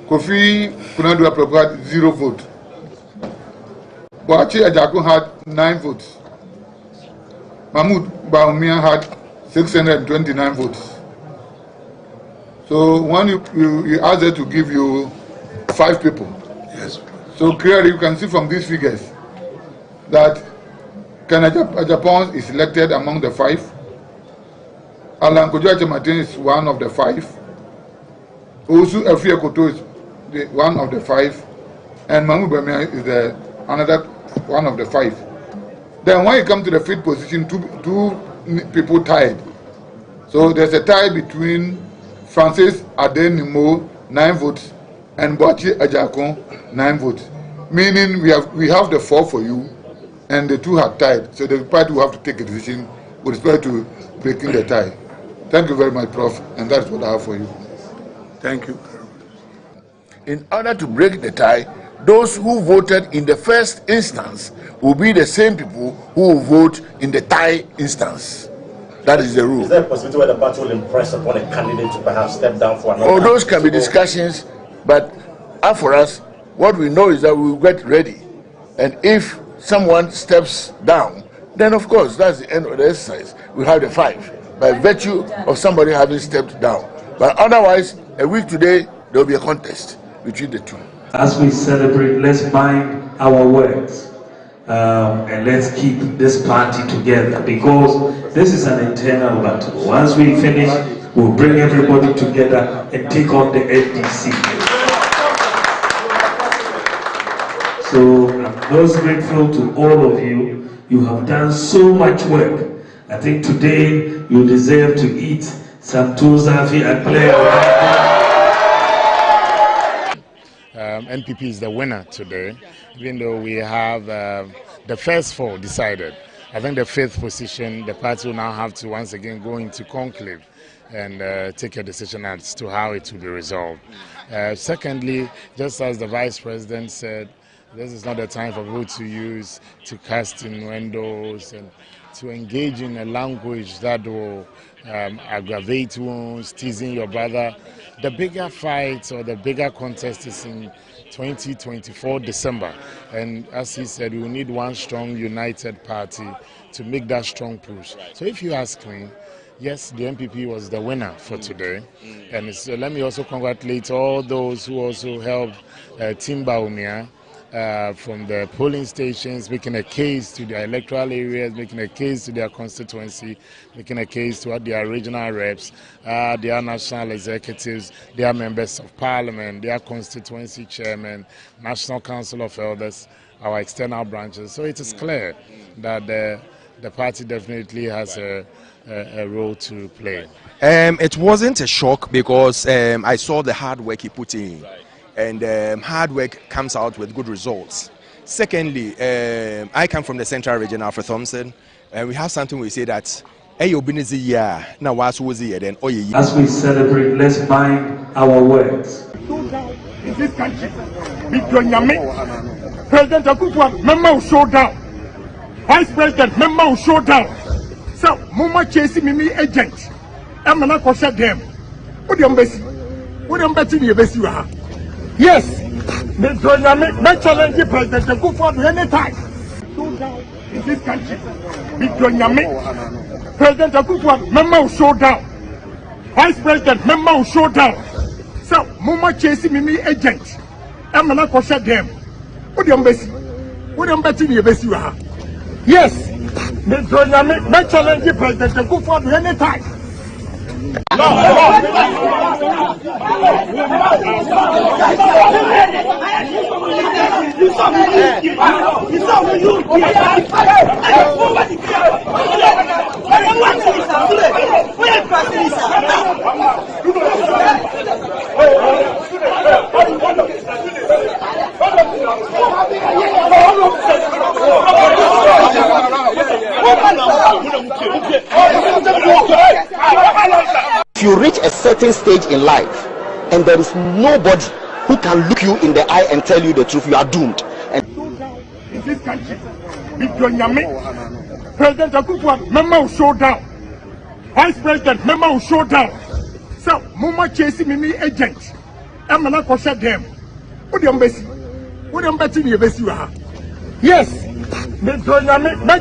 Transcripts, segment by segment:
Kofi Kunadu Aproko had 0 vote. Boachi Ajakun had 9 votes. Mahmoud Bawumia had 629 votes. So when you ask them to give you 5 people. Yes. So clearly you can see from these figures that Ken Ajapong is elected among the 5. Alan Kojo Achemartin is one of the 5. Osu Efie Koto is one of the 5. And Mahmoud Bawumia is another one of the 5. Then when you come to the 5th position, two people tied. So there's a tie between Francis Adenimo, 9 votes, and Boachi Ajakun, 9 votes. Meaning we have the 4 for you, and the 2 have tied. So the party will have to take a decision with respect to breaking the tie. Thank you very much, Prof. And that's what I have for you. Thank you. In order to break the tie, those who voted in the first instance will be the same people who will vote in the tie instance. That is the rule. Is there a possibility where the party will impress upon a candidate to perhaps step down for another? Oh, those can be discussions, but as for us, what we know is that we will get ready. And if someone steps down, then of course that's the end of the exercise. We have the 5 by virtue of somebody having stepped down. But otherwise, a week today, there will be a contest between the 2. As we celebrate, let's mind our words and let's keep this party together, because this is an internal battle. Once we finish, we'll bring everybody together and take on the NDC. So I'm most grateful to all of you. You have done so much work. I think today you deserve to eat some tozafi and play around. NPP is the winner today, even though we have the first 4 decided. I think the 5th position, the party will now have to once again go into conclave and take a decision as to how it will be resolved. Secondly, just as the Vice President said, this is not the time for people to use to cast innuendos and to engage in a language that will aggravate wounds, teasing your brother. The bigger fight or the bigger contest is in 2024 December, and as he said, we will need one strong united party to make that strong push. So if you ask me, yes, the NPP was the winner for today, and let me also congratulate all those who also helped Team Bawumia from the polling stations, making a case to their electoral areas, making a case to their constituency, making a case to their regional reps, their national executives, their members of parliament, their constituency chairmen, National Council of Elders, our external branches. So it is clear that the party definitely has a role to play. It wasn't a shock because I saw the hard work he put in. And hard work comes out with good results. Secondly, I come from the Central Region, Alfred Thompson, and we have something we say that as we celebrate, let's mind our words. In this country, President Akufo, member will show down. Vice President, member will show down. So, Mama chasing me agent. I'm not going to shut them. What do you embassy? What do you embassy? Yes, me challenge President Akufo anytime. In this country, President Akufo, member will show down. Vice President, member will show down. So, Mama chasing me agent. I'm not going to shut them. What do you embassy? What do you embassy? Yes, me challenge President Akufo anytime. If you reach a certain stage in life and there is nobody who can look you in the eye and tell you the truth, you are doomed. And in this country, President Akufo, member will show down. Vice President, member will show down. So, Mama chasing me agent. I'm not going to shut them. What do you messy? What do you bet in your messy? Yes, me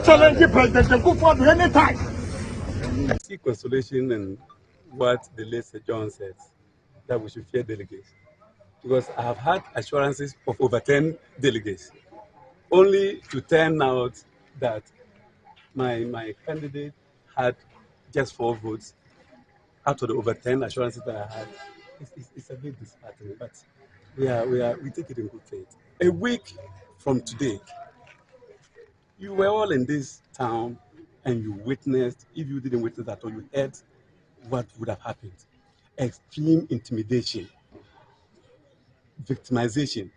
challenge President Kufuor at any time. I see consolation in what the late Sir John said, that we should fear delegates. Because I have had assurances of over 10 delegates, only to turn out that my candidate had just 4 votes out of the over 10 assurances that I had. It's a bit disheartening, but we take it in good faith. A week from today, you were all in this town and you witnessed, if you didn't witness at all, you heard what would have happened. Extreme intimidation, victimization,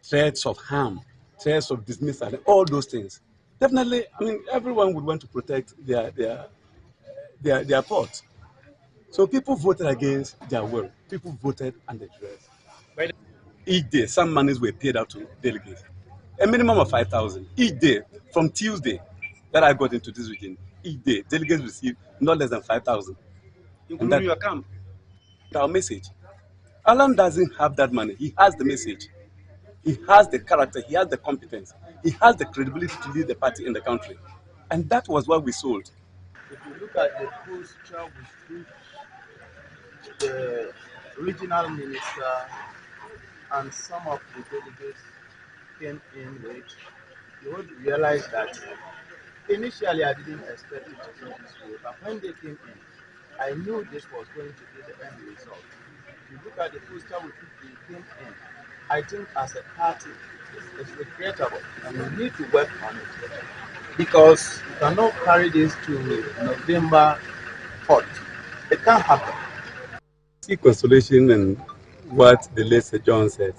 threats of harm, threats of dismissal, and all those things. Definitely, I mean, everyone would want to protect their port. So people voted against their will. People voted under duress. Each day, some monies were paid out to delegates. A minimum of 5,000 each day from Tuesday that I got into this region. Each day, delegates received not less than 5,000. Including your camp. Our message. Alan doesn't have that money. He has the message. He has the character. He has the competence. He has the credibility to lead the party in the country. And that was what we sold. If you look at the posture with which the regional minister and some of the delegates came in with, you would realize that initially I didn't expect it to go this way, but when they came in, I knew this was going to be the end result. If you look at the posture with which they came in, I think as a party, it's regrettable, and we need to work on it because we cannot carry this to November 4th. It can't happen. I see consolation in what the late Sir John said,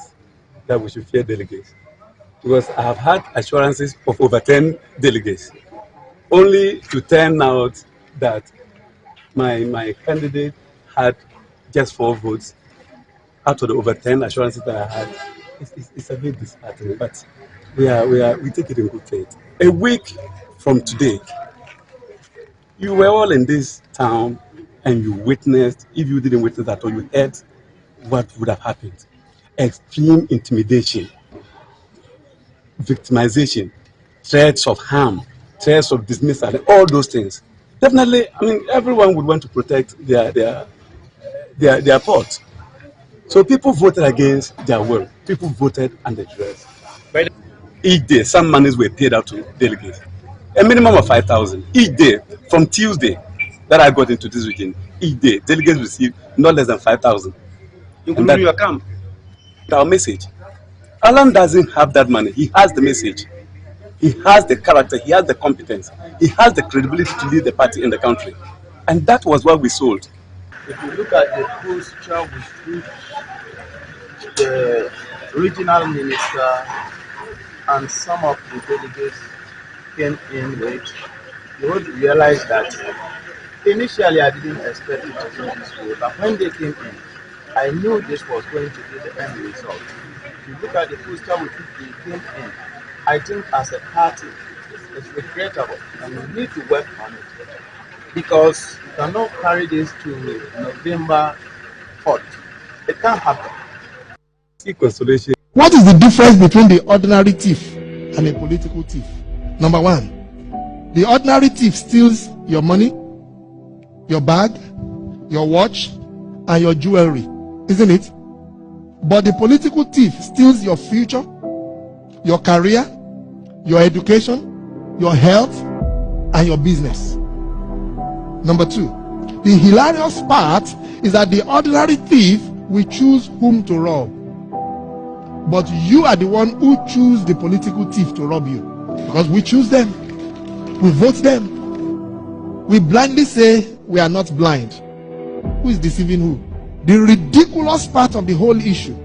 that we should fear delegates. Because I have had assurances of over 10 delegates, only to turn out that my candidate had just 4 votes out of the over 10 assurances that I had. It's a bit disheartening, but we take it in good faith. A week from today, you were all in this town and you witnessed, if you didn't witness at all, you heard what would have happened. Extreme intimidation, victimization, threats of harm, threats of dismissal, and all those things. Definitely, I mean, everyone would want to protect their port. So people voted against their will. People voted under duress. Each day, some monies were paid out to delegates. A minimum of 5,000 each day from Tuesday that I got into this region. Each day, delegates received not less than 5,000. Including your camp. Our message. Alan doesn't have that money. He has the message. He has the character. He has the competence. He has the credibility to lead the party in the country. And that was what we sold. If you look at the posture with which the regional minister and some of the delegates came in with, you would realize that initially I didn't expect it to go this way, but when they came in, I knew this was going to be the end result. If you look at the posture with which they came in, I think as a party, it's regrettable, and we need to work on it because we cannot carry this to November 4th. It can't happen. See consolation. What is the difference between the ordinary thief and a political thief? Number one, the ordinary thief steals your money, your bag, your watch, and your jewelry, isn't it? But the political thief steals your future, your career, your education, your health, and your business. Number two, the hilarious part is that the ordinary thief will choose whom to rob. But you are the one who choose the political thief to rob you. Because we choose them. We vote them. We blindly say we are not blind. Who is deceiving who? The ridiculous part of the whole issue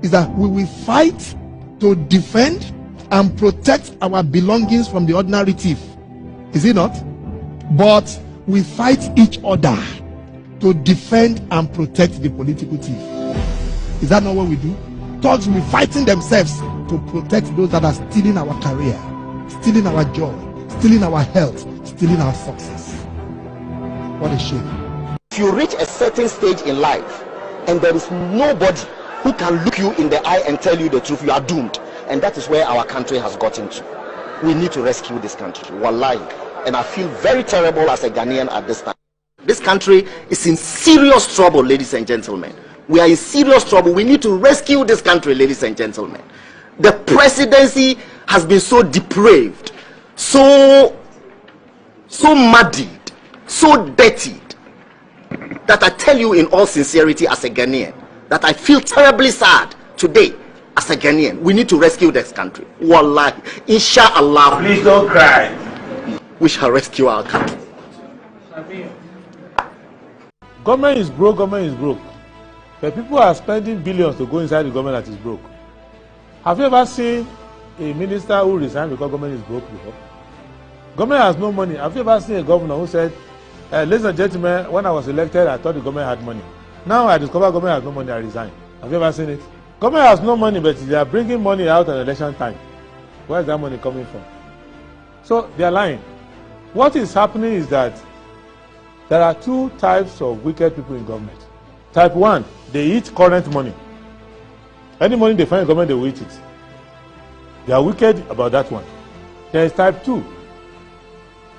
is that we will fight to defend and protect our belongings from the ordinary thief. Is it not? But we fight each other to defend and protect the political thief. Is that not what we do? Thugs will be fighting themselves to protect those that are stealing our career, stealing our joy, stealing our health, stealing our success. What a shame. If you reach a certain stage in life and there is nobody who who can look you in the eye and tell you the truth, you are doomed. And that is where our country has gotten to. We need to rescue this country, wallahi. And I feel very terrible as a Ghanaian at this time. This country is in serious trouble, ladies and gentlemen. We are in serious trouble. We need to rescue this country, ladies and gentlemen. The presidency has been so depraved, so muddied, so dirtied, that I tell you in all sincerity as a Ghanaian, that I feel terribly sad today as a Ghanaian. We need to rescue this country. Wallahi, inshallah. Please don't cry. We shall rescue our country. Government is broke, government is broke. But people are spending billions to go inside the government that is broke. Have you ever seen a minister who resigned because government is broke before? Government has no money. Have you ever seen a governor who said, ladies and gentlemen, when I was elected, I thought the government had money. Now I discover government has no money, I resign. Have you ever seen it? Government has no money, but they are bringing money out at election time. Where is that money coming from? So they are lying. What is happening is that there are two types of wicked people in government. Type 1, they eat current money. Any money they find in government, they will eat it. They are wicked about that one. There is type 2.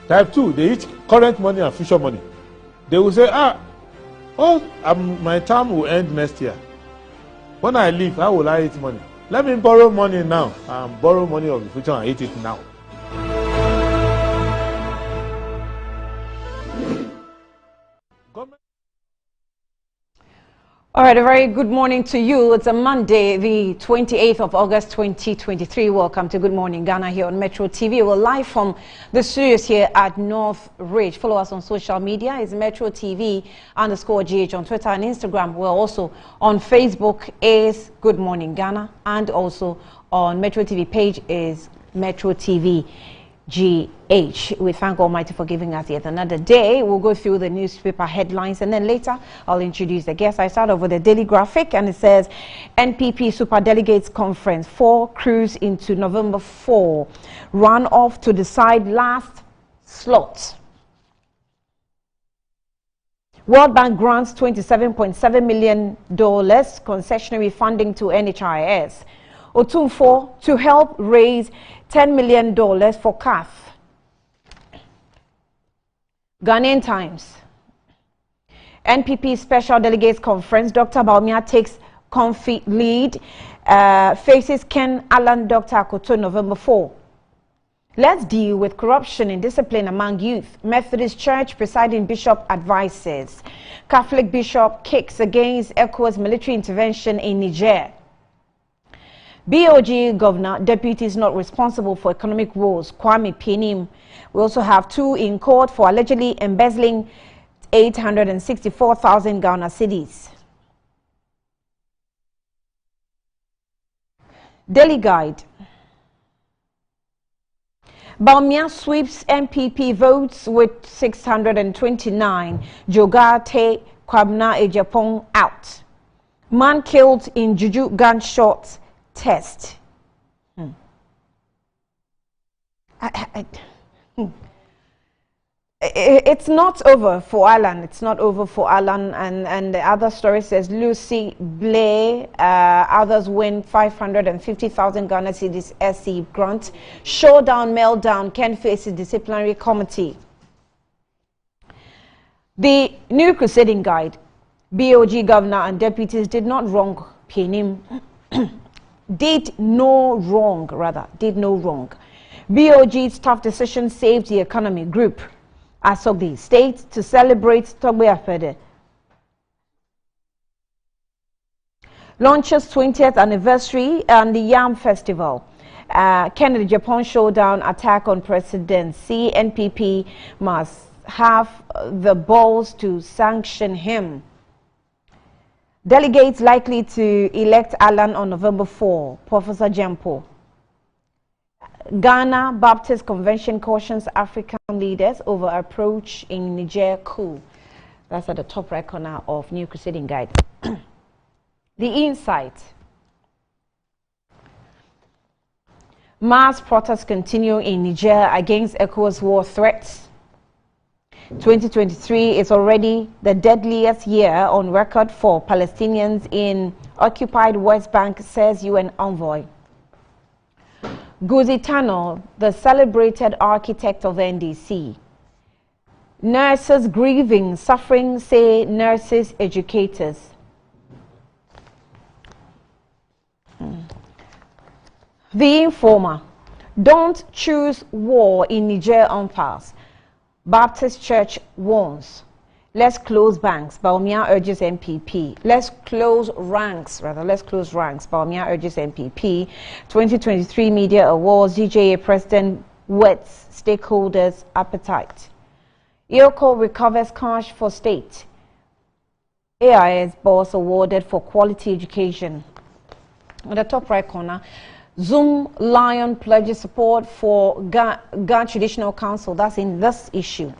Type 2, they eat current money and future money. They will say, my term will end next year. When I leave, how will I eat money? Let me borrow money now and borrow money of the future and eat it now. All right, a very good morning to you. It's a Monday, the 28th of August, 2023. Welcome to Good Morning Ghana here on Metro TV. We're live from the studios here at North Ridge. Follow us on social media. It's Metro TV _GH on Twitter and Instagram. We're also on Facebook is Good Morning Ghana, and also on Metro TV page is Metro TV GH. We thank Almighty for giving us yet another day. We'll go through the newspaper headlines, and then later I'll introduce the guests. I start off with the Daily Graphic, and it says NPP Superdelegates Conference 4 cruise into November 4. Run off to decide last slot. World Bank grants $27.7 million concessionary funding to NHIS. Otumfo to help raise $10 million for CAF. Ghanaian Times. NPP Special Delegates Conference. Dr. Bawumia takes comfy lead. Faces Ken Alan Dr. Akoto November 4. Let's deal with corruption and discipline among youth. Methodist Church presiding bishop advises. Catholic bishop kicks against ECOWAS military intervention in Niger. BOG governor, deputies not responsible for economic woes, Kwame Pinim. We also have 2 in court for allegedly embezzling 864,000 Ghana cedis. Daily Guide. Bawumia sweeps NPP votes with 629. Jogate Kwabna Ejapong out. Man killed in Juju gunshot test. It's not over for Alan. It's not over for Alan. And the other story says Lucy Blay, others win 550,000 Ghana cedis SC grant. Showdown, meltdown, Ken faces disciplinary committee. The New Crusading Guide. BOG governor and deputies did not wrong Pinim. Did no wrong. BOG's tough decision saved the economy. Group Asogdi State to celebrate Togbe Afede. Launches 20th anniversary and the Yam Festival. Kennedy Japan showdown attack on presidency. NPP must have the balls to sanction him. Delegates likely to elect Alan on November 4. Professor Jempo. Ghana Baptist Convention cautions African leaders over approach in Niger coup. That's at the top right corner of New Crusading Guide. The Insight. Mass protests continue in Niger against ECOWAS war threats. 2023 is already the deadliest year on record for Palestinians in occupied West Bank, says UN envoy. Guzi Tano, the celebrated architect of NDC. Nurses grieving, suffering, say nurses educators. The Informer. Don't choose war in Niger impasse. Baptist Church warns. Let's close banks. Baumia urges MPP. Let's close ranks. Baumia urges MPP. 2023 Media Awards. DJA President whets stakeholders' appetite. IOCO recovers cash for state. AIS boss awarded for quality education. On the top right corner, Zoom Lion pledges support for Ga Traditional Council. That's in this issue.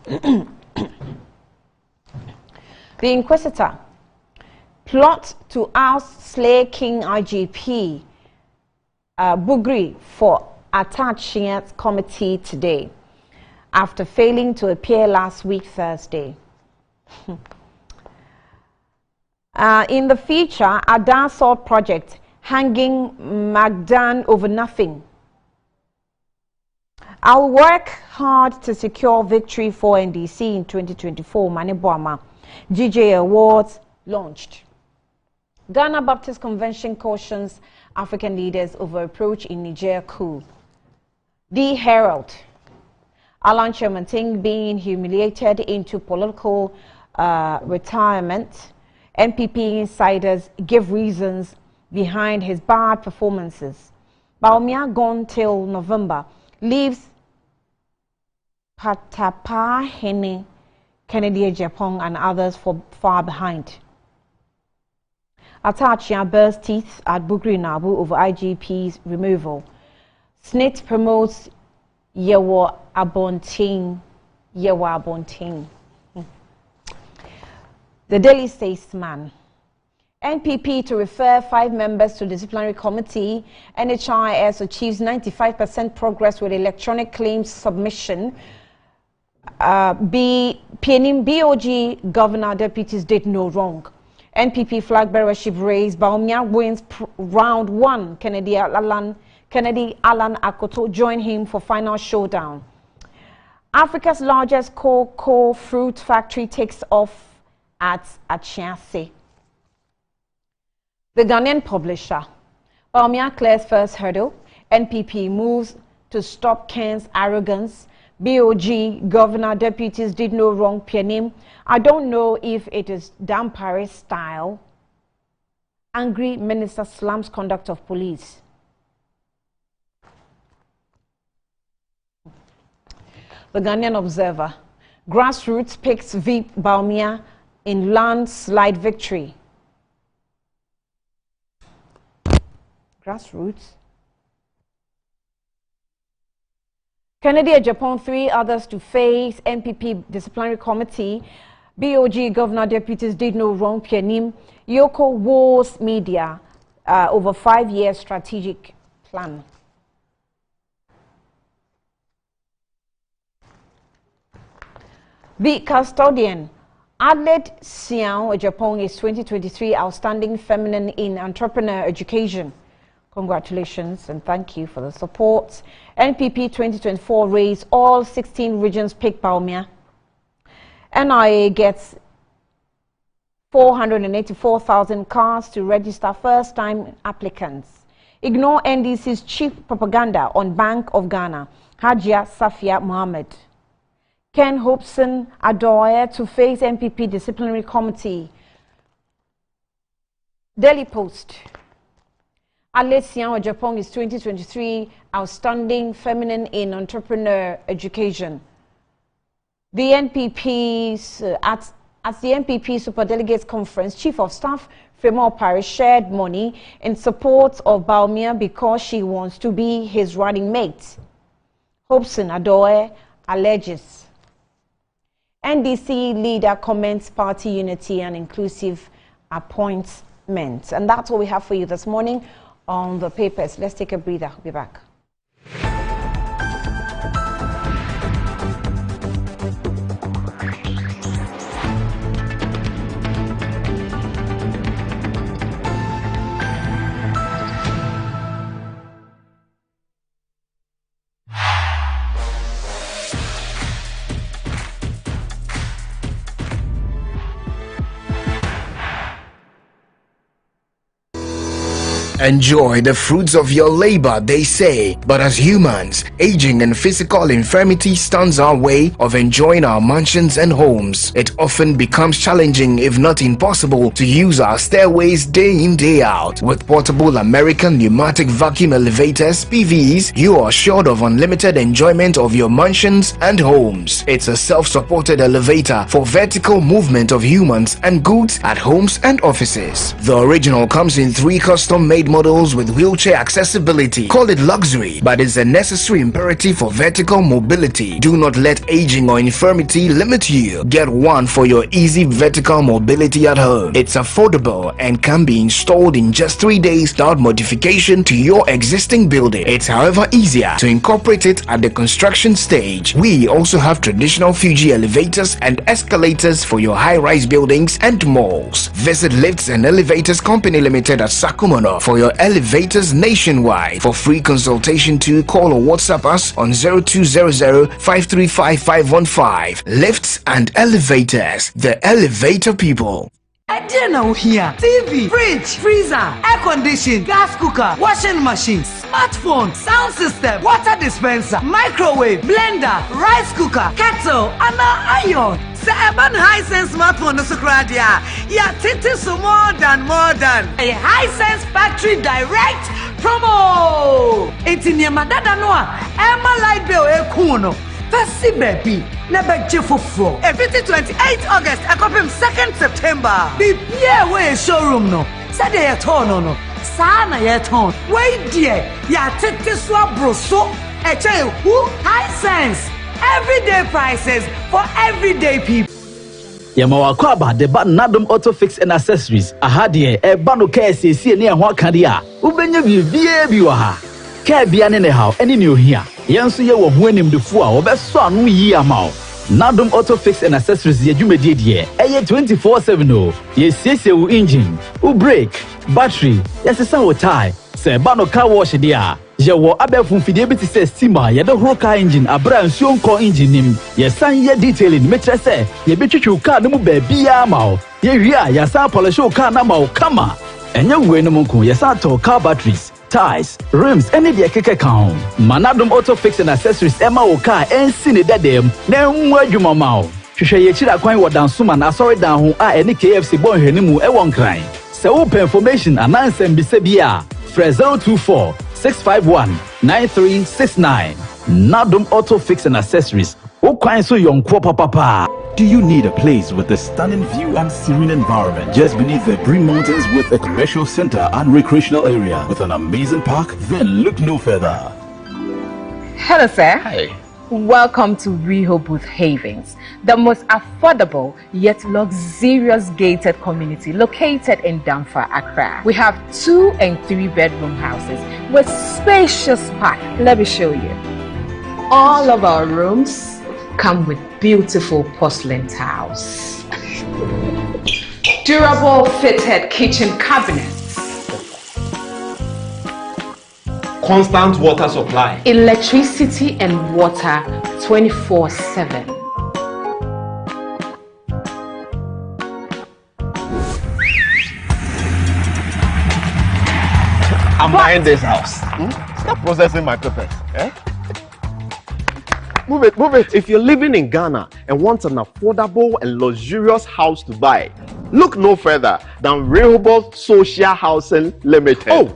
The Inquisitor. Plot to oust Slay King IGP Bugri for Attachment Committee today, after failing to appear last week, Thursday. In the feature, Adan Salt Project, hanging Magdan over nothing. I'll work hard to secure victory for NDC in 2024. Maneboama. GJ Awards launched. Ghana Baptist Convention cautions African leaders over approach in Niger coup. The Herald. Alan Chemanting being humiliated into political retirement. NPP insiders give reasons behind his bad performances. Baumia gone till November, leaves Patapa Hene, Kennedy Japan and others far behind. Atachia burst teeth at Bugri Nabu over IGP's removal. SNIT promotes Yewa Abonting. The Daily Statesman. NPP to refer 5 members to disciplinary committee. NHIS achieves 95% progress with electronic claims submission. PNM BOG governor deputies did no wrong. NPP flag bearership raised. Baumia wins round 1. Kennedy Alan Akoto join him for final showdown. Africa's largest cocoa fruit factory takes off at Achiase. The Ghanaian Publisher. Baumia clears first hurdle. NPP moves to stop Ken's arrogance. BOG governor deputies did no wrong. PNM. I don't know if it is Dan Paris style. Angry minister slams conduct of police. The Ghanaian Observer. Grassroots picks Veep Baumia in landslide victory. Grassroots. Kennedy Japan, 3 others to face. NPP disciplinary committee. BOG governor deputies did no wrong. PNM. Yoko wars media over 5-year strategic plan. The Custodian. Adelaide Siao Japan is 2023 Outstanding Feminine in Entrepreneur Education. Congratulations and thank you for the support. NPP 2024 raised all 16 regions pick Baumia. NIA gets 484,000 cards to register first-time applicants. Ignore NDC's cheap propaganda on Bank of Ghana. Hajia Safia Mohammed. Ken Hobson Adoye to face NPP disciplinary committee. Daily Post. Adelaide Siao Japan is 2023 Outstanding Feminine in Entrepreneur Education. The NPP's at the NPP Superdelegates Conference, Chief of Staff Fremont Parish shared money in support of Baumia because she wants to be his running mate. Hobson Adoye alleges. NDC leader comments party unity and inclusive appointments. And that's what we have for you this morning on the papers. Let's take a breather. I'll be back. Enjoy the fruits of your labor, they say. But as humans, aging and physical infirmity stands our way of enjoying our mansions and homes. It often becomes challenging, if not impossible, to use our stairways day in, day out. With portable American pneumatic vacuum elevators, PVs, you are assured of unlimited enjoyment of your mansions and homes. It's a self-supported elevator for vertical movement of humans and goods at homes and offices. The original comes in 3 custom-made models with wheelchair accessibility. Call it luxury, but it's a necessary imperative for vertical mobility. Do not let aging or infirmity limit you. Get one for your easy vertical mobility at home. It's affordable and can be installed in just 3 days without modification to your existing building. It's however easier to incorporate it at the construction stage. We also have traditional Fuji elevators and escalators for your high-rise buildings and malls. Visit Lifts and Elevators Company Limited at Sakumono for your elevators nationwide. For free consultation to call or WhatsApp us on 0200-535-515. Lifts and Elevators, the elevator people. Now here, TV, fridge, freezer, air condition, gas cooker, washing machine, smartphone, sound system, water dispenser, microwave, blender, rice cooker, kettle, and iron. Seven Hisense smartphone no sukradia. Yeah, titis more than a Hisense factory direct promo. It's in your madada noa. Emma light bill kuno. Fasi baby, never jeffo. Everything 28 August, I copy 2nd September. Be yeah way showroom no. Said they no. Sana yet on. Wait dear, ya titiswa broso. Who? Hisense. Everyday prices for everyday people. Yamawakwaba, the Nadum Auto Fix and Accessories. Ahadie, a bano KSC near Wakadia. Ubenya Biwaha. Kabian in the house, any new here. Yansu ye were winning the four, or best son, ye amount. Nadum Auto Fix and Accessories, ye jume did ye. 24/7. Ye CCU engine, brake, battery, yes, a sour tie. Say bano car wash dia. Yawo abe funfidie say steamer ye the whole car engine abra nsuo core engine nim ye san ye detailing metre say ye betwitwu car no mu ba bia ma ye wi a ya san polish car na ma kama enye we no munku ye san to car batteries tires rims any de keke kan Manadum Auto Fix and Accessories ema o car ensi ne dadem na nwa adwuma ma o hwehwe ye chira kwan wo dansoma na sorry dan ho a ene KFC bon hwanimu e won kran se wo information anansem bi se bia 024-651-9369. Nadum Auto Fix and Accessories. Do you need a place with a stunning view and serene environment just beneath the Green Mountains with a commercial center and recreational area with an amazing park? Then look no further. Hello, sir. Hi. Welcome to Rehoboth Havens, the most affordable yet luxurious gated community located in Damfa, Accra. We have 2 and 3 bedroom houses with spacious park. Let me show you. All of our rooms come with beautiful porcelain tiles, durable fitted kitchen cabinets, constant water supply, electricity and water 24/7. I'm buying this house. Stop processing my papers. Eh? Move it. If you're living in Ghana and want an affordable and luxurious house to buy, look no further than Rehoboth Social Housing Limited. Oh,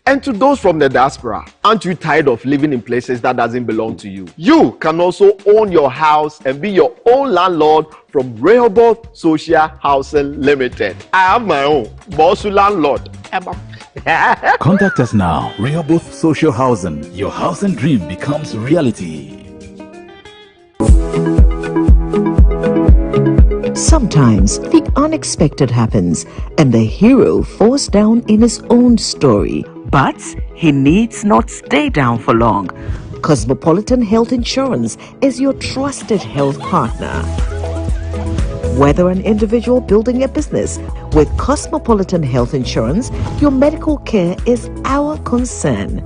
and to those from the diaspora, aren't you tired of living in places that doesn't belong to you? You can also own your house and be your own landlord from Rehoboth Social Housing Limited. I have my own Bossu landlord. Contact us now. Rehoboth Social Housing. Your house and dream becomes reality. Sometimes the unexpected happens and the hero falls down in his own story. But he needs not stay down for long. Cosmopolitan Health Insurance is your trusted health partner. Whether an individual building a business, with Cosmopolitan Health Insurance, your medical care is our concern.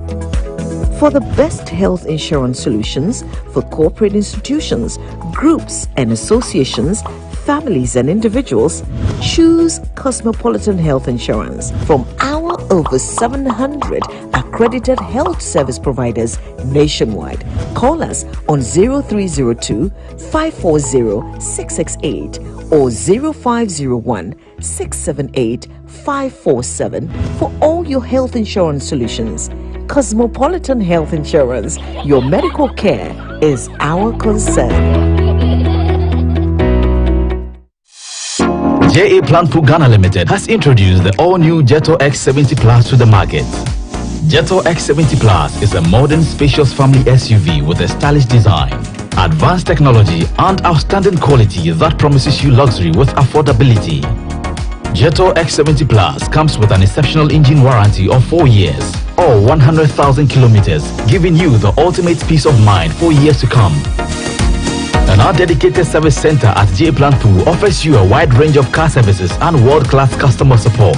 For the best health insurance solutions for corporate institutions, groups and associations, families and individuals, choose Cosmopolitan Health Insurance. From our over 700 accredited health service providers nationwide. Call us on 0302 540 668 or 0501 678 547 for all your health insurance solutions. Cosmopolitan Health Insurance, your medical care is our concern. JA Plant Food Ghana Limited has introduced the all-new Jetto X70 Plus to the market. Jetto X70 Plus is a modern, spacious family SUV with a stylish design, advanced technology, and outstanding quality that promises you luxury with affordability. Jetto X70 Plus comes with an exceptional engine warranty of 4 years or 100,000 kilometers, giving you the ultimate peace of mind for years to come. And our dedicated service center at JA Plant Food offers you a wide range of car services and world-class customer support.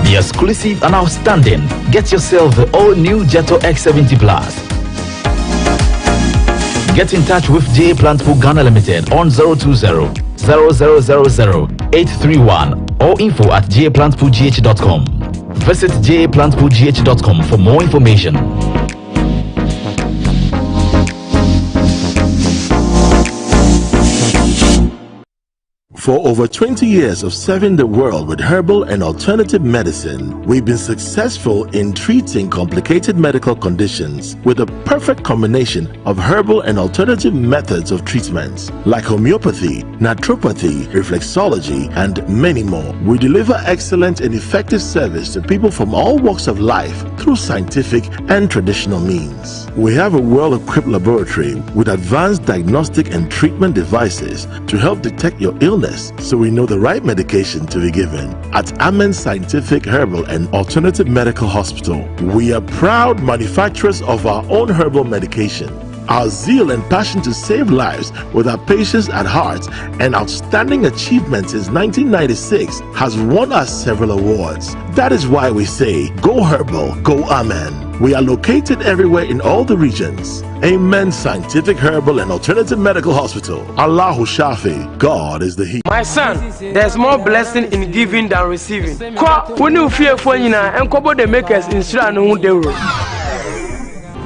Be exclusive and outstanding. Get yourself the all-new Jetto X70 Plus. Get in touch with JA Plant Food Ghana Limited on 020 0000 831 or info@japlantfoodgh.com. Visit japlantfoodgh.com for more information. For over 20 years of serving the world with herbal and alternative medicine, we've been successful in treating complicated medical conditions with a perfect combination of herbal and alternative methods of treatments like homeopathy, naturopathy, reflexology, and many more. We deliver excellent and effective service to people from all walks of life through scientific and traditional means. We have a well-equipped laboratory with advanced diagnostic and treatment devices to help detect your illness, so we know the right medication to be given. At Amen Scientific Herbal and Alternative Medical Hospital, we are proud manufacturers of our own herbal medication. Our zeal and passion to save lives with our patients at heart and outstanding achievements since 1996 has won us several awards. That is why we say, go herbal, go Amen. We are located everywhere in all the regions. Amen Scientific Herbal and Alternative Medical Hospital. Allahu Shafi, God is the He. My son, there's more blessing in giving than receiving. When you fear for you now, and couple the makers in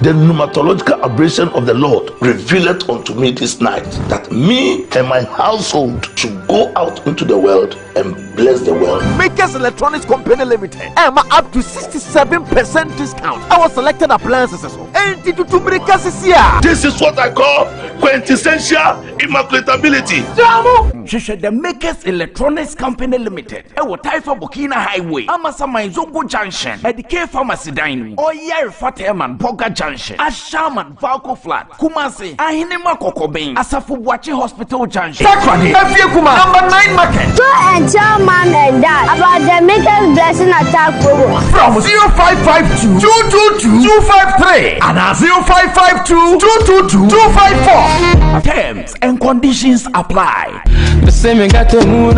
the pneumatological aberration of the Lord revealed unto me this night that me and my household should go out into the world and bless the world. Makers Electronics Company Limited, up to 67% discount. Our selected appliances. This is what I call quintessential immaculatability. The Makers Electronics Company Limited. Taifa Burkina Highway, Amasama Zongo Junction, at the K Pharmacy Dining, or Yer Fateman Boga Junction, Ashaman Valco Flat, Kumasi, Ahinema Kokobin, Asafuwachi Hospital Junction. Sakrani, number 9 market. Tell mom and dad about the Makers Blessing Attack program from 0552 222 253 and 0552 222 254. Terms and conditions apply. The same got to move.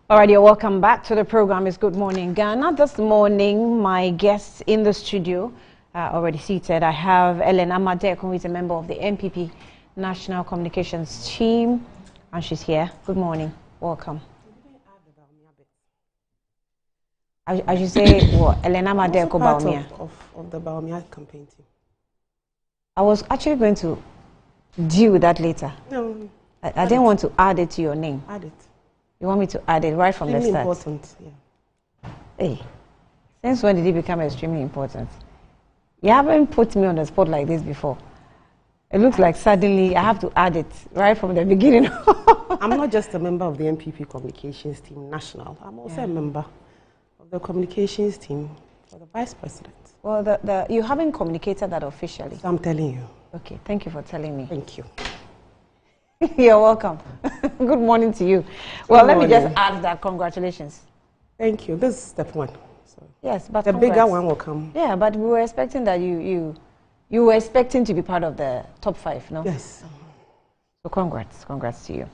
All right, you're welcome back to the program. It's Good Morning Ghana. This morning, my guests in the studio are already seated. I have Ellen Amadeko, who is a member of the MPP National Communications Team, and she's here. Good morning. Welcome. I should say, what? Ellen Amadeko Baumia. Of the Baumia campaign team. I was actually going to deal with that later. No. I didn't want to add it to your name. Add it. You want me to add it right from the start? Important, yeah. Hey, since when did it become extremely important? You haven't put me on the spot like this before. It looks like suddenly I have to add it right from the beginning. I'm not just a member of the MPP communications team national. I'm also a member of the communications team for the vice president. Well, you haven't communicated that officially. So I'm telling you. Okay, thank you for telling me. Thank you. You're welcome. Good morning to you. Well, let me just add that congratulations. Thank you. This is step one. So yes, but the bigger one will come. Yeah, but we were expecting that you were expecting to be part of the top 5, no? Yes. So congrats to you.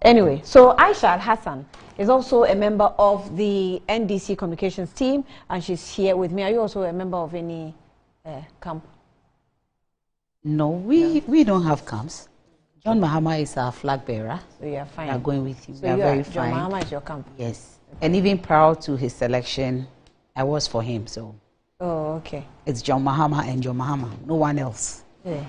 Anyway, so Aisha Hassan is also a member of the NDC communications team, and she's here with me. Are you also a member of any camp? No, we don't have camps. John Mahama is our flag bearer. So you are fine. We are going with him. So we are very John fine. Mahama is your camp? Yes. Okay. And even prior to his selection, I was for him. So. Oh, okay. It's John Mahama and John Mahama. No one else. Yeah.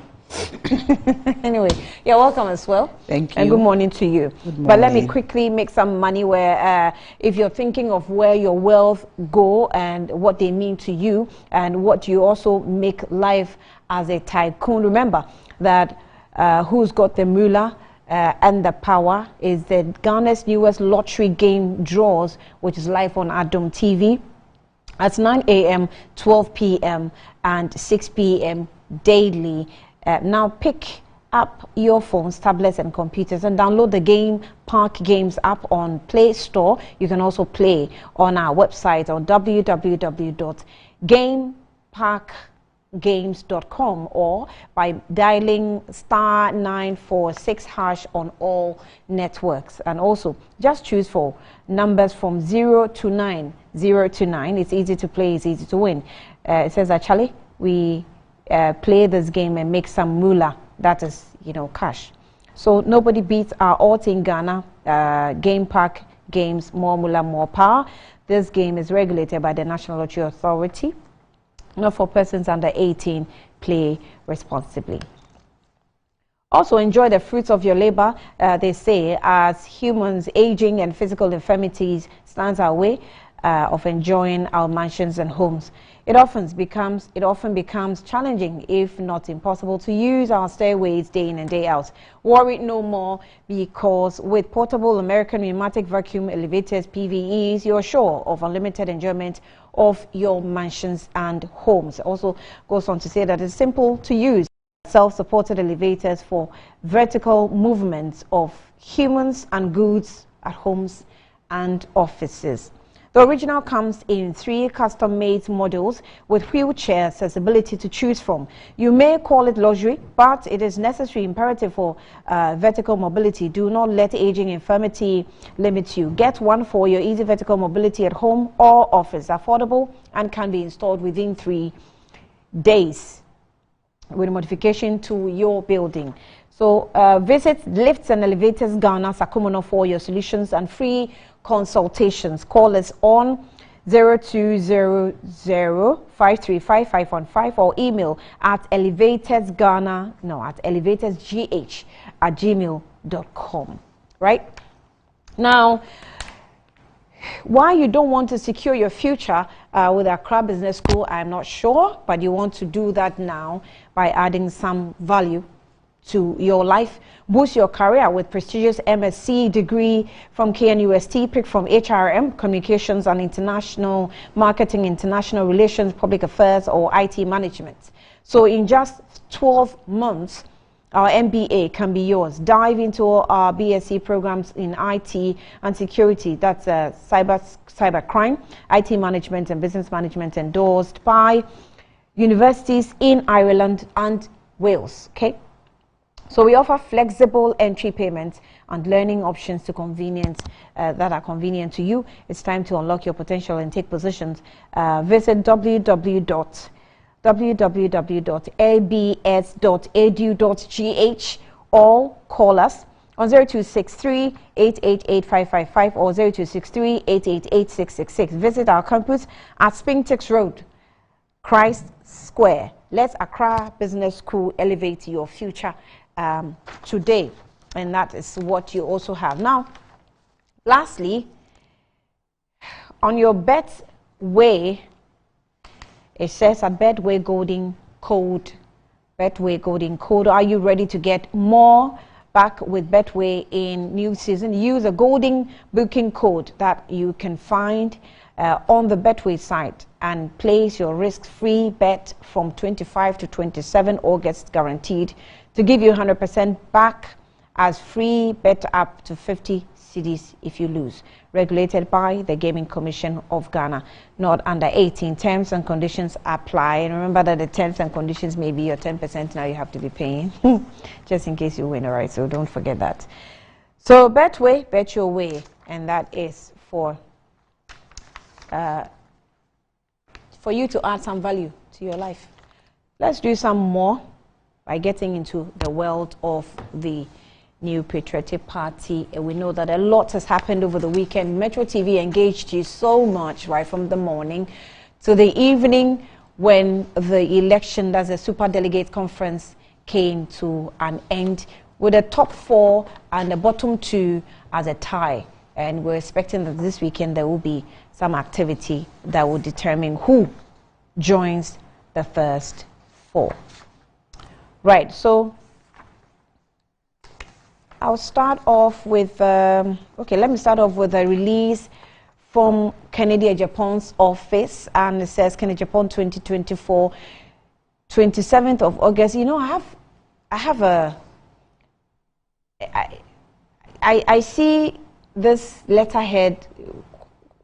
Anyway, you're welcome as well. Thank you. And good morning to you. Good morning. But let me quickly make some money where if you're thinking of where your wealth go and what they mean to you and what you also make life as a tycoon, remember that who's got the moolah and the power is the Ghana's newest lottery game draws, which is live on Adom TV at 9 a.m., 12 p.m. and 6 p.m. daily. Now pick up your phones, tablets and computers and download the Game Park Games app on Play Store. You can also play on our website on www.gameparkgames.com or by dialing *946# on all networks. And also just choose for numbers from 0 to 9. 0 to 9. It's easy to play, it's easy to win. It says actually we play this game and make some moolah, that is, cash. So nobody beats our odds in Ghana. Game Park Games, more moolah, more power. This game is regulated by the National Lottery Authority. Not for persons under 18. Play responsibly. Also enjoy the fruits of your labor. They say as humans, aging and physical infirmities stands our way of enjoying our mansions and homes. It often becomes challenging, if not impossible, to use our stairways day in and day out. Worry no more, because with portable American pneumatic vacuum elevators, PVEs, you're sure of unlimited enjoyment of your mansions and homes. It also goes on to say that it's simple to use. Self-supported elevators for vertical movements of humans and goods at homes and offices. The original comes in 3 custom-made models with wheelchair accessibility to choose from. You may call it luxury, but it is necessary imperative for vertical mobility. Do not let aging infirmity limit you. Get one for your easy vertical mobility at home or office. Affordable and can be installed within 3 days with modification to your building. So visit Lifts and Elevators Ghana, Sakumono for your solutions and free consultations. Call us on 0200-535-515 or email at elevatorsgh@gmail.com. Right? Now, why you don't want to secure your future with Accra Business School, I'm not sure, but you want to do that now by adding some value to your life. Boost your career with prestigious MSc degree from KNUST. Pick from HRM, Communications and International Marketing, International Relations, Public Affairs, or IT Management. So in just 12 months, our MBA can be yours. Dive into our BSc programs in IT and security. That's cybercrime, IT management and business management, endorsed by universities in Ireland and Wales. Okay. So we offer flexible entry payments and learning options that are convenient to you. It's time to unlock your potential and take positions. Visit www.abs.edu.gh or call us on 0263-888-555 or 0263-888-666. Visit our campus at Spintex Road, Christ Square. Let Accra Business School elevate your future today, and that is what you also have. Now, lastly, on your Betway, it says a Betway golden code Betway Golden Code. Are you ready to get more back with Betway in new season? Use a golden booking code that you can find on the Betway site and place your risk-free bet from 25 to 27 August, guaranteed to give you 100% back as free bet up to 50 cedis if you lose. Regulated by the Gaming Commission of Ghana, not under 18. Terms and conditions apply. And remember that the terms and conditions may be your 10% now you have to be paying, just in case you win, all right? So don't forget that. So Betway, bet your way, and that is for you to add some value to your life. Let's do some more by getting into the world of the New Patriotic Party. We know that a lot has happened over the weekend. Metro TV engaged you so much right from the morning to the evening when the election, that's a super delegate conference, came to an end with the top 4 and the bottom 2 as a tie. And we're expecting that this weekend there will be some activity that will determine who joins the first 4. Right, so I'll start off with, let me start off with a release from Kennedy Japan's office, and it says Kennedy Japan 2024, 27th of August. You know, I see this letterhead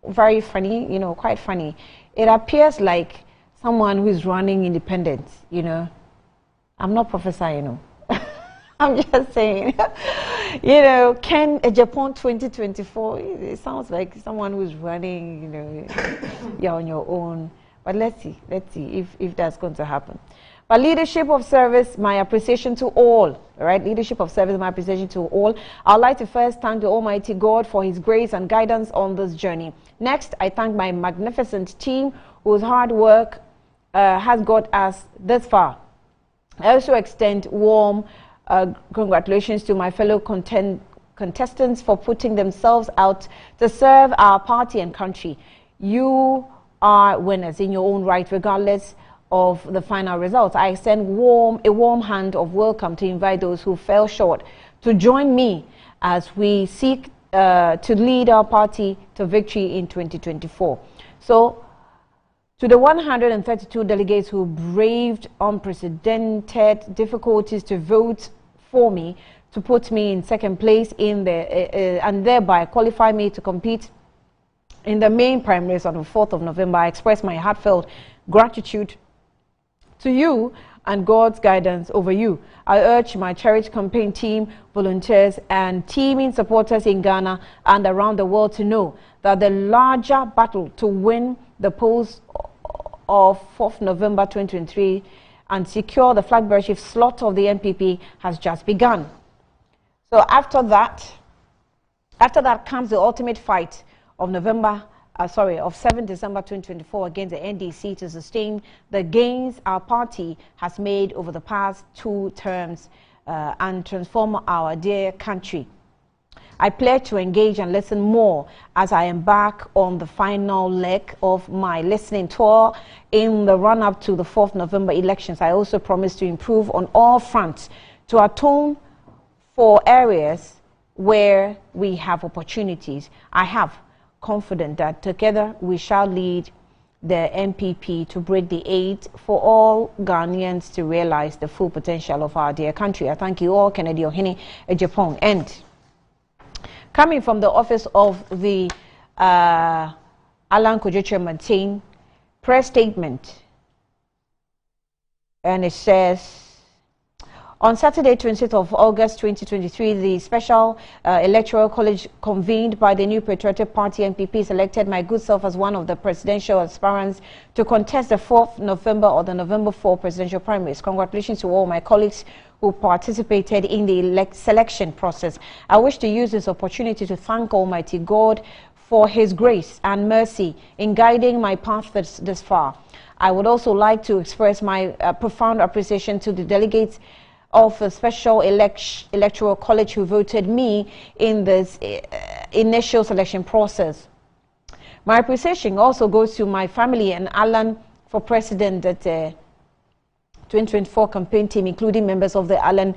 very funny, you know, quite funny. It appears like someone who is running independent, you know. I'm not prophesying, you know. I'm just saying, you know, Japan 2024, it sounds like someone who's running, you know, you're on your own. But let's see if that's going to happen. But leadership of service, my appreciation to all, right? Leadership of service, my appreciation to all. I'd like to first thank the Almighty God for His grace and guidance on this journey. Next, I thank my magnificent team whose hard work has got us this far. I also extend warm congratulations to my fellow contestants for putting themselves out to serve our party and country. You are winners in your own right, regardless of the final results. I extend a warm hand of welcome to invite those who fell short to join me as we seek to lead our party to victory in 2024. So, to the 132 delegates who braved unprecedented difficulties to vote for me, to put me in second place in the and thereby qualify me to compete in the main primaries on the 4th of November, I express my heartfelt gratitude to you and God's guidance over you. I urge my cherished campaign team, volunteers, and teaming supporters in Ghana and around the world to know that the larger battle to win the polls of 4th November 2023 and secure the flag bearership slot of the NPP has just begun. So after that comes the ultimate fight of of 7 December 2024 against the NDC to sustain the gains our party has made over the past 2 terms and transform our dear country. I pledge to engage and listen more as I embark on the final leg of my listening tour in the run-up to the 4th November elections. I also promise to improve on all fronts to atone for areas where we have opportunities. I have confidence that together we shall lead the NPP to break the 8 for all Ghanaians to realize the full potential of our dear country. I thank you all, Kennedy Ohene Japan. And coming from the office of the Alan Kojo Chairman team, press statement, and it says, on Saturday, 20th of August 2023, the Special Electoral College convened by the New Patriotic Party NPP selected my good self as one of the presidential aspirants to contest the 4th November or the November 4 presidential primaries. Congratulations to all my colleagues who participated in the selection process. I wish to use this opportunity to thank Almighty God for His grace and mercy in guiding my path this far. I would also like to express my profound appreciation to the delegates of a Special Electoral College who voted me in this initial selection process. My appreciation also goes to my family and Alan for President that 2024 campaign team, including members of the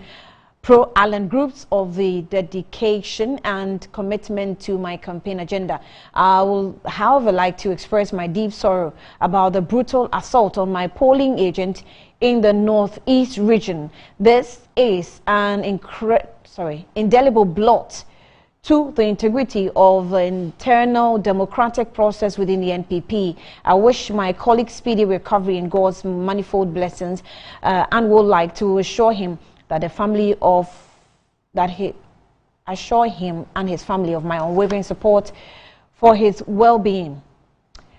pro-Allen groups, of the dedication and commitment to my campaign agenda. I will, however, like to express my deep sorrow about the brutal assault on my polling agent in the Northeast region. This is an indelible blot to the integrity of the internal democratic process within the NPP. I wish my colleague speedy recovery and God's manifold blessings, and would like to assure him that assure him and his family of my unwavering support for his well-being.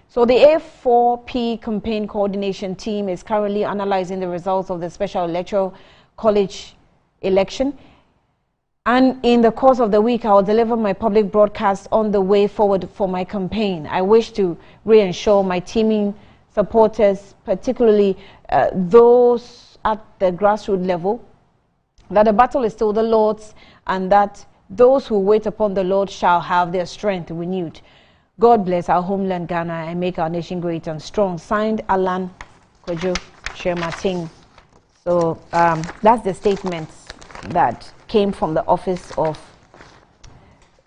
So the A4P campaign coordination team is currently analyzing the results of the special electoral college election. And in the course of the week, I will deliver my public broadcast on the way forward for my campaign. I wish to reassure my teaming supporters, particularly those at the grassroots level, that the battle is still the Lord's, and that those who wait upon the Lord shall have their strength renewed. God bless our homeland Ghana and make our nation great and strong. Signed, Alan Kojo Shermating. So that's the statement that came from the office of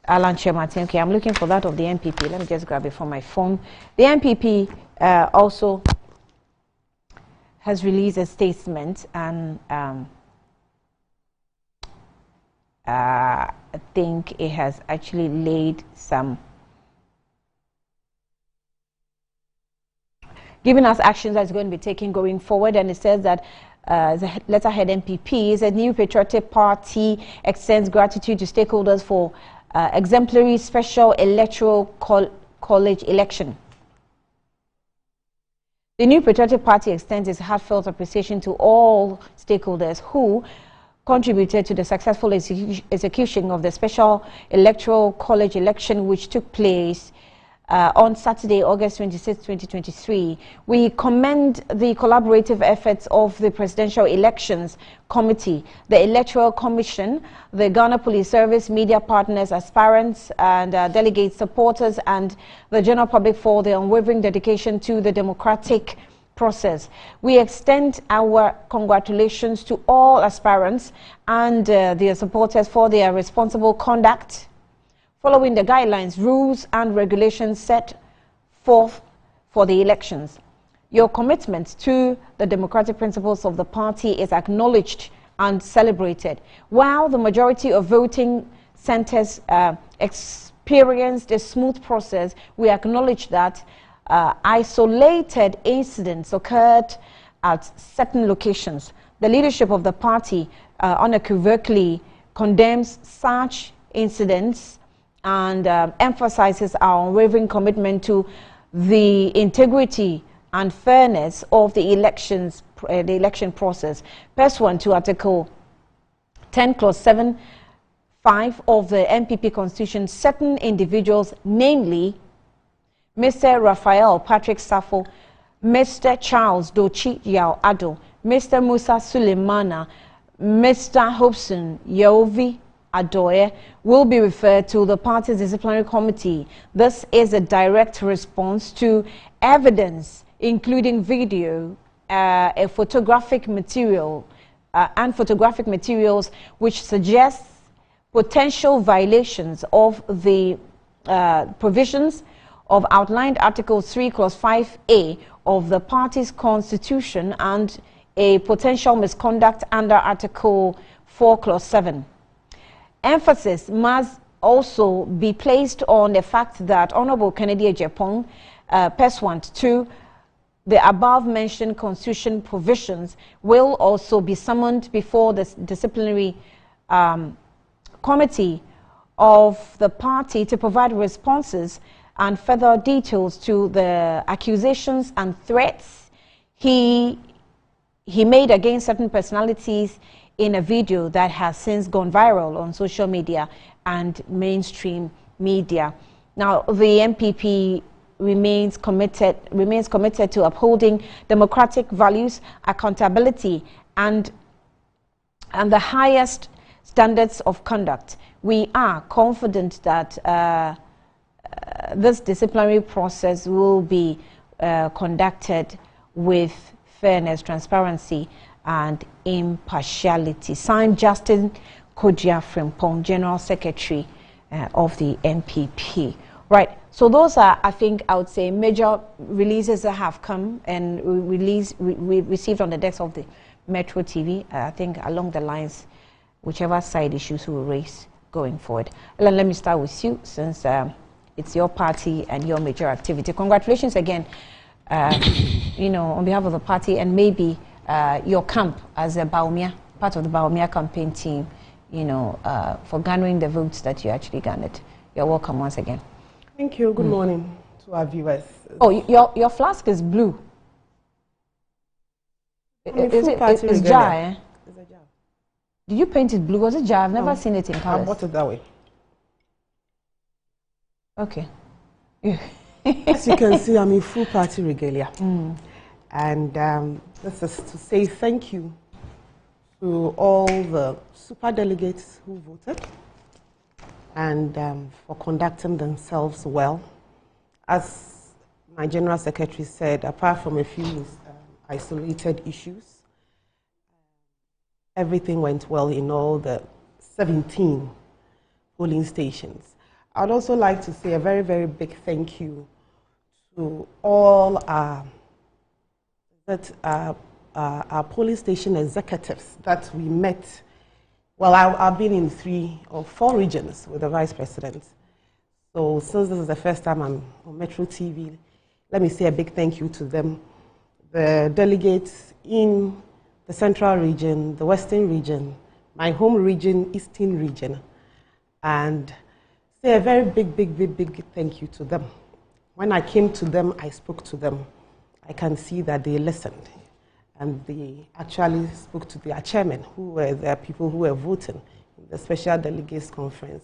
Alan Shermating. Okay, I'm looking for that of the NPP. Let me just grab it from my phone. The NPP also has released a statement, and I think it has actually laid some, giving us actions that's going to be taken going forward. And it says that the letterhead NPP is a new patriotic party, extends gratitude to stakeholders for exemplary special electoral college election. The new patriotic party extends its heartfelt appreciation to all stakeholders who contributed to the successful execution of the special electoral college election, which took place on Saturday, August 26, 2023. We commend the collaborative efforts of the Presidential Elections Committee, the Electoral Commission, the Ghana Police Service, media partners, aspirants, and delegate supporters, and the general public for their unwavering dedication to the democratic process. We extend our congratulations to all aspirants and their supporters for their responsible conduct, following the guidelines, rules, and regulations set forth for the elections. Your commitment to the democratic principles of the party is acknowledged and celebrated. While the majority of voting centers experienced a smooth process, we acknowledge that isolated incidents occurred at certain locations. The leadership of the party unequivocally condemns such incidents and emphasizes our unwavering commitment to the integrity and fairness of the election process. Pursuant to Article 10, Clause 7, 5 of the NPP Constitution, certain individuals, namely Mr. Raphael Patrick Safo, Mr. Charles Dochi Yao Ado, Mr. Musa Suleimana, Mr. Hobson Yovi Adoye, will be referred to the party's disciplinary committee. This is a direct response to evidence, including video, a photographic material, and photographic materials which suggests potential violations of the provisions of outlined Article 3, Clause 5A of the party's constitution, and a potential misconduct under Article 4, Clause 7. Emphasis must also be placed on the fact that Honorable Kennedy Ejapong, pursuant to the above-mentioned constitution provisions, will also be summoned before the disciplinary committee of the party to provide responses and further details to the accusations and threats he made against certain personalities in a video that has since gone viral on social media and mainstream media. Now, the NPP remains committed to upholding democratic values, accountability, and the highest standards of conduct. We are confident that this disciplinary process will be conducted with fairness, transparency, and impartiality. Signed, Justin Kodia Frimpong, General Secretary of the NPP. Right, so those are, I think, I would say, major releases that have come and we received on the decks of the Metro TV. I think along the lines, whichever side issues we will raise going forward. Ellen, let me start with you, since it's your party and your major activity. Congratulations again, you know, on behalf of the party and maybe your camp as a Baumia, part of the Baumia campaign team, you know, for garnering the votes that you actually garnered. You're welcome once again. Thank you. Good morning to our viewers. Oh, your flask is blue. It's jar, eh? It's a jar. Did you paint it blue? Was it jar? I've never seen it in I colors. bought it that way. Okay. As you can see, I'm in full party regalia. And this is to say thank you to all the super delegates who voted and for conducting themselves well. As my General Secretary said, apart from a few isolated issues, everything went well in all the 17 polling stations. I'd also like to say a very, very big thank you to all our polling station executives that we met. Well, I've been in 3 or 4 regions with the Vice President. So since this is the first time I'm on Metro TV, let me say a big thank you to them. The delegates in the Central Region, the Western Region, my home region, Eastern Region, and say a very big thank you to them. When I came to them, I spoke to them. I can see that they listened. And they actually spoke to their chairman, who were the people who were voting in the Special Delegates Conference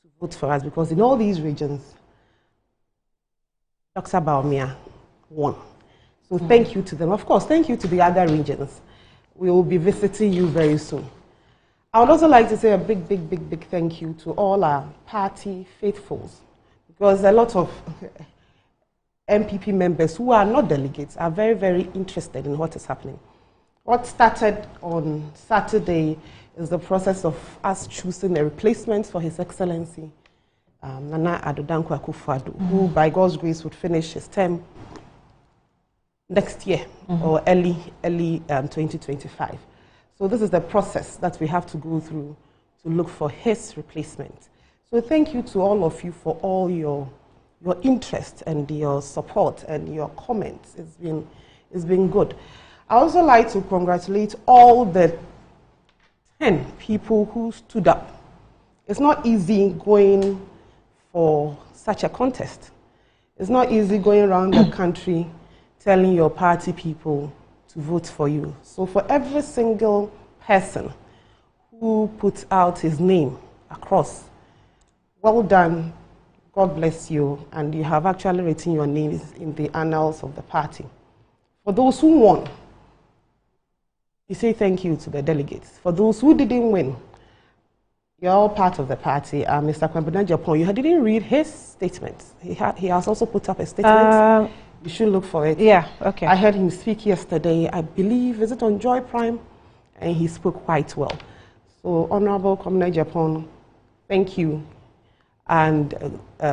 to vote for us, because in all these regions, Dr. Baumia won. So thank you to them. Of course, thank you to the other regions. We will be visiting you very soon. I would also like to say a big thank you to all our party faithfuls, because a lot of MPP members who are not delegates are very interested in what is happening. What started on Saturday is the process of us choosing a replacement for His Excellency Nana Addo Dankwa Akufo-Addo, who by God's grace would finish his term next year or early 2025. So this is the process that we have to go through to look for his replacement. So thank you to all of you for all your interest and your support and your comments. It's been good. I also like to congratulate all the 10 people who stood up. It's not easy going for such a contest. It's not easy going around the country telling your party people to vote for you. So for every single person who put out his name across, well done. God bless you, and you have actually written your names in the annals of the party. For those who won, you say thank you to the delegates. For those who didn't win, you're all part of the party. Mr. Kwabena Japan, you didn't read his statement. He has also put up a statement. You should look for it. Yeah, okay. I heard him speak yesterday, I believe, is it on Joy Prime? And he spoke quite well. So, Honorable Kwabena Japan, thank you. And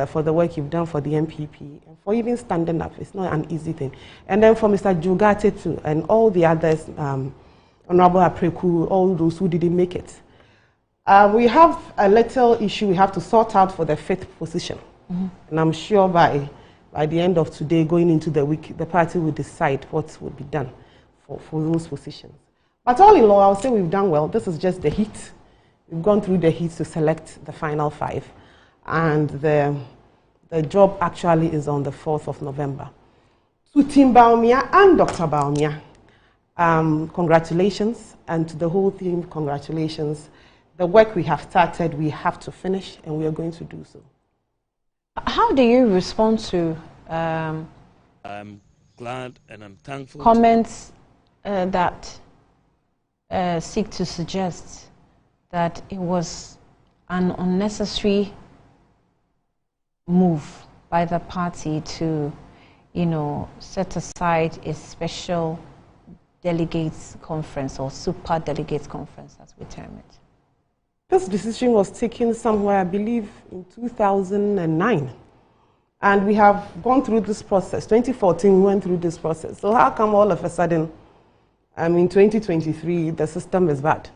for the work you've done for the MPP, and for even standing up. It's not an easy thing. And then for Mr. Jugate too, and all the others, Honorable Apreku, all those who didn't make it. We have a little issue we have to sort out for the 5th position. And I'm sure by the end of today, going into the week, the party will decide what will be done for those positions. But all in all, I'll say we've done well. This is just the heat. We've gone through the heat to select the final 5. And the job actually is on the 4th of November. To Team Baumia and Dr. Baumia, congratulations, and to the whole team, congratulations. The work we have started, we have to finish, and we are going to do so. How do you respond to I'm glad and I'm thankful. Comments that seek to suggest that it was an unnecessary move by the party to, set aside a special delegates conference or super delegates conference, as we term it? This decision was taken somewhere, I believe, in 2009. And we have gone through this process. 2014, we went through this process. So how come all of a sudden, in 2023, the system is bad?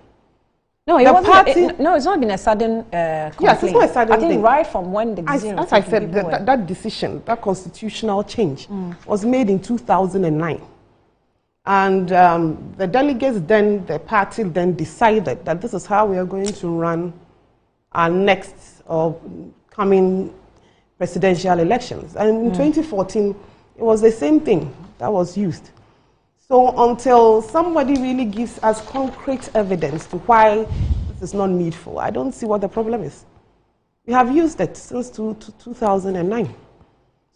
No, it's not been a sudden complaint. Yes, it's not a sudden I think thing. right from when the decision as I said, that decision, that constitutional change was made in 2009. And the delegates then, the party then decided that this is how we are going to run our next or coming presidential elections. And in 2014, it was the same thing that was used. So until somebody really gives us concrete evidence to why this is not needful, I don't see what the problem is. We have used it since 2009.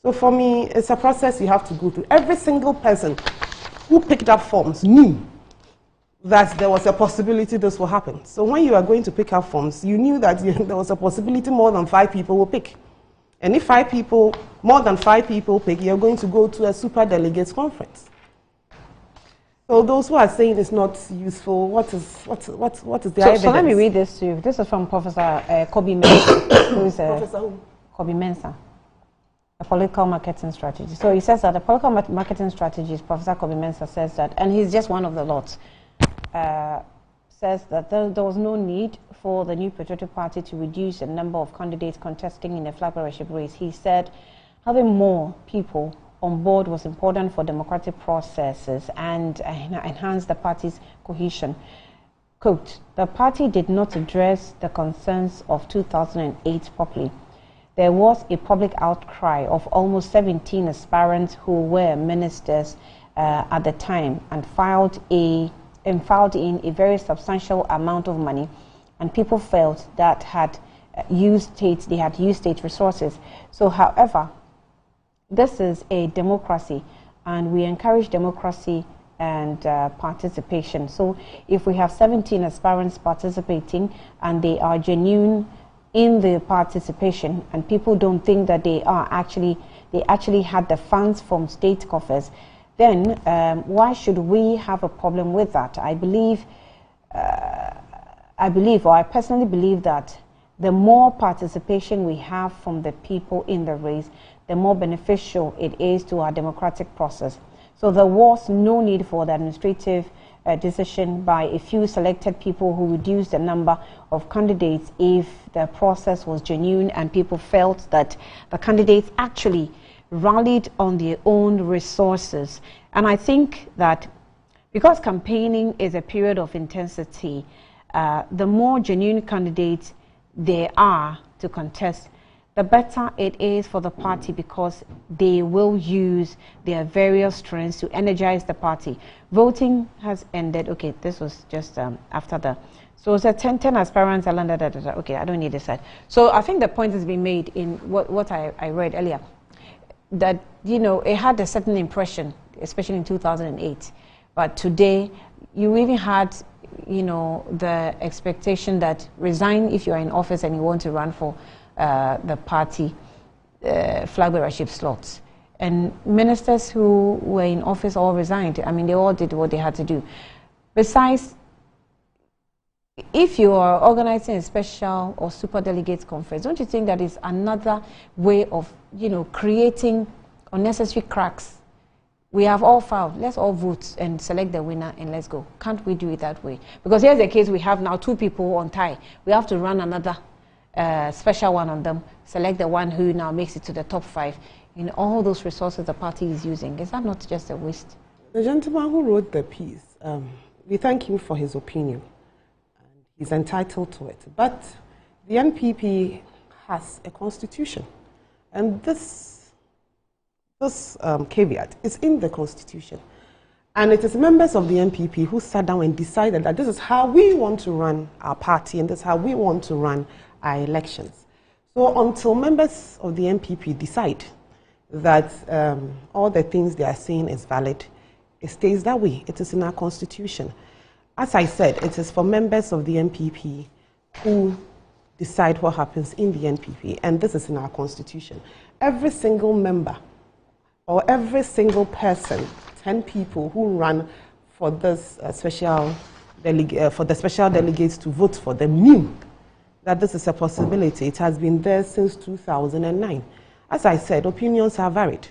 So for me, it's a process you have to go through. Every single person who picked up forms knew that there was a possibility this will happen. So when you are going to pick up forms, you knew that there was a possibility more than 5 people will pick. And if more than 5 people pick, you're going to go to a super delegates conference. So those who are saying it's not useful, what is the evidence? So let me read this to you. This is from Professor Kobe Mensah, who is Kobe Mensah, a political marketing strategist. So he says that the political marketing strategist, Professor Kobe Mensah, says that, and he's just one of the lots, says that there was no need for the new Patriotic Party to reduce the number of candidates contesting in the flag bearership race. He said having more people on board was important for democratic processes and enhance the party's cohesion. Quote, the party did not address the concerns of 2008 properly. There was a public outcry of almost 17 aspirants who were ministers at the time and filed in a very substantial amount of money, and people felt that they had used state resources. So, however, this is a democracy, and we encourage democracy and participation. So if we have 17 aspirants participating and they are genuine in the participation and people don't think that they actually had the funds from state coffers, then why should we have a problem with that? I personally believe that the more participation we have from the people in the race, the more beneficial it is to our democratic process. So there was no need for the administrative decision by a few selected people who reduced the number of candidates if the process was genuine and people felt that the candidates actually rallied on their own resources. And I think that because campaigning is a period of intensity, the more genuine candidates there are to contest, the better it is for the party, because they will use their various strengths to energize the party. Voting has ended. Okay, this was just after the... So it's a 10 aspirants. Okay, I don't need this side. So I think the point has been made in what I read earlier, that, it had a certain impression, especially in 2008. But today, you even had, the expectation that resign if you're in office and you want to run for the party flag bearership slots. And ministers who were in office all resigned. I mean, they all did what they had to do. Besides, if you are organizing a special or super delegates conference, don't you think that is another way of, creating unnecessary cracks? We have all filed. Let's all vote and select the winner and let's go. Can't we do it that way? Because here's the case we have now, 2 people on tie. We have to run another special one on them, select the one who now makes it to the top 5. All those resources the party is using. Is that not just a waste? The gentleman who wrote the piece, we thank him for his opinion. He's entitled to it. But the NPP has a constitution. And this caveat is in the constitution. And it is members of the NPP who sat down and decided that this is how we want to run our party and this is how we want to run our elections. So until members of the NPP decide that all the things they are saying is valid, it stays that way. It is in our constitution. As I said, it is for members of the NPP who decide what happens in the NPP, and this is in our constitution. Every single member or every single person, 10 people who run for this special for the special delegates to vote for them knew that this is a possibility. It has been there since 2009. As I said, opinions are varied,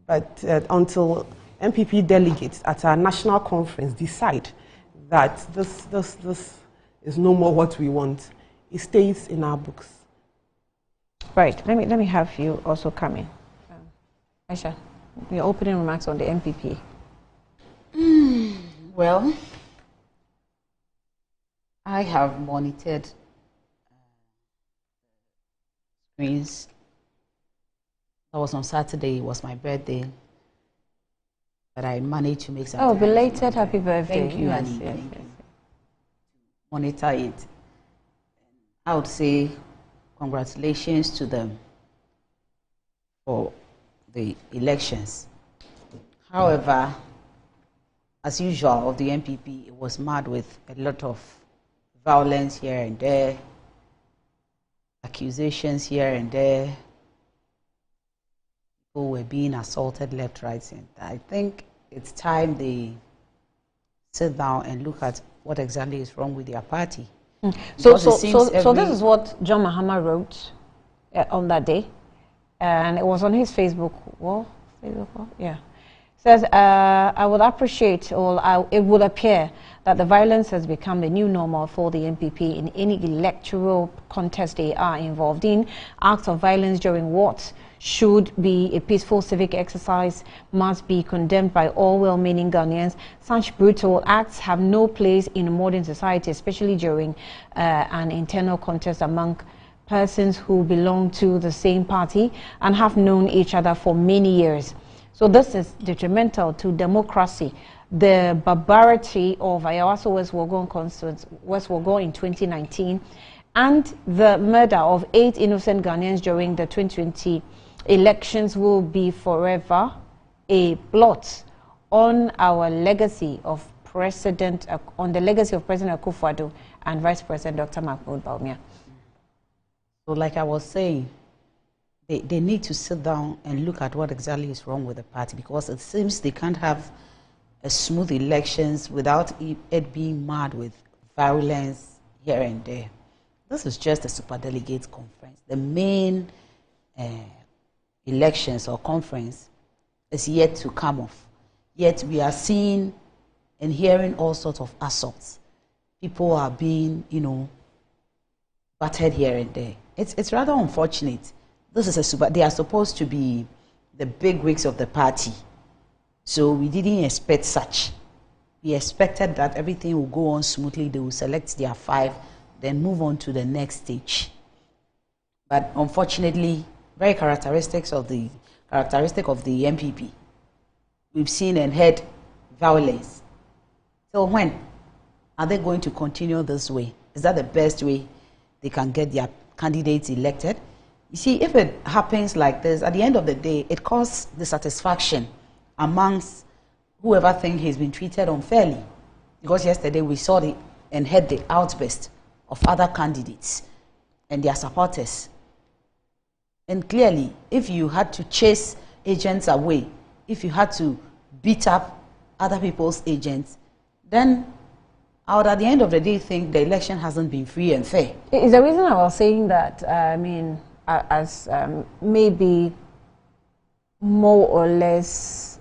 but until MPP delegates at our national conference decide that this is no more what we want, it stays in our books. Right. Let me have you also come in. Aisha, your opening remarks on the MPP. Well, I have monitored screens. That was on Saturday. It was my birthday. But I managed to make some. Oh, belated happy birthday. Thank you, Annie. Yes. Monitor it. I would say congratulations to them for the elections. However, as usual of the MPP, it was marred with a lot of violence here and there, accusations here and there. People were being assaulted left, right, center. I think it's time they sit down and look at what exactly is wrong with their party. So this is what John Mahama wrote on that day, and it was on his Facebook wall. Yeah. Says, I would appreciate, or it would appear that the violence has become the new normal for the MPP in any electoral contest they are involved in. Acts of violence during what should be a peaceful civic exercise must be condemned by all well-meaning Ghanaians. Such brutal acts have no place in modern society, especially during an internal contest among persons who belong to the same party and have known each other for many years. So this is detrimental to democracy. The barbarity of Ayawaso West Wogon constituents, West Wogon in 2019, and the murder of 8 innocent Ghanaians during the 2020 elections will be forever a blot on our legacy of President Akufo-Addo and Vice President Dr. Mahmoud Bawumia. So like I was saying, they need to sit down and look at what exactly is wrong with the party, because it seems they can't have a smooth elections without it being marred with violence here and there. This is just a superdelegates conference. The main elections or conference is yet to come off. Yet we are seeing and hearing all sorts of assaults. People are being, battered here and there. It's rather unfortunate. This is they are supposed to be the big wigs of the party. So we didn't expect such. We expected that everything will go on smoothly. They will select their 5, then move on to the next stage. But unfortunately, very characteristic of the MPP, we've seen and heard violence. So when are they going to continue this way? Is that the best way they can get their candidates elected? You see, if it happens like this, at the end of the day, it causes dissatisfaction amongst whoever thinks he's been treated unfairly. Because yesterday we saw and heard the outburst of other candidates and their supporters. And clearly, if you had to chase agents away, if you had to beat up other people's agents, then I would at the end of the day think the election hasn't been free and fair. Is the reason I was saying that, maybe more or less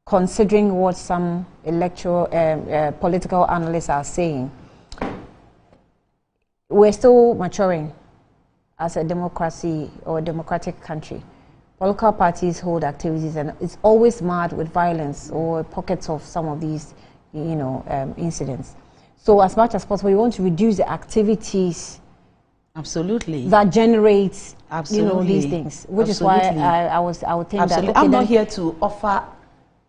considering what some electoral political analysts are saying, we're still maturing as a democracy or a democratic country. Political parties hold activities and it's always marred with violence or pockets of some of these incidents. So as much as possible, we want to reduce the activities that generates these things, which is why I would think that I'm not here to offer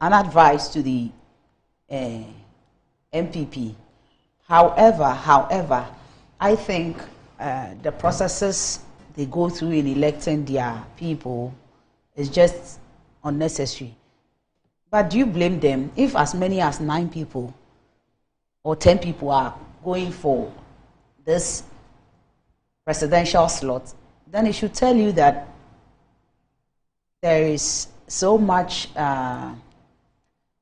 an advice to the MPP. However, I think the processes they go through in electing their people is just unnecessary. But do you blame them if as many as 9 people or 10 people are going for this presidential slot? Then it should tell you that there is so much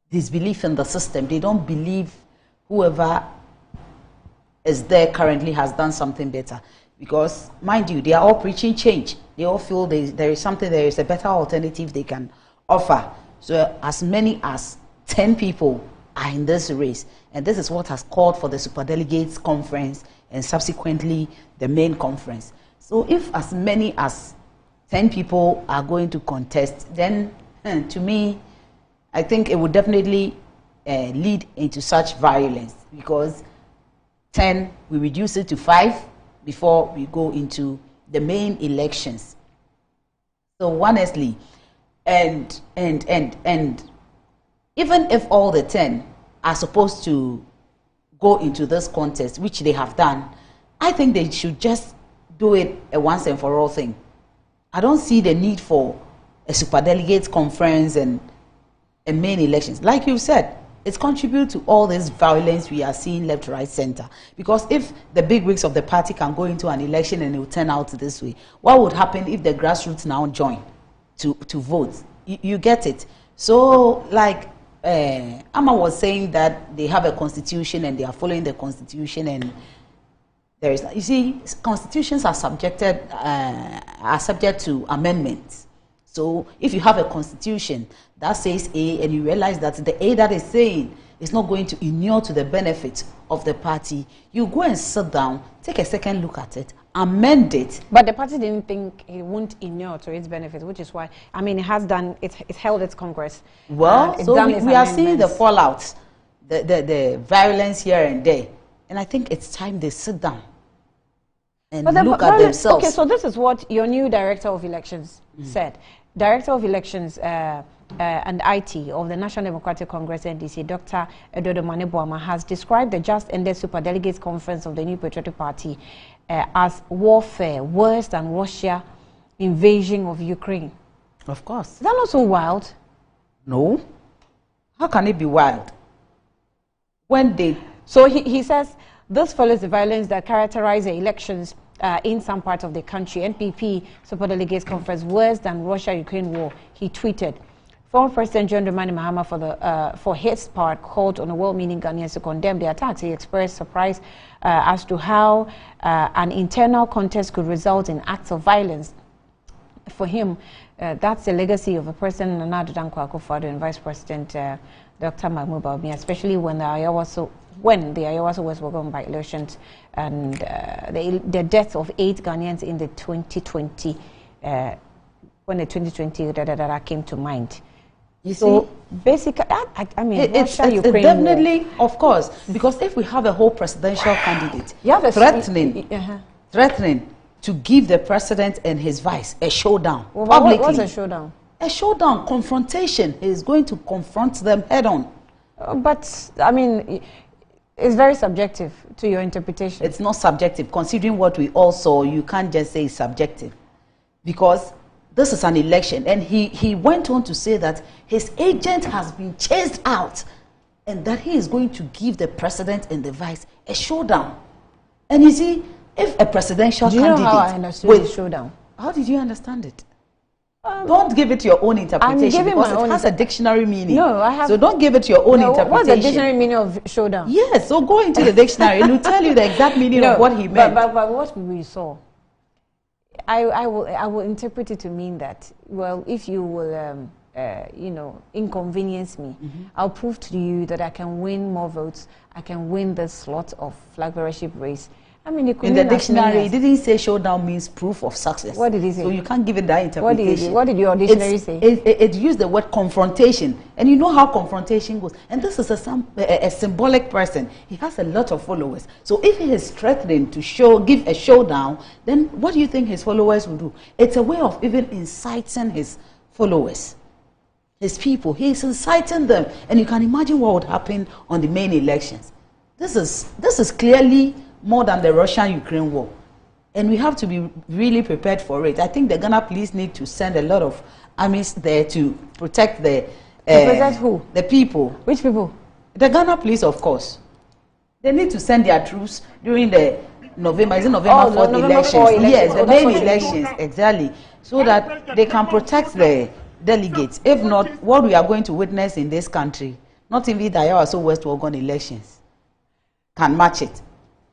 disbelief in the system. They don't believe whoever is there currently has done something better. Because, mind you, they are all preaching change. They all feel there is a better alternative they can offer. So as many as 10 people are in this race. And this is what has called for the superdelegates conference and subsequently the main conference. So if as many as 10 people are going to contest, then to me, I think it would definitely lead into such violence, because 10, we reduce it to 5 before we go into the main elections. So honestly, and even if all the 10 are supposed to go into this contest, which they have done, I think they should just do it a once and for all thing. I don't see the need for a superdelegates conference and main elections. Like you said, it's contribute to all this violence we are seeing left, right, center. Because if the big wigs of the party can go into an election and it will turn out this way, what would happen if the grassroots now join to vote? You get it. So, like Amma was saying that they have a constitution and they are following the constitution, and there is, you see, constitutions are subject to amendments. So if you have a constitution that says A and you realize that the A that is saying is not going to inure to the benefit of the party, you go and sit down, take a second look at it, amend it. But the party didn't think it won't inure to its benefit, which is why, I mean, it has done, it held its Congress. Well, so we are seeing the fallout, the violence here and there. And I think it's time they sit down and look at themselves. Okay, so this is what your new director of elections said. Director of Elections and IT of the National Democratic Congress, NDC, Dr. Edodo Maneboama, has described the just ended Superdelegates Conference of the New Patriotic Party as warfare worse than Russia invasion of Ukraine. Of course. Is that not so wild? No. How can it be wild? When they... So he says, this follows the violence that characterized the elections in some parts of the country. NPP Superdelegates Conference worse than Russia-Ukraine war, he tweeted. Former President John Dramani Mahama, for his part, called on the well-meaning Ghanaians to condemn the attacks. He expressed surprise as to how an internal contest could result in acts of violence. For him, that's the legacy of the President Nana Addo Dankwa Akufo-Addo and Vice President Dr. Mahmoud Bawumia, especially when the Ayawaso West were governed by elections, and the death of 8 Ghanaians in the 2020, when the 2020 came to mind. You see, basically, I mean, it's definitely, of course, because if we have a whole presidential candidate threatening to give the president and his vice a showdown publicly. What's a showdown? A showdown, confrontation. He is going to confront them head on. But, I mean, it's very subjective to your interpretation. It's not subjective. Considering what we all saw, you can't just say it's subjective. Because this is an election. And he went on to say that his agent has been chased out and that he is going to give the president and the vice a showdown. And you see, if a presidential candidate... Do you know how I understood the showdown? How did you understand it? Don't give it your own interpretation, because it has a dictionary meaning. No, I have. So don't give it your own interpretation. What's the dictionary meaning of showdown? Yes, so go into the dictionary and it'll tell you the exact meaning of what he meant. But what we saw, I will interpret it to mean that, well, if you will, inconvenience me, I'll prove to you that I can win more votes. I can win this slot of flag bearership race. I mean, in the dictionary, it didn't say showdown means proof of success. What did he say? So you can't give it that interpretation. What did your dictionary say? It used the word confrontation. And you know how confrontation goes. And this is a symbolic person. He has a lot of followers. So if he is threatening to give a showdown, then what do you think his followers will do? It's a way of even inciting his followers, his people. He is inciting them. And you can imagine what would happen on the main elections. This is clearly more than the Russian-Ukraine war. And we have to be really prepared for it. I think the Ghana police need to send a lot of armies there to protect protect who? The people. Which people? The Ghana police, of course. They need to send their troops during the November 4th elections. Yes, the main elections, exactly. So that they can protect the delegates. If not, what we are going to witness in this country not even the Ayawaso West Oregon elections can match it.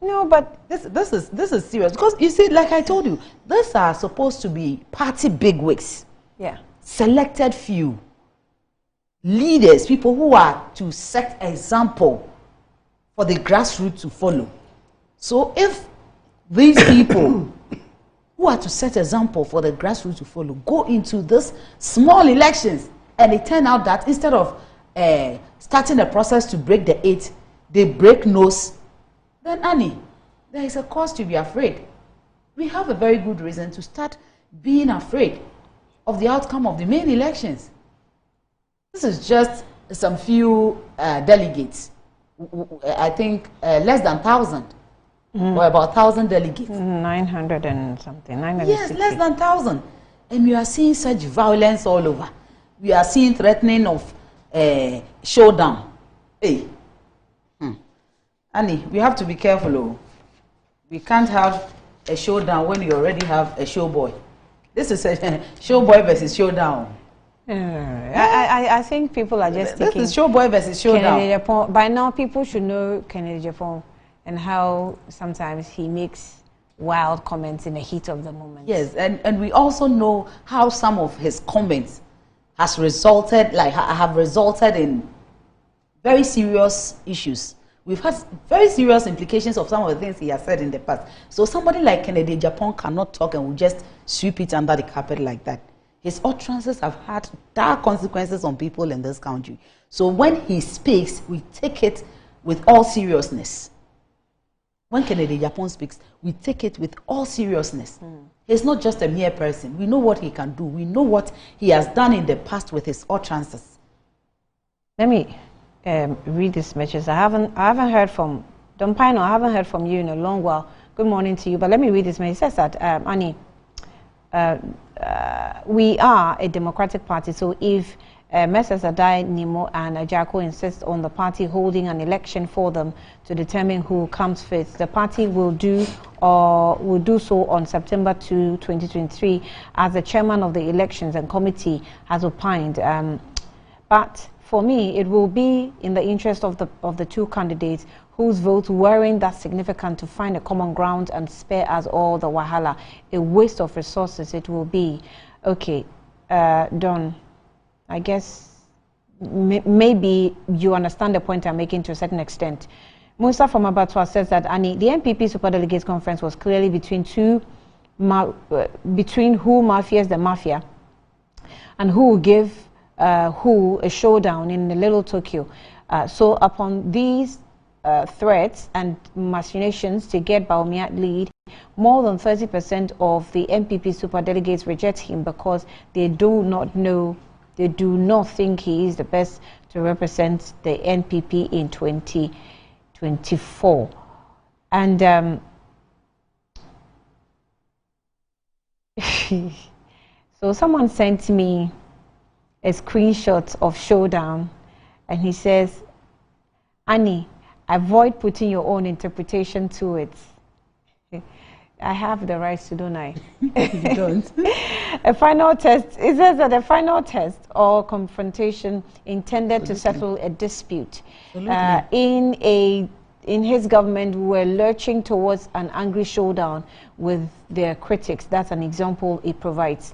No, but this is serious because you see, like I told you, these are supposed to be party bigwigs. Yeah. Selected few leaders, people who are to set example for the grassroots to follow. So if these people who are to set example for the grassroots to follow go into this small elections and it turn out that instead of starting the process to break the 8, they break nose, then Annie, there is a cause to be afraid. We have a very good reason to start being afraid of the outcome of the main elections. This is just some few delegates. I think less than 1,000 or about 1,000 delegates. 900 and something. 960. Yes, less than 1,000. And we are seeing such violence all over. We are seeing threatening of showdown. Hey, Annie, we have to be careful. Oh. We can't have a showdown when you already have a showboy. This is a showboy versus showdown. I think people are just this taking... This is showboy versus showdown. Kennedy Japan. By now, people should know Kennedy Japan and how sometimes he makes wild comments in the heat of the moment. Yes, and we also know how some of his comments have resulted in very serious issues. We've had very serious implications of some of the things he has said in the past. So somebody like Kennedy Japan cannot talk and will just sweep it under the carpet like that. His utterances have had dark consequences on people in this country. So when he speaks, we take it with all seriousness. When Kennedy Japan speaks, we take it with all seriousness. He's not just a mere person. We know what he can do. We know what he has done in the past with his utterances. Let me read this message. I haven't heard from Don Pino. I haven't heard from you in a long while. Good morning to you. But let me read this message. It says that Annie, we are a democratic party. So if Messrs. Adai, Nimo, and Ajako insist on the party holding an election for them to determine who comes first, the party will do so on September 2, 2023, as the chairman of the elections and committee has opined. But for me, it will be in the interest of the two candidates whose votes weren't that significant to find a common ground and spare us all the wahala. A waste of resources it will be. Okay, Don, I guess maybe you understand the point I'm making to a certain extent. Musa from Abattoir says that Annie, the NPP Superdelegates Conference was clearly between who mafias the mafia and who will give who a showdown in the Little Tokyo. So upon these threats and machinations to get Bawumia lead, more than 30% of the NPP superdelegates reject him because they do not think he is the best to represent the NPP in 2024. And so someone sent me a screenshot of showdown, and he says, Annie, avoid putting your own interpretation to it. I have the right to, don't I? You don't. A final test, it says that a final test or confrontation intended to settle a dispute in his government were lurching towards an angry showdown with their critics. That's an example it provides.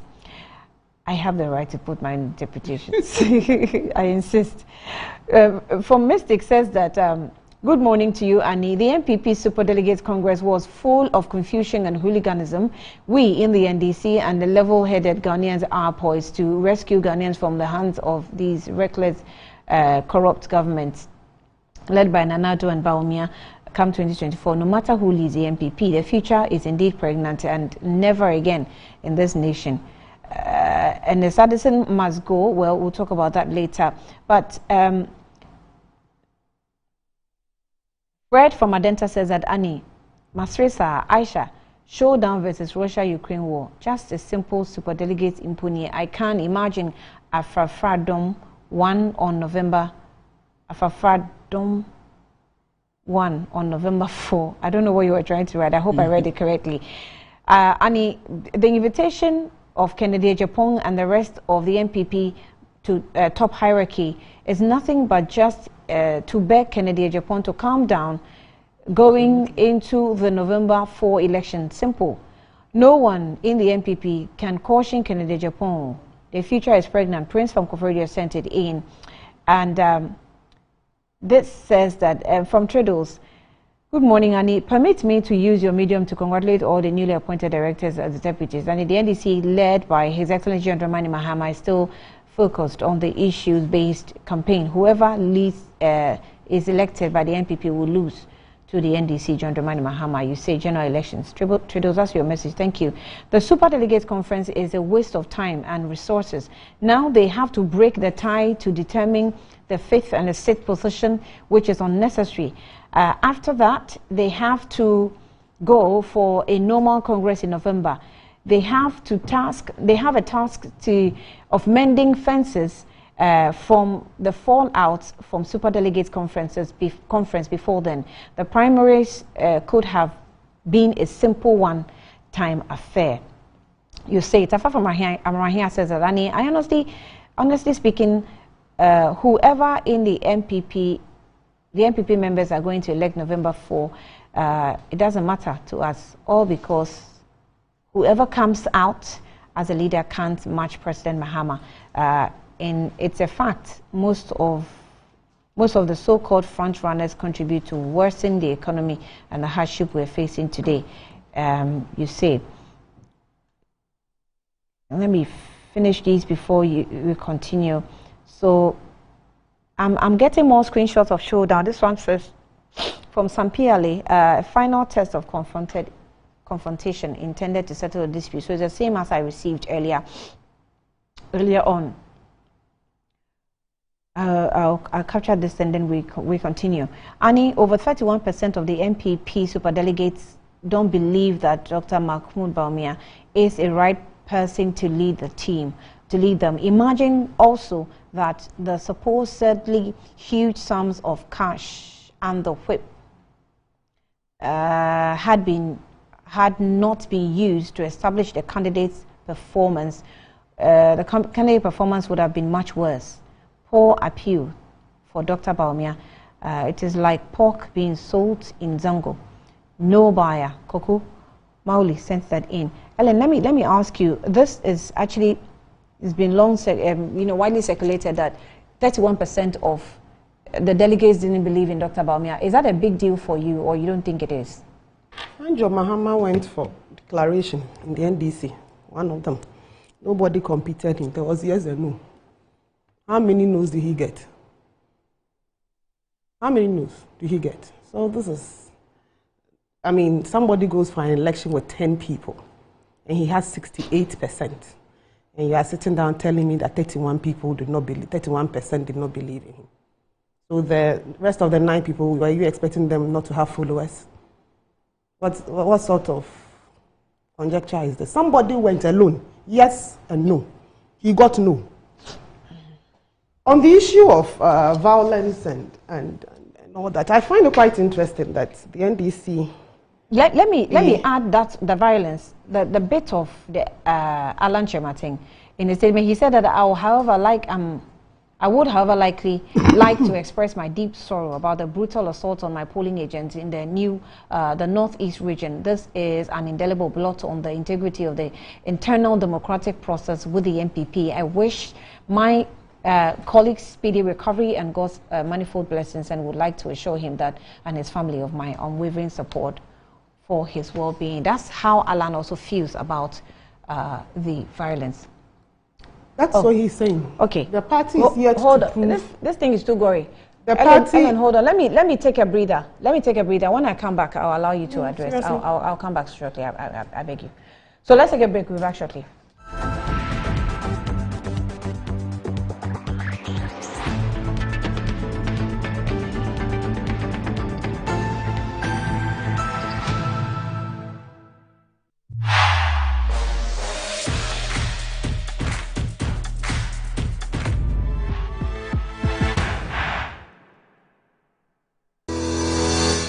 I have the right to put my interpretations. I insist. From Mystic says that, good morning to you, Annie. The NPP Superdelegates Congress was full of confusion and hooliganism. We in the NDC and the level-headed Ghanaians are poised to rescue Ghanaians from the hands of these reckless, corrupt governments led by Nanado and Bawumia come 2024. No matter who leads the NPP, the future is indeed pregnant and never again in this nation. And the citizen must go. Well, we'll talk about that later. But Fred from Adenta says that Annie, Masresa, Aisha, showdown versus Russia-Ukraine war. Just a simple superdelegates impuni. I can imagine Afrafradom 1 on November. Afrafradom 1 on November 4. I don't know what you were trying to write. I hope I read it correctly. Annie, the invitation of Kennedy Japan and the rest of the NPP to top hierarchy is nothing but just to beg Kennedy Ejapon to calm down going into the November 4 election. Simple. No one in the NPP can caution Kennedy Ejapon. The future is pregnant. Prince from Koforidua sent it in. And this says that from Triddles, good morning, Annie. Permit me to use your medium to congratulate all the newly appointed directors as the deputies. And the NDC, led by His Excellency John Dramani Mahama, is still focused on the issues-based campaign. Whoever is elected by the NPP will lose to the NDC, John Dramani Mahama. You say general elections. Triddles, that's your message. Thank you. The Super Delegates Conference is a waste of time and resources. Now they have to break the tie to determine the fifth and the sixth position, which is unnecessary. After that, they have to go for a normal Congress in November. They have a task of mending fences from the fallouts from Super Delegates conference before then. The primaries could have been a simple one-time affair. You say, Tafa from Amrahia says that, I honestly speaking, whoever in the NPP members are going to elect November 4, it doesn't matter to us, all because whoever comes out as a leader can't match President Mahama. And it's a fact, most of the so-called front runners contribute to worsen the economy and the hardship we're facing today. You say, let me finish these before we continue. So I'm getting more screenshots of showdown. This one says from Sampiale, a final test of confrontation intended to settle a dispute. So it's the same as I received earlier on. I'll capture this and then we continue. Annie, over 31% of the NPP superdelegates don't believe that Dr. Mahmoud Bawumia is a right person to lead them. Imagine also that the supposedly huge sums of cash and the whip had not been used to establish the candidate's performance. The candidate performance would have been much worse. Poor appeal for Dr. Bawumia. It is like pork being sold in Zango. No buyer. Koku Mauli sent that in. Ellen, let me ask you. This is actually, it's been long, widely circulated that 31% of the delegates didn't believe in Dr. Bawumia. Is that a big deal for you, or you don't think it is? John Mahama went for declaration in the NDC. One of them. Nobody competed him. There was yes and no. How many no's did he get? How many no's did he get? So this is, somebody goes for an election with 10 people and he has 68%. And you are sitting down telling me that 31% did not believe in him. So the rest of the 9 people, were you expecting them not to have followers? What sort of conjecture is this? Somebody went alone, yes and no. He got no. On the issue of violence and all that, I find it quite interesting that the NDC... Let me add that the violence, the bit of the Alan Chema thing. In his statement, he said that I would, however, likely like to express my deep sorrow about the brutal assault on my polling agents in the Northeast region. This is an indelible blot on the integrity of the internal democratic process with the NPP. I wish my colleagues speedy recovery and God's manifold blessings, and would like to assure him that and his family of my unwavering support for his well-being. That's how Alan also feels about the violence. That's what he's saying. Okay. The party is yet to prove. This thing is too gory. The party... Ellen, hold on. Let me take a breather. When I come back, I'll allow you to address. I'll come back shortly. I beg you. So let's take a break. We'll be back shortly.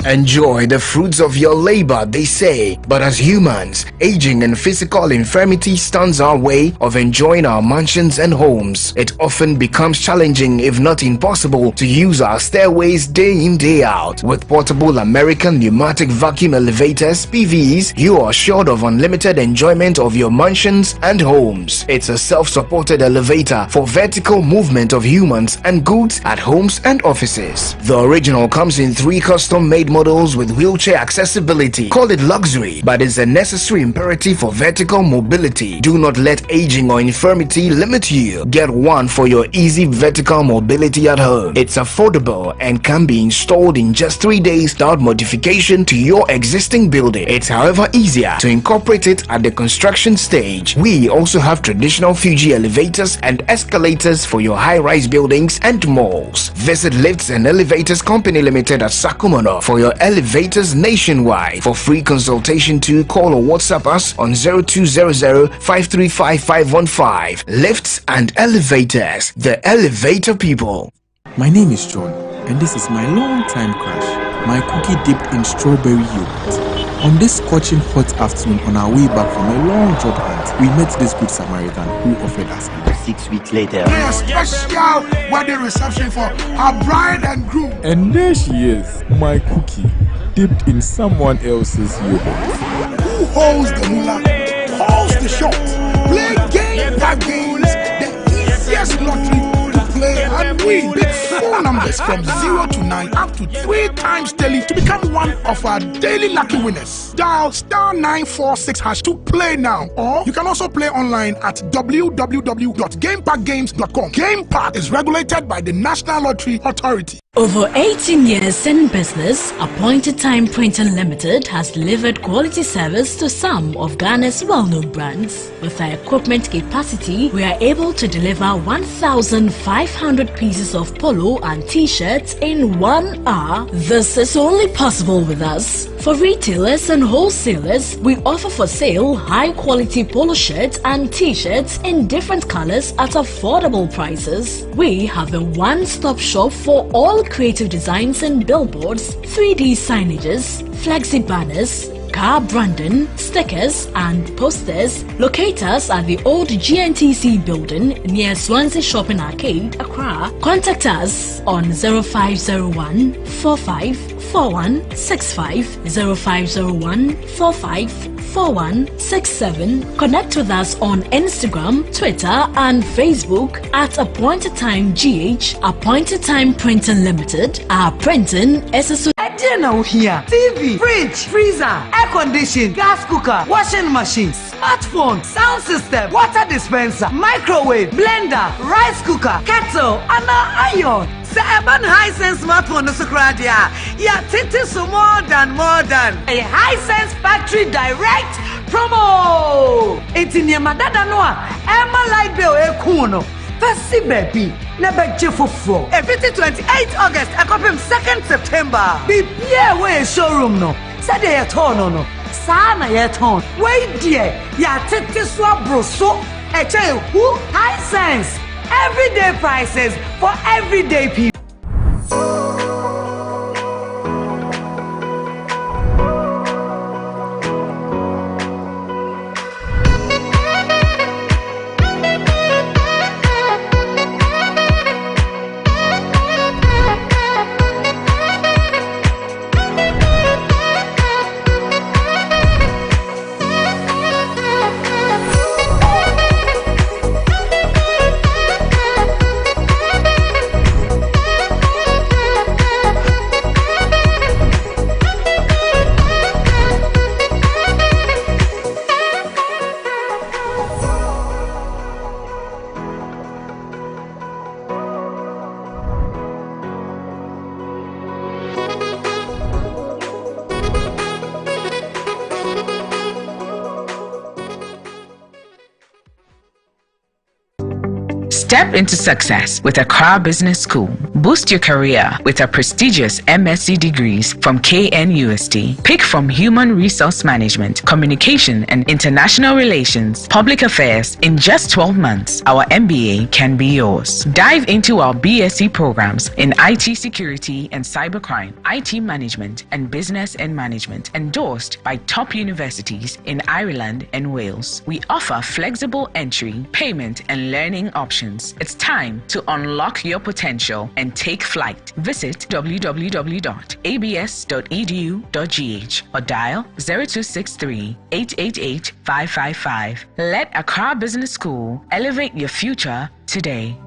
Enjoy the fruits of your labor, they say, but as humans, aging and physical infirmity stands our way of enjoying our mansions and homes. It often becomes challenging, if not impossible, to use our stairways day in, day out. With portable American pneumatic vacuum elevators, PVs, you are assured of unlimited enjoyment of your mansions and homes. It's a self-supported elevator for vertical movement of humans and goods at homes and offices. The original comes in 3 custom-made models with wheelchair accessibility. Call it luxury, but it's a necessary imperative for vertical mobility. Do not let aging or infirmity limit you. Get one for your easy vertical mobility at home. It's affordable and can be installed in just 3 days without modification to your existing building. It's however easier to incorporate it at the construction stage. We also have traditional Fuji elevators and escalators for your high-rise buildings and malls. Visit Lifts and Elevators Company Limited at Sakumono for your elevators nationwide. For free consultation to call or WhatsApp us on 0200-535-515. Lifts and Elevators, the elevator people. My name is John, and this is my long-time crush, my cookie dipped in strawberry yogurt. On this scorching hot afternoon on our way back from a long job hunt, we met this good Samaritan who offered us 6 weeks later. A special wedding reception for our bride and groom. And there she is, my cookie, dipped in someone else's yogurt. Who holds the moolah, calls the shots, play game by games, the easiest lottery to play and win. Big phone numbers from 0 to 9 up to 3 times daily to become one of our daily lucky winners. Dial *946# to play now, or you can also play online at www.gamepackgames.com. Game Park is regulated by the National Lottery Authority. Over 18 years in business, Appointed Time Printing Limited has delivered quality service to some of Ghana's well-known brands. With our equipment capacity, we are able to deliver 1,500 pieces of polo and t-shirts in 1 hour. This is only possible with us. For retailers and wholesalers, we offer for sale high-quality polo shirts and t-shirts in different colors at affordable prices. We have a one-stop shop for all creative designs and billboards, 3D signages, flexi banners, car branding, stickers and posters. Locate us at the old GNTC building near Swansea Shopping Arcade, Accra. Contact us on 0501 454165, 0501 454167. Connect with us on Instagram, Twitter and Facebook at Appointed Time GH. Appointed Time Printing Limited. Our printing is a Now here, TV, fridge, freezer, air condition, gas cooker, washing machine, smartphone, sound system, water dispenser, microwave, blender, rice cooker, kettle, and iron. The urban Hisense smartphone is yeah, it is more than a Hisense factory direct promo. It's in your madada noa, Emma light bill kuno. First baby, never for 28 August, I copy 2nd September. Be way showroom no. Saturday at no. Sana yet on. Wait dear, ya take this one bro so a child who Hisense. Everyday prices for everyday people. Step into success with Accra Business School. Boost your career with a prestigious MSc degrees from KNUST. Pick from Human Resource Management, Communication and International Relations, Public Affairs. In just 12 months, our MBA can be yours. Dive into our BSc programs in IT Security and Cybercrime, IT Management and Business and Management, endorsed by top universities in Ireland and Wales. We offer flexible entry, payment and learning options. It's time to unlock your potential and take flight. Visit www.abs.edu.gh or dial 0263 888 555. Let Accra Business School elevate your future today.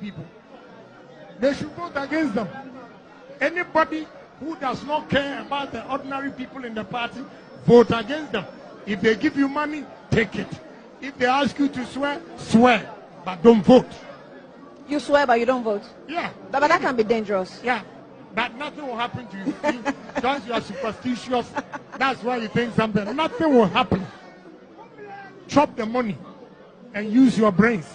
People. They should vote against them. Anybody who does not care about the ordinary people in the party, vote against them. If they give you money, take it. If they ask you to swear, swear, but don't vote. You swear, but you don't vote? Yeah. But that can be dangerous. Yeah. But nothing will happen to you. Because you are superstitious, that's why you think something. Nothing will happen. Chop the money and use your brains.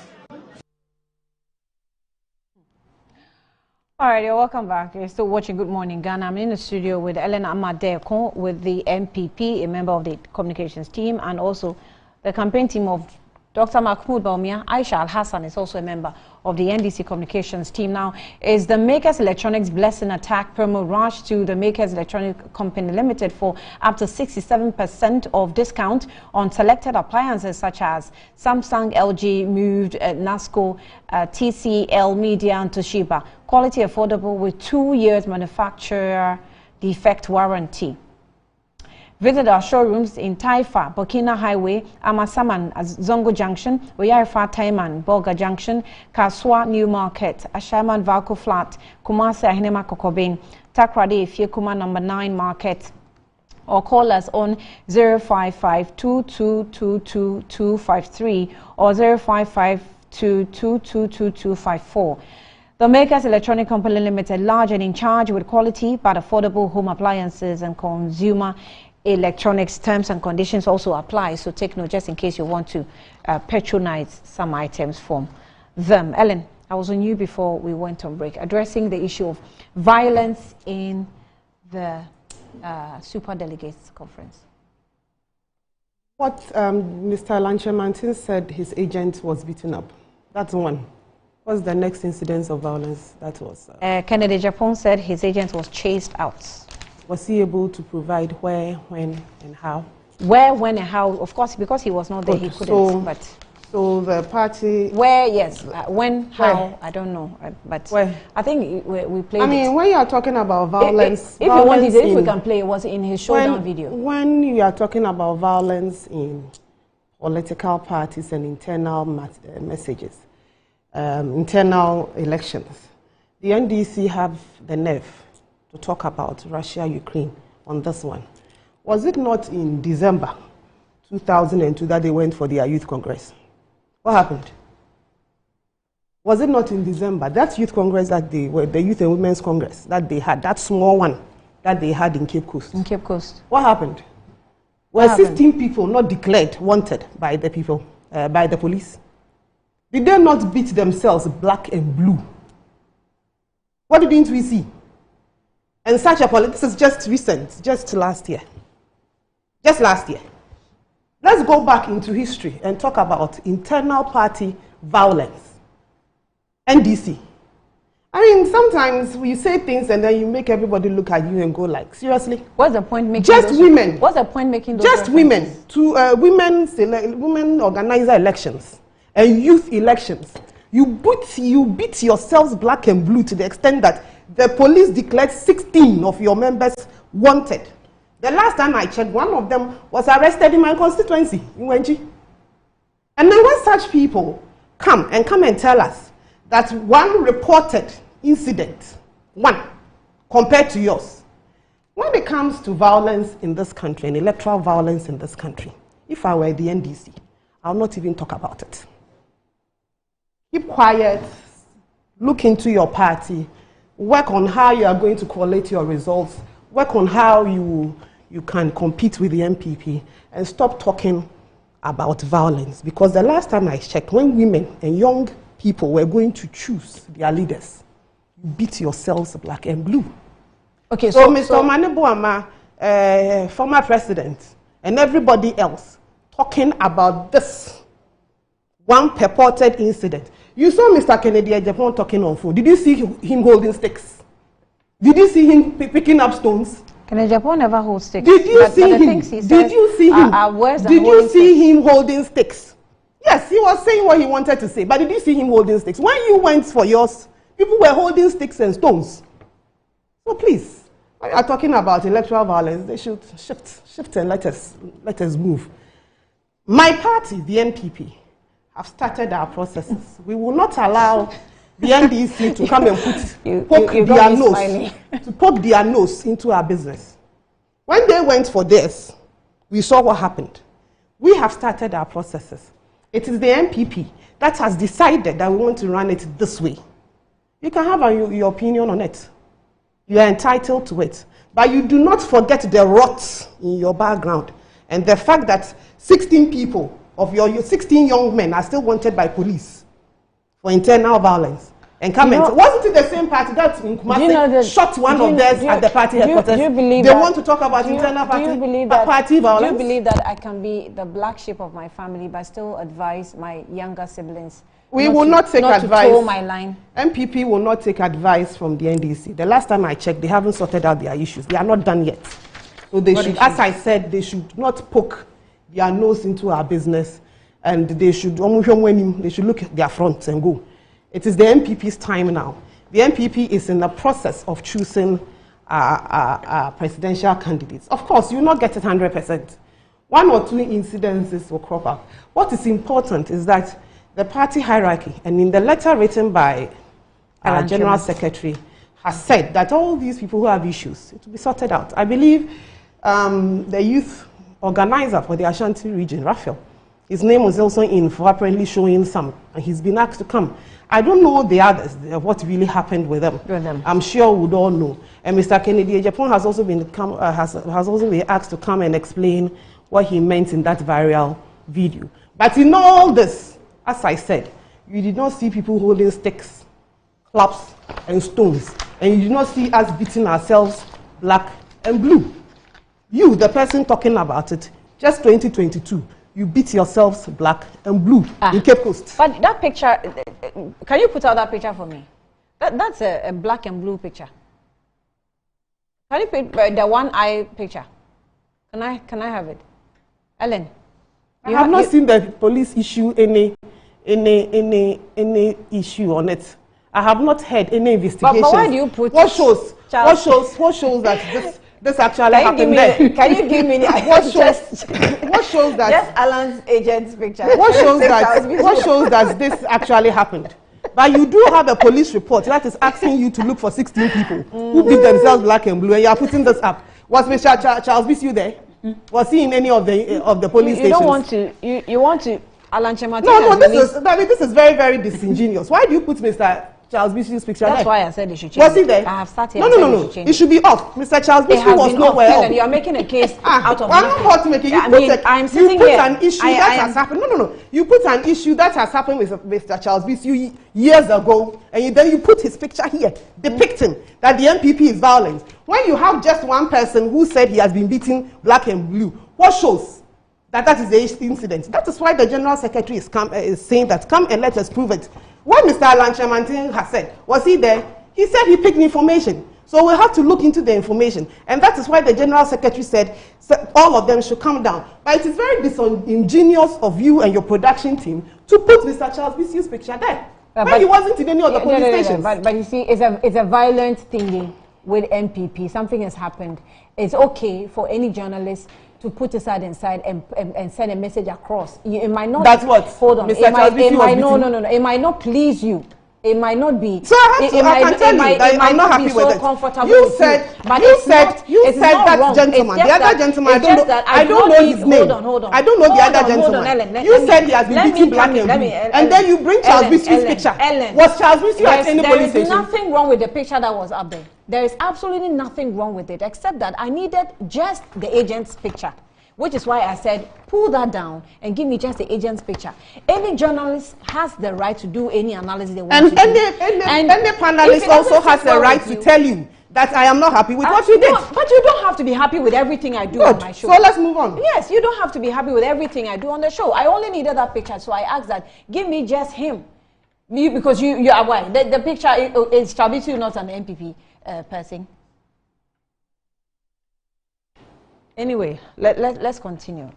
All right, you're welcome back. You're still watching Good Morning Ghana. I'm in the studio with Ellen Amadeko with the MPP, a member of the communications team, and also the campaign team of Dr. Mahmoud Baumia. Aisha Al-Hassan is also a member of the NDC communications team. Now, is the Makers Electronics blessing attack promo rush to the Makers Electronic Company Limited for up to 67% of discount on selected appliances such as Samsung, LG, Moved, Nasco, TCL Media and Toshiba. Quality affordable with 2 years manufacturer defect warranty. Visit our showrooms in Taifa, Burkina Highway, Amasaman, Zongo Junction, Oyarifa Taiman, Bolga Junction, Kaswa New Market, Ashaman Valco Flat, Kumasi Ahinema Kokobin, Takrade Fiekuma number 9 Market, or call us on 055-2222-253 or 055-2222-254. The Makers Electronic Company Limited, large and in charge with quality but affordable home appliances and consumer electronics. Terms and conditions also apply, so take note just in case you want to patronize some items from them. Ellen, I was on you before we went on break, addressing the issue of violence in the Super Delegates Conference. What Mr. Lanchemantin said his agent was beaten up. That's one. What's the next incidence of violence? That was... Kennedy Japan said his agent was chased out. Was he able to provide where, when, and how? Where, when, and how? Of course, because he was not there, he couldn't. So the party... Where, yes. When, how, I don't know. But where? I think we played I mean, when you are talking about violence... If you want it, if we can play, it was in his showdown video. When you are talking about violence in political parties and internal messages, internal elections, the NDC have the nerve to talk about Russia, Ukraine on this one. Was it not in December 2002 that they went for their youth congress? What happened? Was it not in December? That youth congress that they were, the Youth and Women's Congress that they had, that small one that they had in Cape Coast. In Cape Coast. What happened? Were 16 people not declared wanted by the people, by the police? Did they not beat themselves black and blue? What didn't we see? And such a this is just recent, just last year. Just last year. Let's go back into history and talk about internal party violence. NDC. I mean, sometimes you say things and then you make everybody look at you and go like, seriously? What's the point making just women? What's the point making those just references? Women to women organizer elections and youth elections. You beat yourselves black and blue to the extent that the police declared 16 of your members wanted. The last time I checked, one of them was arrested in my constituency, in Wenji. And then when such people come and tell us that one reported incident, one, compared to yours. When it comes to violence in this country and electoral violence in this country, if I were the NDC, I'll not even talk about it. Keep quiet, look into your party, work on how you are going to collate your results, work on how you can compete with the MPP, and stop talking about violence. Because the last time I checked, when women and young people were going to choose their leaders, you beat yourselves black and blue. Okay, so Mr. Manebuama, former president, and everybody else talking about this one purported incident. You saw Mr. Kennedy Ejapon talking on phone. Did you see him holding sticks? Did you see him picking up stones? Kennedy Ejapon never holds sticks. Did you see him? Did you see him? Did you see him holding sticks? Yes, he was saying what he wanted to say, but did you see him holding sticks? When you went for yours, people were holding sticks and stones. So please, we are talking about electoral violence. They should shift and let us move. My party, the NPP, have started our processes. We will not allow the NDC to come and poke their nose into our business. When they went for this, we saw what happened. We have started our processes. It is the NPP that has decided that we want to run it this way. You can have your opinion on it. You are entitled to it. But you do not forget the rot in your background and the fact that 16 people of your 16 young men are still wanted by police for internal violence. And wasn't it the same party that shot one of theirs at the party headquarters? They want to talk about internal party violence? Do you believe that I can be the black sheep of my family but still advise my younger siblings? We will not take advice. To toe my line. MPP will not take advice from the NDC. The last time I checked, they haven't sorted out their issues. They are not done yet. So they should, as I said, they should not poke their nose into our business, and they should look at their front and go. It is the MPP's time now. The MPP is in the process of choosing presidential candidates. Of course, you will not get it 100%. One or two incidences will crop up. What is important is that the party hierarchy, and in the letter written by our General Secretary, has said that all these people who have issues, it will be sorted out. I believe the youth organizer for the Ashanti region, Raphael, his name was also in for apparently showing some, and he's been asked to come. I don't know the others, what really happened with them. I'm sure we would all know. And Mr. Kennedy Ejapon has also been asked to come and explain what he meant in that viral video. But in all this, as I said, you did not see people holding sticks, clubs, and stones. And you did not see us beating ourselves black and blue. You, the person talking about it, just 2022, you beat yourselves black and blue in Cape Coast. But that picture, can you put out that picture for me? That's a black and blue picture. Can you put the one eye picture? Can I have it? Ellen? I have not seen the police issue any issue on it. I have not heard any investigation. But why do you put what shows that this actually happened there? Can you give me what shows that just Alan's agent's picture? What shows that this actually happened? But you do have a police report that is asking you to look for 16 people who beat themselves black and blue, and you are putting this up. Was Mr. Charles Bisu there? Was he in any of the police stations? You don't want to. You want to. Alan Chemati. No. This is very, very disingenuous. Why do you put Mr. Charles Bisu's picture That's there? why I said they should change. Was he there? I have started. No. It should be off. Mr. Charles Bisu was nowhere else. You are making a case out of I'm not making. I'm sitting here. An issue that has happened. No. You put an issue that has happened with Mr. Charles Bisu years ago, and then you put his picture here, depicting that the MPP is violent. When you have just one person who said he has been beaten black and blue, what shows that is the incident? That is why the General Secretary is saying that come and let us prove it. What Mr. Alan Chamantin has said, was he there? He said he picked information. So we have to look into the information. And that is why the General Secretary said all of them should come down. But it is very disingenuous of you and your production team to put Mr. Charles Bisu's picture there. But he wasn't in any of the police stations. But you see, it's a violent thingy with MPP. Something has happened. It's okay for any journalist to put his side inside and send a message across. It might not. That's what. Hold on. Mr. No. It might not please you. It might not be. So I can tell you that I'm not happy with it. You said that gentleman. The other gentleman, I don't know his name. Hold on. I don't know the other gentleman. You said he has been beaten black and blue. And then you bring Charles Biscuit's picture. Was Charles Biscuit at any police station? There is nothing wrong with the picture that was up there. There is absolutely nothing wrong with it, except that I needed just the agent's picture. Which is why I said, pull that down and give me just the agent's picture. Any journalist has the right to do any analysis they want to do. And any panelist also has the right to tell you that I am not happy with what you did. But you don't have to be happy with everything I do on my show. So let's move on. Yes, you don't have to be happy with everything I do on the show. I only needed that picture, so I asked that, give me just him. Because you are why? The picture is Chabitu, not an MPP person. Anyway, let's continue.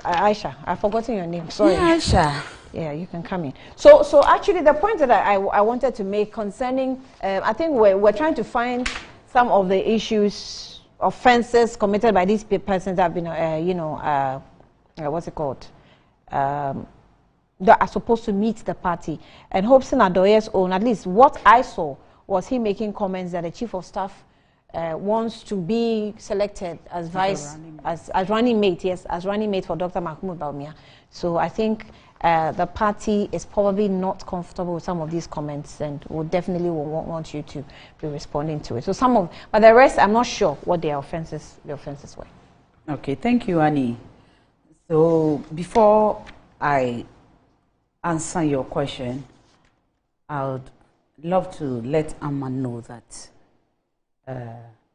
Aisha, I've forgotten your name. Sorry. Yeah, Aisha. Yeah, you can come in. So actually, the point that I wanted to make concerning, I think we're trying to find some of the issues, offenses committed by these persons that have been, what's it called? That are supposed to meet the party. And Hobson Adoye's own, at least what I saw, was he making comments that the chief of staff wants to be selected as running mate for Dr. Mahmoud Bawumia. So I think the party is probably not comfortable with some of these comments and will definitely want you to be responding to it. So but the rest, I'm not sure what the offenses were. Okay, thank you, Annie. So before I answer your question, I would love to let Amma know that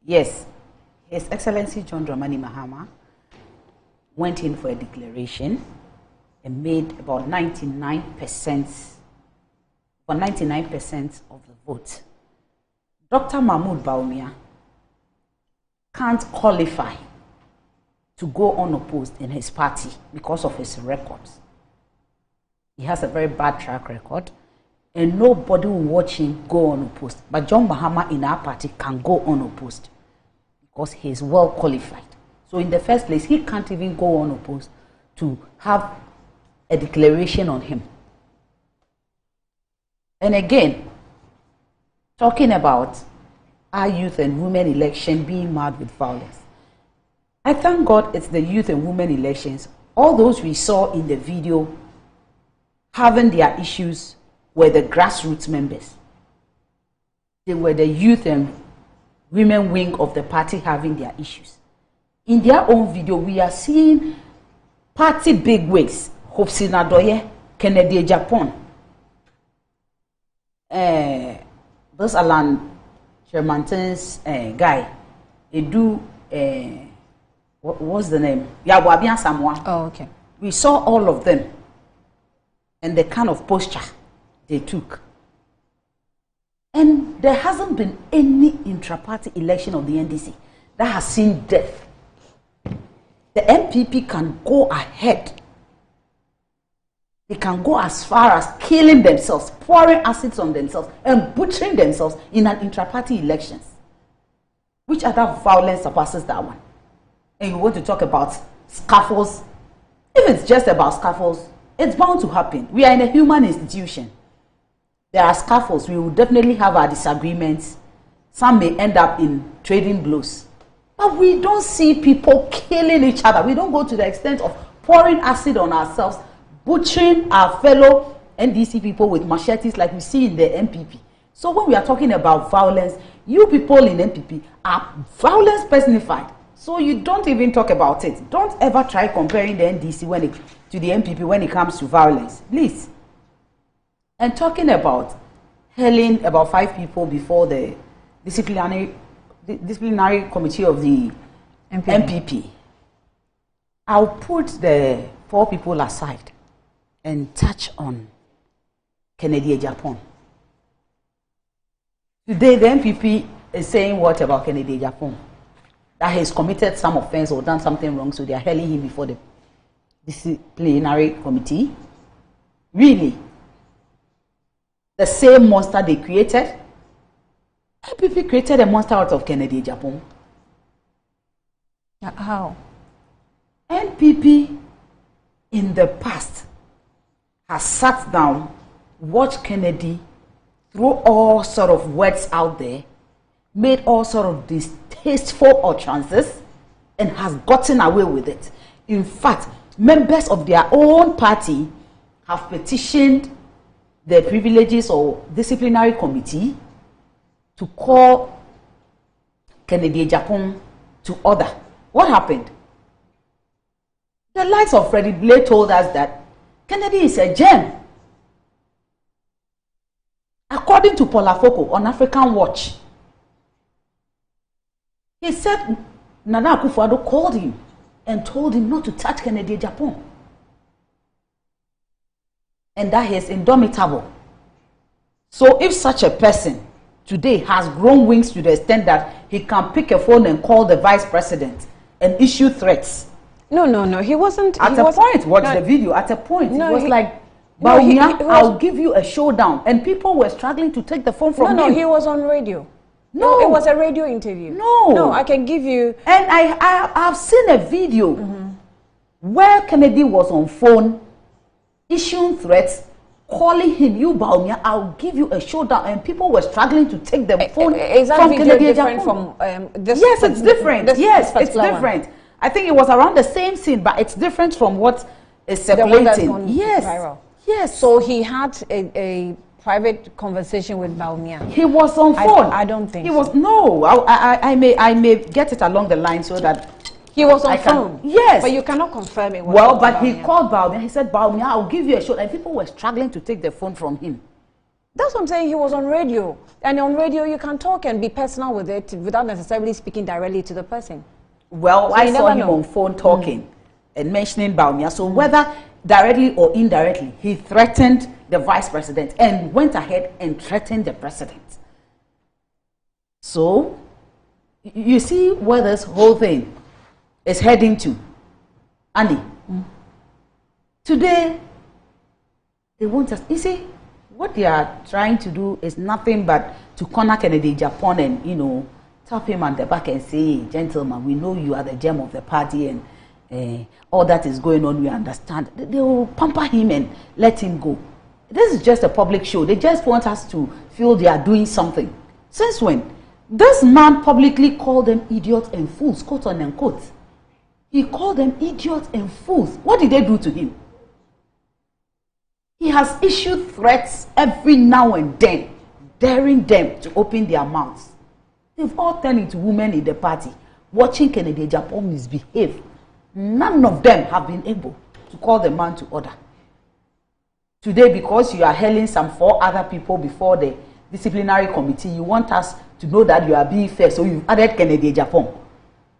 yes, His Excellency John Dramani Mahama went in for a declaration and made about 99% of the vote. Dr. Mahmoud Bawumia can't qualify to go unopposed in his party because of his records. He has a very bad track record. And nobody will watch him go unopposed. But John Mahama in our party can go unopposed because he is well qualified. So in the first place, he can't even go unopposed to have a declaration on him. And again, talking about our youth and women election being marred with violence. I thank God it's the youth and women elections. All those we saw in the video having their issues were the grassroots members. They were the youth and women wing of the party having their issues. In their own video, we are seeing party bigwigs, Hobson Adoye, Kennedy Japan, those Alan Shermanton's guy, Edu, what's the name? Yawabian Samoa. Oh, okay. We saw all of them and the kind of posture they took. And there hasn't been any intra-party election of the NDC that has seen death. The MPP can go ahead. They can go as far as killing themselves, pouring acids on themselves, and butchering themselves in an intra-party elections. Which other violence surpasses that one? And you want to talk about scaffolds? If it's just about scaffolds, it's bound to happen. We are in a human institution. There are scaffolds. We will definitely have our disagreements. Some may end up in trading blows. But we don't see people killing each other. We don't go to the extent of pouring acid on ourselves, butchering our fellow NDC people with machetes like we see in the MPP. So when we are talking about violence, you people in MPP are violence personified. So you don't even talk about it. Don't ever try comparing the NDC to the MPP when it comes to violence. Please. And talking about hailing about 5 people before the disciplinary committee of the MPP, I'll put the 4 people aside and touch on Kennedy Japan. Today, the MPP is saying what about Kennedy Japan? That he's committed some offense or done something wrong, so they are hailing him before the disciplinary committee. Really? The same monster they created? MPP created a monster out of Kennedy Japan. How? NPP in the past has sat down, watched Kennedy, threw all sort of words out there, made all sort of distasteful utterances, and has gotten away with it. In fact, members of their own party have petitioned the privileges or disciplinary committee to call Kennedy Japan to order. What happened? The likes of Freddie Blay told us that Kennedy is a gem. According to Paula Foko on African Watch, he said Nana Akufo-Addo called him and told him not to touch Kennedy Japan. And that he is indomitable. So if such a person today has grown wings to the extent that he can pick a phone and call the vice president and issue threats. No, he wasn't. At a point, watch the video, at a point, it was like, I'll give you a showdown. And people were struggling to take the phone from him. No, he was on radio. No. It was a radio interview. No, I can give you. And I've seen a video where Kennedy was on phone, issuing threats, calling him, you Baumia, I'll give you a showdown, and people were struggling to take the phone Is that from video Kennedy different Japan. from this? Yes, it's different. Yes, it's one. different. I think it was around the same scene, but it's different from what is The one that's circulating. gone Yes, viral. yes. So he had a private conversation with Baumia. He was on phone. I don't think he was. No, I may get it along the line so that he was on phone. Yes, but you cannot confirm it. Well, but he called Baumia. He said, Baumia, I'll give you a shot, and people were struggling to take the phone from him. That's what I'm saying. He was on radio, and on radio you can talk and be personal with it without necessarily speaking directly to the person. Well, So I you saw never him know. on phone talking and mentioning Baumia. So whether directly or indirectly, he threatened the vice president and went ahead and threatened the president. So you see where this whole thing is heading to. Annie, today they want us. You see, what they are trying to do is nothing but to corner Kennedy Japan and, tap him on the back and say, gentlemen, we know you are the gem of the party and all that is going on, we understand. They will pamper him and let him go. This is just a public show. They just want us to feel they are doing something. Since when? This man publicly called them idiots and fools, quote unquote. He called them idiots and fools. What did they do to him? He has issued threats every now and then, daring them to open their mouths. They've all turned into women in the party, watching Kennedy Japan misbehave. None of them have been able to call the man to order. Today, because you are hailing some 4 other people before the disciplinary committee, you want us to know that you are being fair, so you've added Kennedy Japan.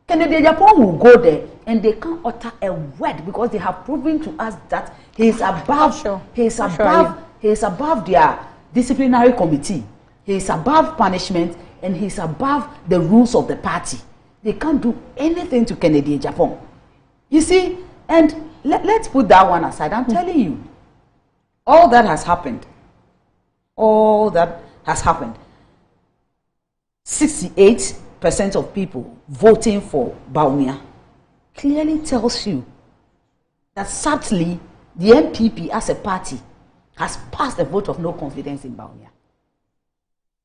Kennedy Japan will go there and they can't utter a word because they have proven to us that he is above, he is above their disciplinary committee. He is above punishment and he is above the rules of the party. They can't do anything to Kennedy Japan. You see, and let's put that one aside. I'm telling you, all that has happened, 68% of people voting for Baumia clearly tells you that sadly, the NPP as a party has passed a vote of no confidence in Baumia.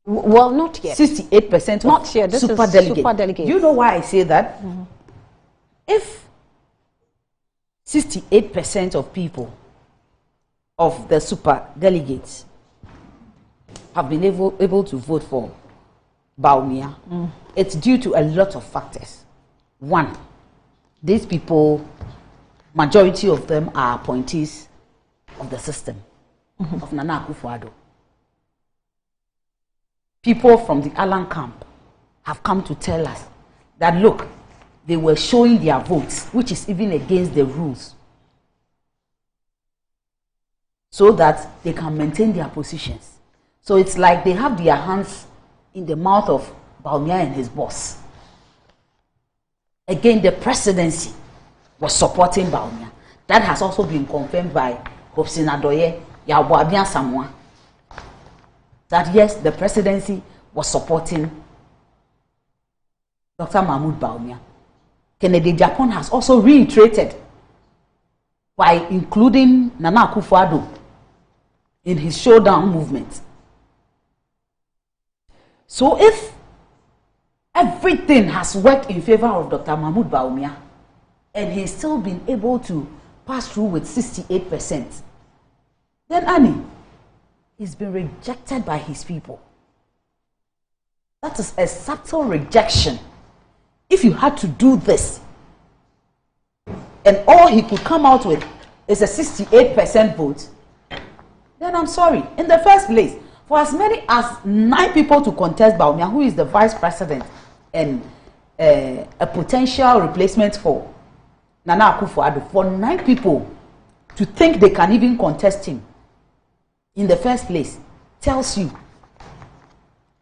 Well, not yet. 68% not yet. This super is delegate. super delegate. Do you know why I say that? If 68% of people of the super delegates have been able to vote for Baumia, it's due to a lot of factors. One, these people, majority of them are appointees of the system of Nana Akufo-Addo. People from the Alan camp have come to tell us that, look, they were showing their votes, which is even against the rules, so that they can maintain their positions. So it's like they have their hands in the mouth of Baumia and his boss. Again, the presidency was supporting Baumia. That has also been confirmed by Hobson Adoye, Yabuabian Samoa, that yes, the presidency was supporting Dr. Mahmoud Baumia. Kennedy Japan has also reiterated by including Nana Akufo-Addo in his showdown movement. So if everything has worked in favor of Dr. Mahmoud Bawumia, and he's still been able to pass through with 68%, then Annie, he's been rejected by his people. That is a subtle rejection. If you had to do this, and all he could come out with is a 68% vote, then I'm sorry. In the first place, for as many as 9 people to contest Bawumia, who is the vice president and a potential replacement for Nana Akufo-Addo, for 9 people to think they can even contest him in the first place tells you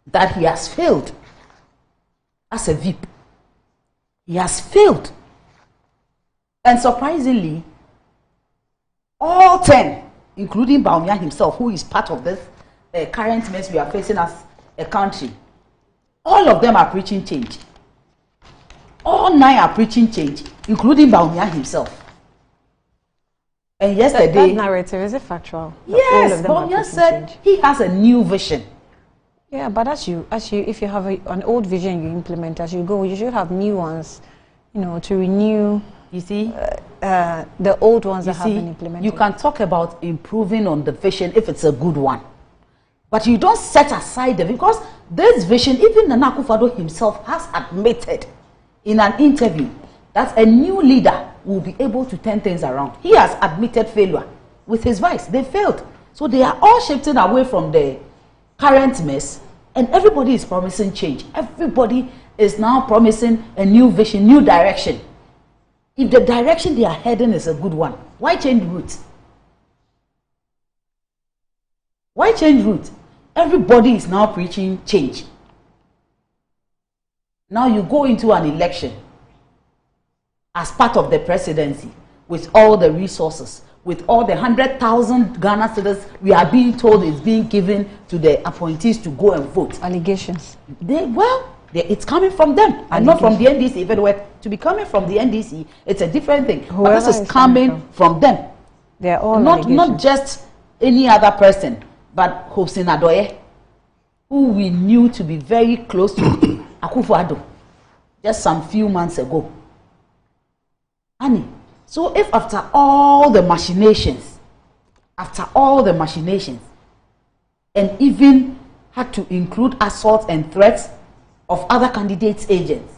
that he has failed as a VIP. He has failed. And surprisingly, all 10, including Bawumia himself, who is part of this current mess we are facing as a country, all of them are preaching change. All 9 are preaching change, including Bawumia himself. And yesterday, that narrative, is it factual? Yes, Bawumia said he has a new vision. Yeah, but as you, if you have an old vision you implement as you go, you should have new ones, you know, to renew. You see, the old ones that have been implemented. You can talk about improving on the vision if it's a good one, but you don't set aside it, because this vision, even Nana Akufo-Addo himself has admitted in an interview that a new leader will be able to turn things around. He has admitted failure with his vice. They failed, so they are all shifting away from the current mess, and everybody is promising change. Everybody is now promising a new vision, new direction. If the direction they are heading is a good one, why change route? Why change route? Everybody is now preaching change. Now you go into an election as part of the presidency with all the resources, with all the 100,000 Ghana citizens we are being told is being given to the appointees to go and vote. Allegations. It's coming from them and not from the NDC. If it were to be coming from the NDC, it's a different thing. But this is coming from them. They are all not just any other person, but Hobson Adoye, who we knew to be very close to Akufo-Addo just some few months ago. Annie, so if after all the machinations, and even had to include assault and threats of other candidates' agents,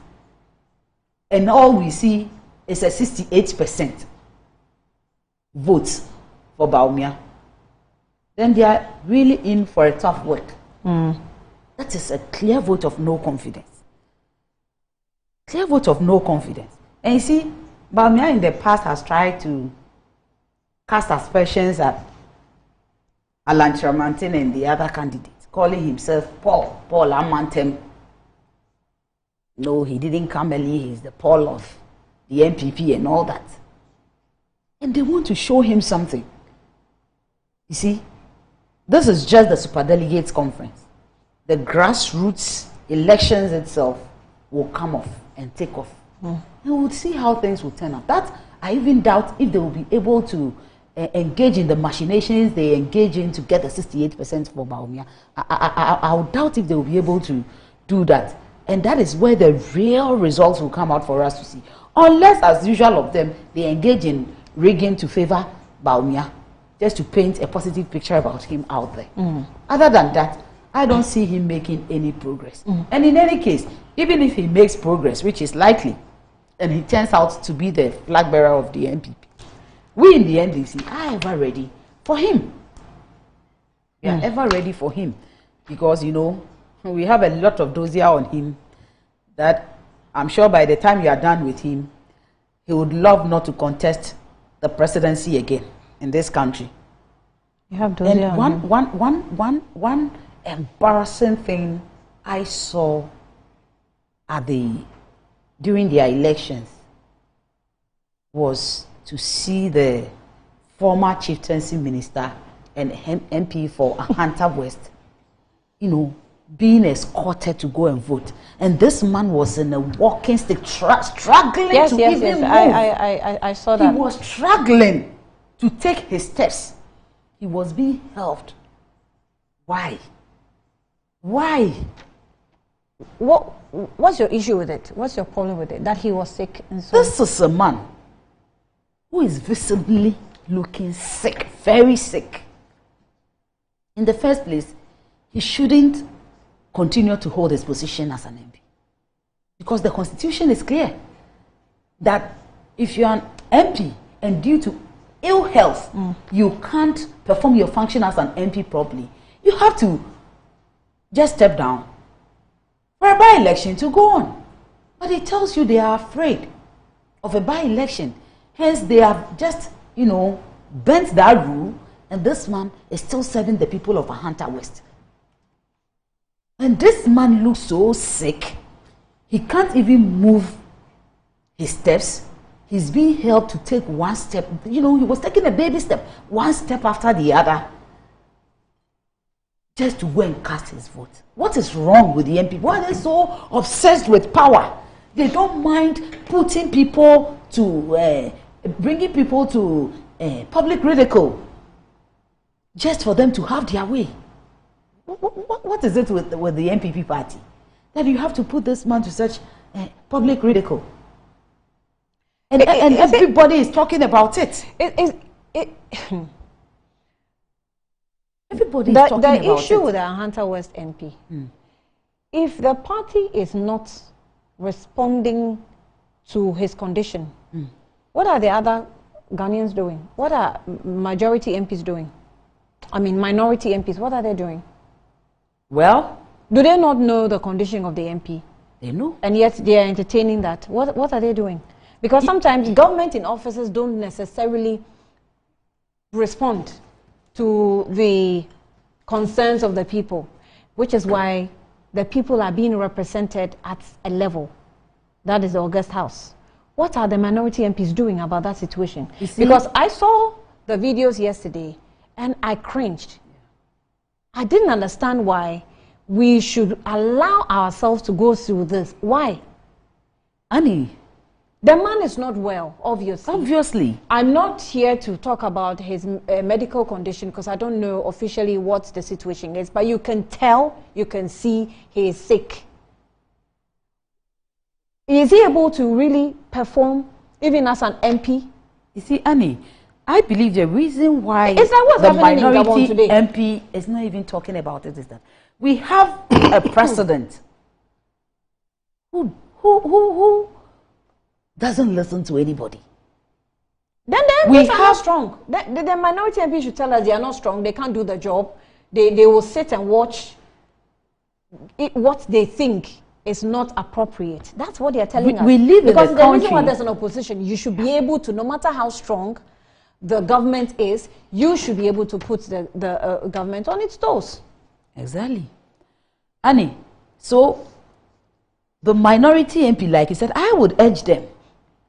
and all we see is a 68% votes for Bawumia, then they are really in for a tough work. That is a clear vote of no confidence. Clear vote of no confidence. And you see, Bawumia in the past has tried to cast aspersions at Alan Tramantin and the other candidates, calling himself Paul Amantem. No, he didn't come early, he's the Paul of the MPP and all that. And they want to show him something. You see, this is just the Superdelegates Conference. The grassroots elections itself will come off and take off. And we'll see how things will turn out. That I even doubt if they will be able to engage in the machinations they engage in to get the 68% for Bawumia. I would doubt if they will be able to do that. And that is where the real results will come out for us to see. Unless, as usual of them, they engage in rigging to favor Bawumia, just to paint a positive picture about him out there. Other than that, I don't see him making any progress. And in any case, even if he makes progress, which is likely, and he turns out to be the flag bearer of the NPP, we in the NDC are ever ready for him. We are ever ready for him, because, you know, we have a lot of dossier on him that I'm sure by the time you are done with him, he would love not to contest the presidency again in this country. You have dossier on him. One embarrassing thing I saw during their elections was to see the former chieftaincy minister and MP for Ahanta West, you know, being escorted to go and vote. And this man was in a walking stick, struggling to even move. I saw that. He was struggling to take his steps. He was being helped. Why? Why? What's your issue with it? What's your problem with it? That he was sick and so. This is a man who is visibly looking sick, very sick. In the first place, he shouldn't continue to hold his position as an MP. Because the constitution is clear that if you're an MP and due to ill health, you can't perform your function as an MP properly, you have to just step down for a by-election to go on. But it tells you they are afraid of a by-election. Hence, they have just, bent that rule, and this man is still serving the people of Ahanta West. And this man looks so sick, he can't even move his steps. He's being helped to take one step. He was taking a baby step, one step after the other, just to go and cast his vote. What is wrong with the MP? Why are they so obsessed with power? They don't mind putting people to, bringing people to public ridicule, just for them to have their way. What is it with the MPP party that you have to put this man to such public ridicule? And everybody is talking about it. Everybody is talking about it. The issue with the Ahanta West MP, if the party is not responding to his condition, what are the other Ghanaians doing? What are majority MPs doing? I mean, minority MPs, what are they doing? Well, do they not know the condition of the MP? They know. And yet they are entertaining that. What are they doing? Because sometimes government in offices don't necessarily respond to the concerns of the people, which is why the people are being represented at a level. That is the August House. What are the minority MPs doing about that situation? Because I saw the videos yesterday and I cringed. I didn't understand why we should allow ourselves to go through this. Why? Annie, the man is not well, obviously. Obviously. I'm not here to talk about his medical condition because I don't know officially what the situation is, but you can tell, you can see he is sick. Is he able to really perform even as an MP? You see, Annie, I believe the reason why the minority MP is not even talking about it is that we have a president who doesn't listen to anybody. Then the MPs are not strong. The minority MP should tell us they are not strong, they can't do the job. They will sit and watch what they think is not appropriate. That's what they are telling us. We live in a country. Because the reason why there's an opposition, you should be able to, no matter how strong the government is, you should be able to put the government on its toes. Exactly. Annie, so the minority MP, like you said, I would urge them,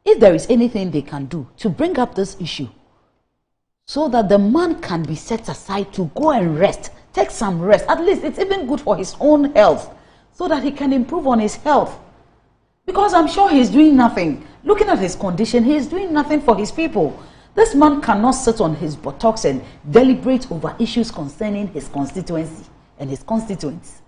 if there is anything they can do to bring up this issue so that the man can be set aside to go and rest, take some rest. At least it's even good for his own health so that he can improve on his health. Because I'm sure he's doing nothing. Looking at his condition, he's doing nothing for his people. This man cannot sit on his buttocks and deliberate over issues concerning his constituency and his constituents.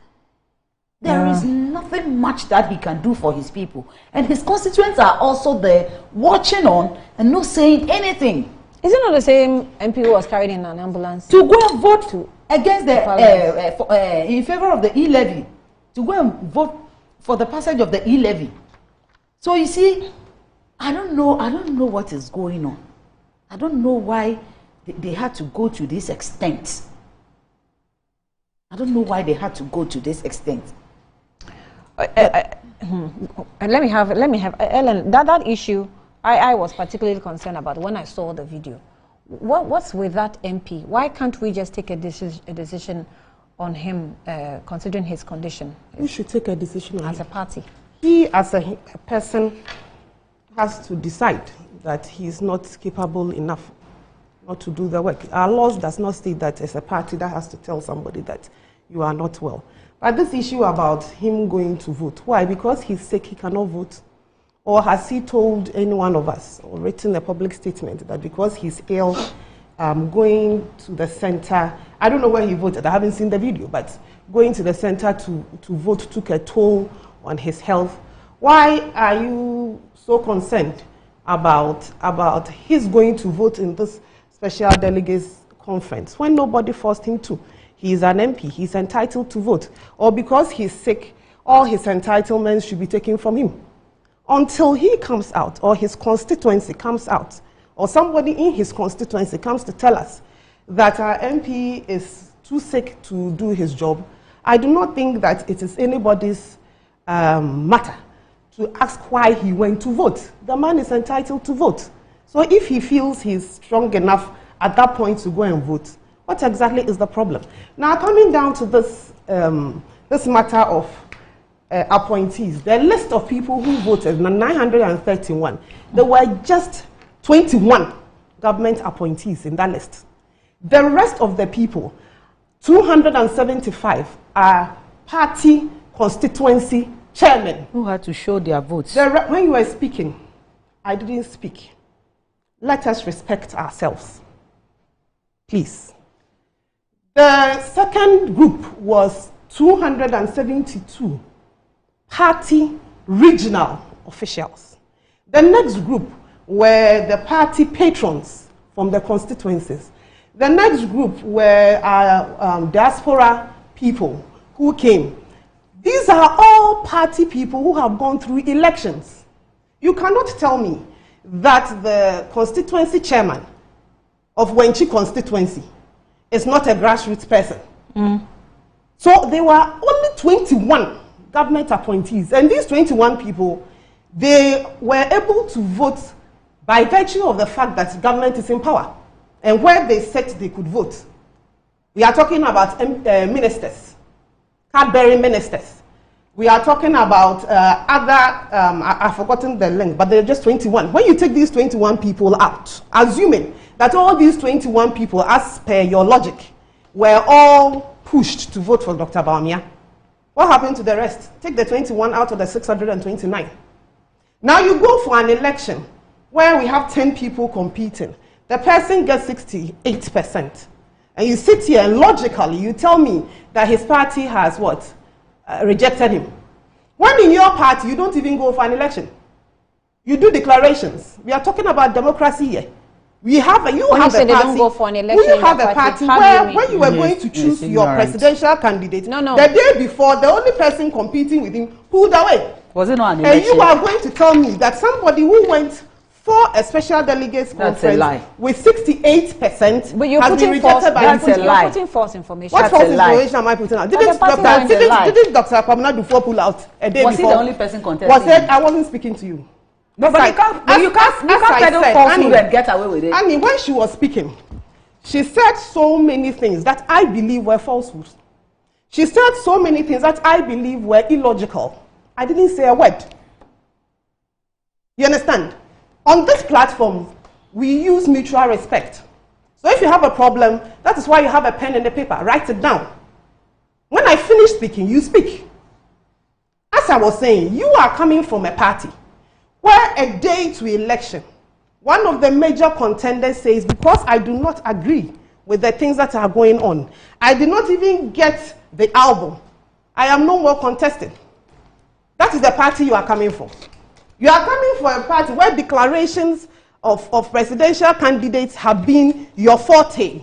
There is nothing much that he can do for his people. And his constituents are also there watching on and not saying anything. Is it not the same MP who was carried in an ambulance? To go and vote against in favor of the e-levy. To go and vote for the passage of the e-levy. So you see, I don't know what is going on. I don't know why they had to go to this extent. I don't know why they had to go to this extent. Let me have Ellen, that issue I was particularly concerned about when I saw the video. What's with that MP? Why can't we just take a decision on him considering his condition? We should take a decision on as a party. He as a person has to decide that he is not capable enough not to do the work. Our laws does not state that as a party that has to tell somebody that you are not well. But this issue about him going to vote, why? Because he's sick, he cannot vote. Or has he told any one of us or written a public statement that because he's ill, going to the center, I don't know where he voted, I haven't seen the video, but going to the center to vote took a toll on his health. Why are you so concerned about his going to vote in this special delegates conference when nobody forced him to? He is an MP, he's entitled to vote. Or because he's sick, all his entitlements should be taken from him. Until he comes out, or his constituency comes out, or somebody in his constituency comes to tell us that our MP is too sick to do his job, I do not think that it is anybody's matter to ask why he went to vote. The man is entitled to vote. So if he feels he's strong enough at that point to go and vote, what exactly is the problem? Now, coming down to this, this matter of appointees, the list of people who voted, 931, there were just 21 government appointees in that list. The rest of the people, 275, are party constituency chairmen. Who had to show their votes. When you were speaking, I didn't speak. Let us respect ourselves, please. The second group was 272 party regional officials. The next group were the party patrons from the constituencies. The next group were diaspora people who came. These are all party people who have gone through elections. You cannot tell me that the constituency chairman of Wenchi constituency is not a grassroots person. So there were only 21 government appointees, and these 21 people, they were able to vote by virtue of the fact that government is in power, and where they said they could vote. We are talking about ministers, card-bearing ministers. We are talking about I've forgotten the link, but they're just 21. When you take these 21 people out, assuming that all these 21 people, as per your logic, were all pushed to vote for Dr. Bawumia, what happened to the rest? Take the 21 out of the 629. Now you go for an election where we have 10 people competing. The person gets 68%. And you sit here and logically you tell me that his party has what? Rejected him. When in your party you don't even go for an election. You do declarations. We are talking about democracy here. You have a party. Don't go for an election, you have a party where when you were going to choose your presidential candidate, the day before, the only person competing with him pulled away. Was it not an election? And you are going to tell me that somebody who went for a special delegates conference with 68% but you're has been rejected by the you're putting false information. What false information am I putting out? Didn't Dr. Kwabena Dufo pull out a day before? Was he the only person contesting? I wasn't speaking to you. No, but you can't peddle falsehood and get away with it. Annie, when she was speaking, she said so many things that I believe were falsehoods. She said so many things that I believe were illogical. I didn't say a word. You understand? On this platform, we use mutual respect. So if you have a problem, that is why you have a pen and a paper. Write it down. When I finish speaking, you speak. As I was saying, you are coming from a party where a day to election, one of the major contenders says, because I do not agree with the things that are going on, I did not even get the album, I am no more contested. That is the party you are coming from. You are coming for a party where declarations of presidential candidates have been your forte.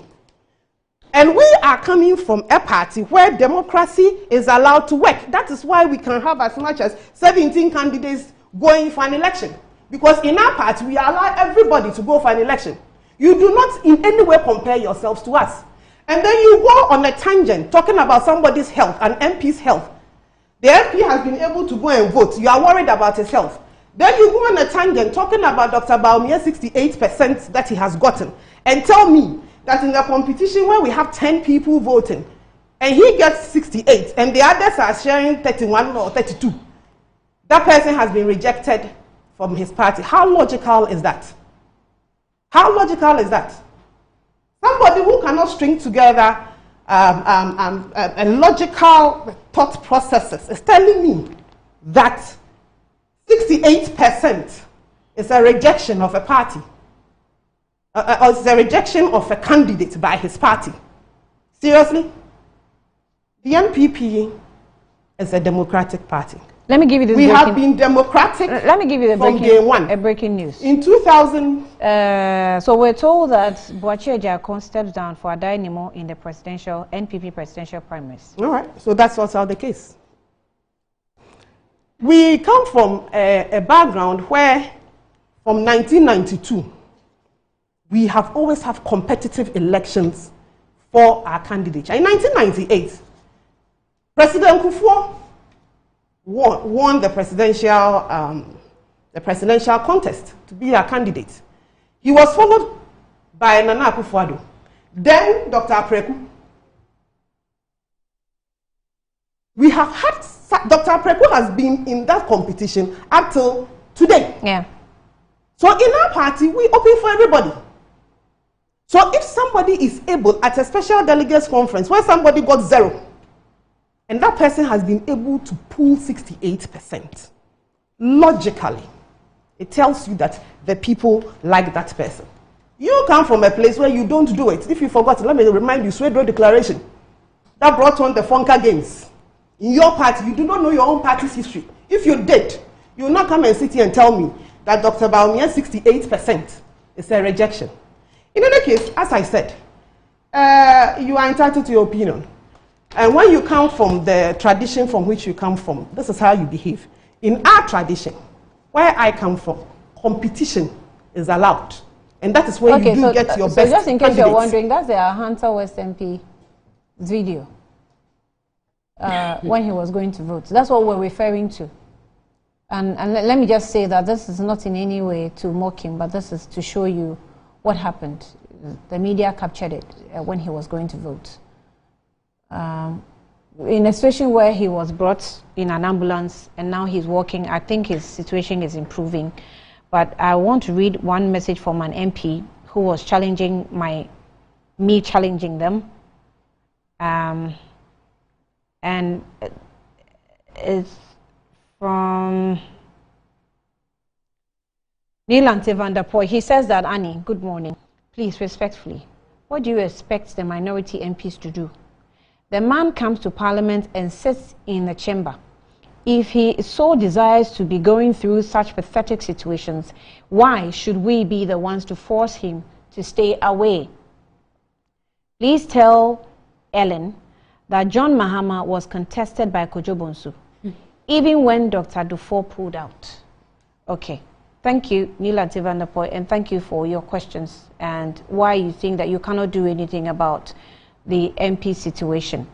And we are coming from a party where democracy is allowed to work. That is why we can have as much as 17 candidates going for an election. Because in our party, we allow everybody to go for an election. You do not in any way compare yourselves to us. And then you go on a tangent talking about somebody's health, an MP's health. The MP has been able to go and vote. You are worried about his health. Then you go on a tangent talking about Dr. Bawumia 68% that he has gotten. And tell me that in the competition where we have 10 people voting, and he gets 68, and the others are sharing 31 or 32, that person has been rejected from his party. How logical is that? How logical is that? Somebody who cannot string together and logical thought processes is telling me that 68% is a rejection of a party, or it's a rejection of a candidate by his party. Seriously? The NPP is a democratic party. Let me give you this. We have been democratic. Let me give you the from day one. A breaking news. In 2000. So we're told that Boachie Ejiakon steps down for Adainimo in the NPP presidential primaries. All right. So that's also the case. We come from a background where, from 1992, we have always have competitive elections for our candidature. In 1998, President Kufuor won the presidential contest to be a candidate. He was followed by Nana Akufo-Addo, then Dr. Apreku. We have had Dr. Apreku has been in that competition up till today. Yeah. So in our party, we open for everybody. So if somebody is able at a special delegates conference where somebody got 0, and that person has been able to pull 68%, logically, it tells you that the people like that person. You come from a place where you don't do it. If you forgot, let me remind you, Swedro Declaration, that brought on the Fonka Games. In your party, you do not know your own party's history. If you did, you will not come and sit here and tell me that Dr. Bawumia's 68% is a rejection. In any case, as I said, you are entitled to your opinion. And when you come from the tradition from which you come from, this is how you behave. In our tradition, where I come from, competition is allowed. And that is where you do get your best So just in case candidates. you're wondering, that's the Hunter West MP video when he was going to vote. That's what we're referring to. And let me just say that this is not in any way to mock him, but this is to show you what happened. The media captured it when he was going to vote. In a situation where he was brought in an ambulance and now he's walking, I think his situation is improving. But I want to read one message from an MP who was challenging me challenging them. And it's from Neelante van der Poy. He says that, Annie, good morning. Please, respectfully, what do you expect the minority MPs to do? The man comes to Parliament and sits in the chamber. If he so desires to be going through such pathetic situations, why should we be the ones to force him to stay away? Please tell Ellen that John Mahama was contested by Kojo Bonsu, even when Dr. Dufour pulled out. Okay. Thank you, Neelante van der Poy, and thank you for your questions and why you think that you cannot do anything about the MP situation.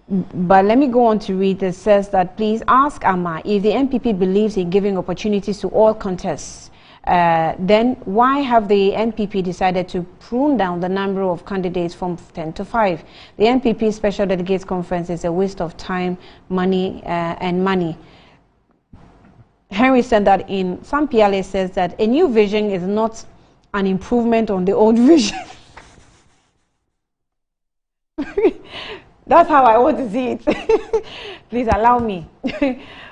But let me go on to read. It says that please ask Amma if the NPP believes in giving opportunities to all contests. Then why have the NPP decided to prune down the number of candidates from 10 to 5? The NPP Special Delegates Conference is a waste of time, money, and money. Henry said that in some PLA says that a new vision is not an improvement on the old vision. That's how I want to see it. Please allow me.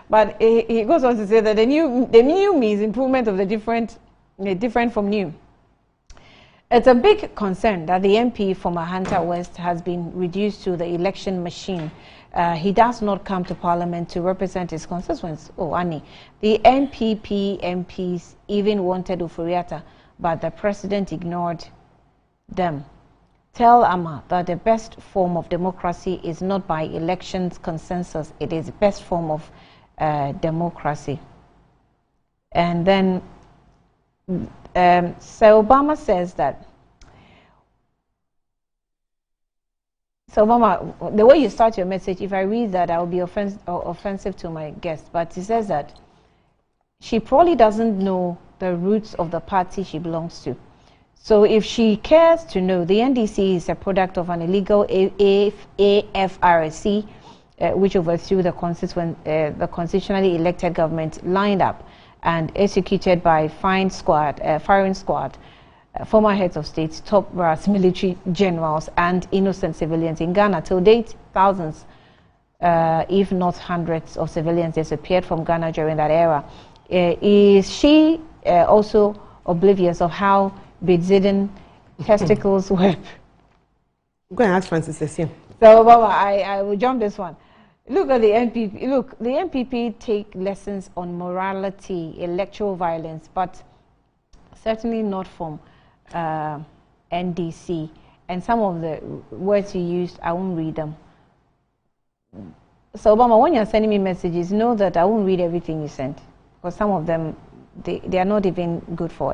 But he goes on to say that the new means improvement of the different from new. It's a big concern that the MP from Ahanta West has been reduced to the election machine. He does not come to Parliament to represent his constituents. Oh, Annie, the NPP MPs even wanted Ufuriata, but the president ignored them. Tell Amma that the best form of democracy is not by elections consensus. It is the best form of democracy. And then Sir Obama says that. So Obama, the way you start your message, if I read that, I will be offensive to my guest. But he says that she probably doesn't know the roots of the party she belongs to. So if she cares to know, the NDC is a product of an illegal AFRC, which overthrew the constitutionally elected government lined up and executed by firing squad former heads of state, top brass, military generals, and innocent civilians in Ghana. Till date, thousands, if not hundreds of civilians disappeared from Ghana during that era. Is she also oblivious of how bedridden testicles were? Go and ask Francis Essien. So, Baba, I will jump this one. Look at the NPP. Look, the NPP take lessons on morality, electoral violence, but certainly not from NDC. And some of the words you used, I won't read them. So, Obama, when you're sending me messages, know that I won't read everything you send, because some of them, they are not even good for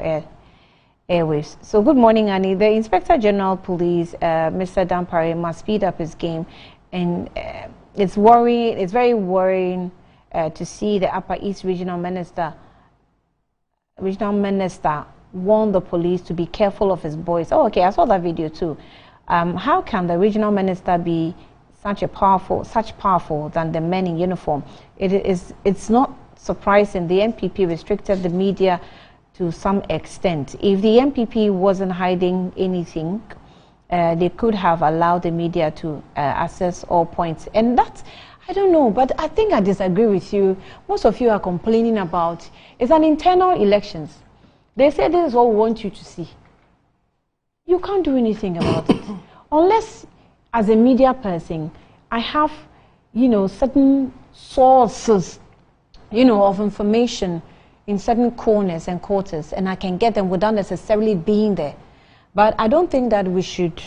airwaves. So, good morning, Annie. The Inspector General Police, Mr. Dampare, must speed up his game, and it's worrying. It's very worrying to see the Upper East Regional Minister warn the police to be careful of his boys. Oh, okay, I saw that video too. How can the regional minister be such powerful than the men in uniform? It's not surprising. The NPP restricted the media to some extent. If the NPP wasn't hiding anything, they could have allowed the media to assess all points. And that's, I don't know, but I think I disagree with you. Most of you are complaining about, it's an internal elections. They say this is what we want you to see. You can't do anything about it. Unless, as a media person, I have, certain sources, of information in certain corners and quarters, and I can get them without necessarily being there. But I don't think that we should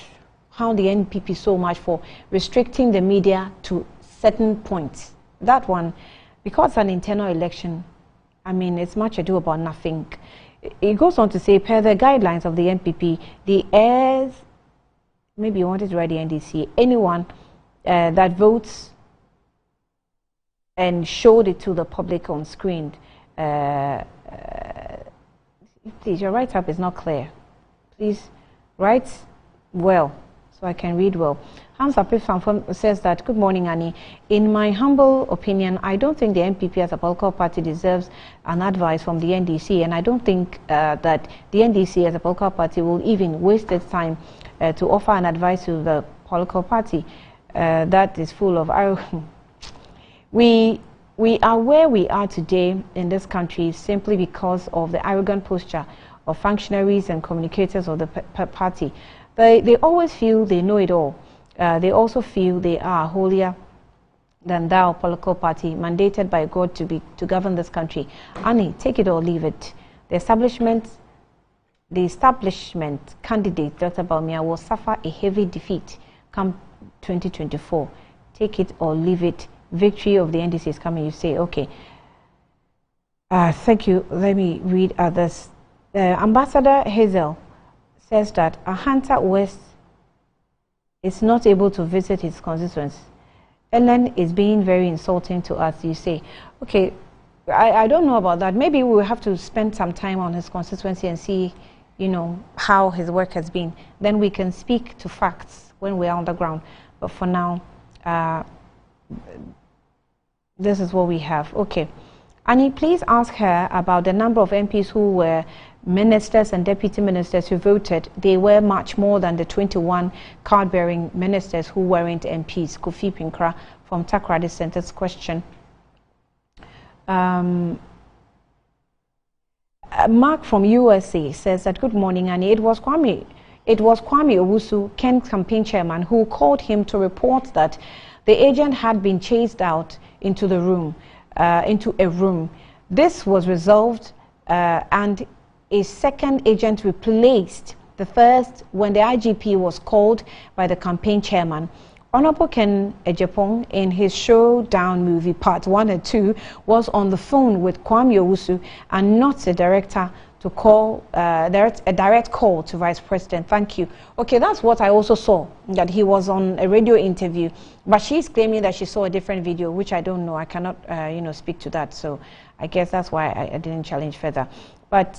hound the NPP so much for restricting the media to certain points. That one, because it's an internal election, I mean, it's much ado about nothing. It goes on to say, per the guidelines of the NPP, the heirs, maybe you wanted to write the NDC, anyone that votes and showed it to the public on screen, please, your write-up is not clear. Please write well so I can read well. Hans Apif says that, good morning, Annie. In my humble opinion, I don't think the NPP as a political party deserves an advice from the NDC, and I don't think that the NDC as a political party will even waste its time to offer an advice to the political party that is full of we are where we are today in this country simply because of the arrogant posture of functionaries and communicators of the party. They always feel they know it all. They also feel they are holier than thou political party mandated by God to govern this country. Annie, take it or leave it. The establishment candidate, Dr. Bawumia, will suffer a heavy defeat come 2024. Take it or leave it. Victory of the NDC is coming, you say. Okay. Thank you. Let me read others. Ambassador Hazel says that a Hunter West is not able to visit his constituents. Ellen is being very insulting to us, you say. Okay, I don't know about that. Maybe we'll have to spend some time on his constituency and see, how his work has been. Then we can speak to facts when we're on the ground. But for now, this is what we have. Okay. Annie, please ask her about the number of MPs who were ministers and deputy ministers who voted. They were much more than the 21 card-bearing ministers who weren't MPs. Kofi Pinkra from Takrady Center's question. Mark from USA says that, good morning, Annie. It was Kwame Owusu, Ken's campaign chairman, who called him to report that the agent had been chased out into a room. This was resolved and a second agent replaced the first when the IGP was called by the campaign chairman. Honorable Ken Ejepong, in his Showdown movie Part 1 and 2, was on the phone with Kwame Owusu and not a director to call a direct call to Vice President. Thank you. Okay, that's what I also saw, that he was on a radio interview, but she's claiming that she saw a different video, which I don't know. I cannot, speak to that. So I guess that's why I didn't challenge further. But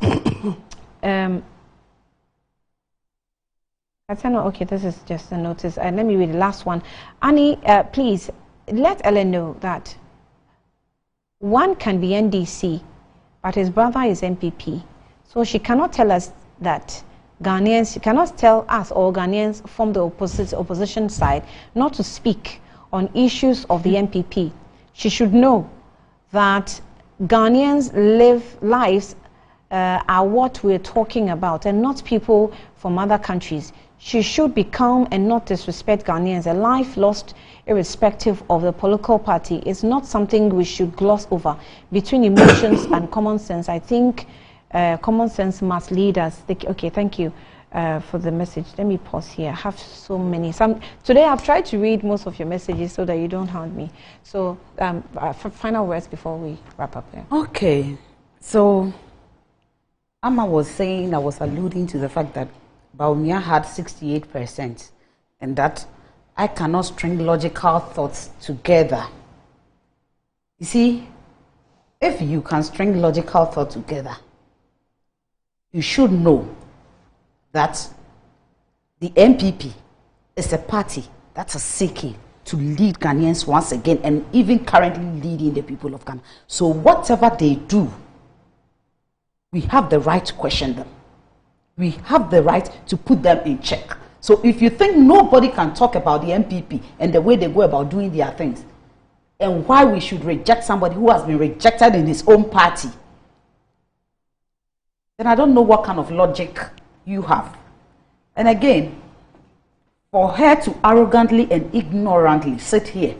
I said, no, okay, this is just a notice. Let me read the last one. Annie, please let Ellen know that one can be NDC, but his brother is MPP. So she cannot tell us that Ghanaians, you cannot tell us or Ghanaians from the opposition side not to speak on issues of the MPP. She should know that Ghanaians lives are what we're talking about and not people from other countries. She should be calm and not disrespect Ghanaians. A life lost irrespective of the political party is not something we should gloss over. Between emotions and common sense, I think common sense must lead us. Okay, thank you for the message. Let me pause here. I have so many. Today I've tried to read most of your messages so that you don't hound me. So final words before we wrap up here. Okay, so Amma was saying, I was alluding to the fact that Bawumia had 68% and that I cannot string logical thoughts together. You see, if you can string logical thoughts together, you should know that the MPP is a party that is seeking to lead Ghanaians once again and even currently leading the people of Ghana. So whatever they do, we have the right to question them. We have the right to put them in check. So if you think nobody can talk about the MPP and the way they go about doing their things, and why we should reject somebody who has been rejected in his own party, then I don't know what kind of logic you have. And again, for her to arrogantly and ignorantly sit here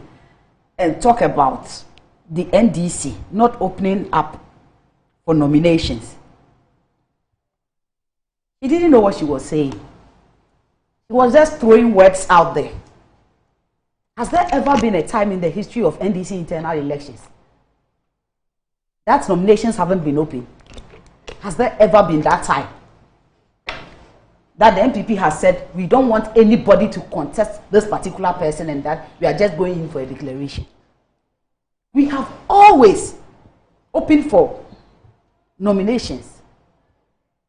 and talk about the NDC not opening up for nominations, she didn't know what she was saying. She was just throwing words out there. Has there ever been a time in the history of NDC internal elections that nominations haven't been open? Has there ever been that time that the MPP has said, we don't want anybody to contest this particular person and that we are just going in for a declaration? We have always opened for nominations.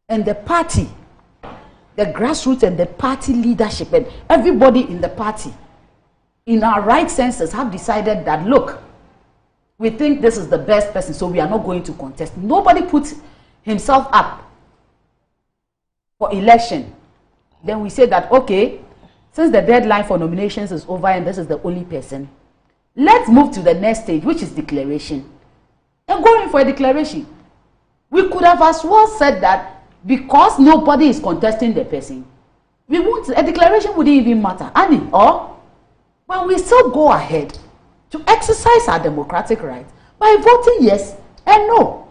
And the party, the grassroots and the party leadership and everybody in the party, in our right senses, have decided that, look, we think this is the best person, so we are not going to contest. Nobody puts himself up for election. Then we say that, okay, since the deadline for nominations is over and this is the only person, let's move to the next stage, which is declaration. And going for a declaration. We could have as well said that because nobody is contesting the person, we won't, a declaration wouldn't even matter. But we still go ahead to exercise our democratic rights by voting yes and no.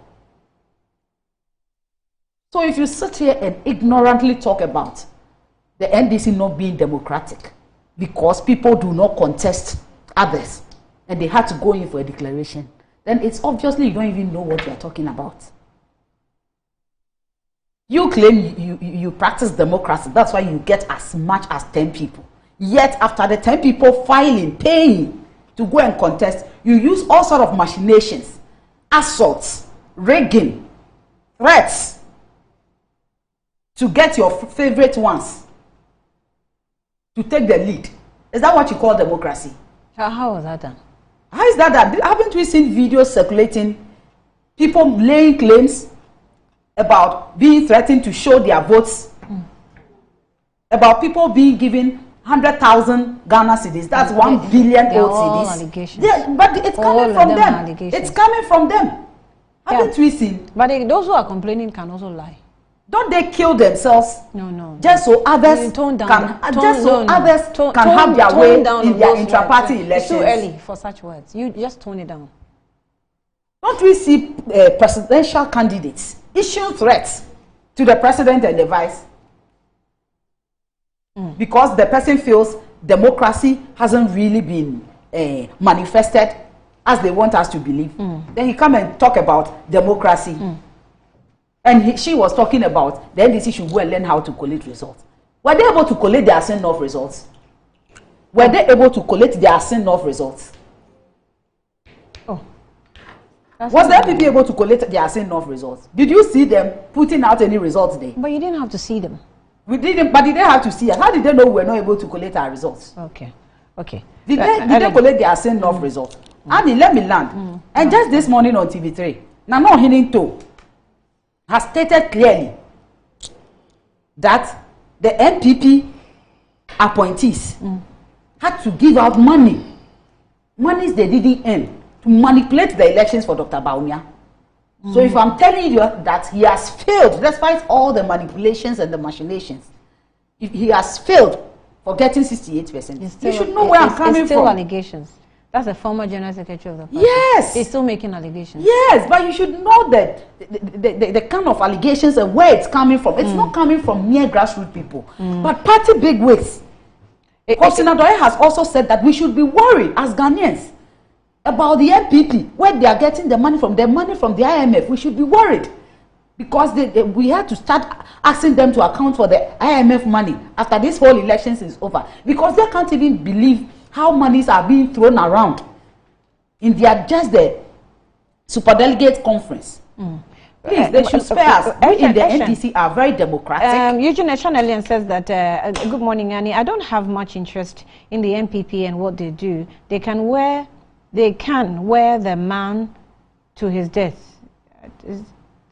So if you sit here and ignorantly talk about the NDC not being democratic because people do not contest others and they had to go in for a declaration, then it's obviously you don't even know what you are talking about. You claim you practice democracy, that's why you get as much as 10 people. Yet after the 10 people filing, paying to go and contest, you use all sort of machinations, assaults, rigging, threats to get your favorite ones to take the lead. Is that what you call democracy? How was that done? How is that done? Haven't we seen videos circulating, people laying claims about being threatened to show their votes, about people being given 100,000 Ghana cedis, that's 1 billion old cedis. Yeah, but it's coming from them. It's coming from them. Haven't we seen? But those who are complaining can also lie. Don't they kill themselves? No. Just so others can have their way in their intra-party elections. It's too early for such words. You just tone it down. Don't we see presidential candidates issuing threats to the president and the vice? Because the person feels democracy hasn't really been manifested as they want us to believe. Then he come and talk about democracy. And she was talking about the NDC should go and learn how to collate results. Were they able to collate their send-off results? Were they able to collate their send-off results? Was the NPP able to collect their send-off results? Did you see them putting out any results there? But you didn't have to see them. We didn't, but did they have to see us? How did they know we were not able to collect our results? Okay. Did they collect their send-off results? Annie, let me land. And just this morning on TV3, Nano Hininto has stated clearly that the MPP appointees had to give out monies they didn't earn to manipulate the elections for Dr. Baumia. So if I'm telling you that he has failed, despite all the manipulations and the machinations, if he has failed for getting 68%, you should know where I'm coming from. It's still allegations. That's a former general secretary of the party. Yes. He's still making allegations. Yes, but you should know that the kind of allegations and where it's coming from. It's not coming from mere grassroots people, but party bigwigs. Senator has also said that we should be worried as Ghanaians about the MPP, where they are getting the money from the IMF. We should be worried because we had to start asking them to account for the IMF money after this whole elections is over, because they can't even believe how monies are being thrown around in the superdelegate conference. Please, they should spare us. We in the NDC are very democratic. Eugene Echanelian says that, good morning, Annie. I don't have much interest in the MPP and what they do. They can wear the man to his death.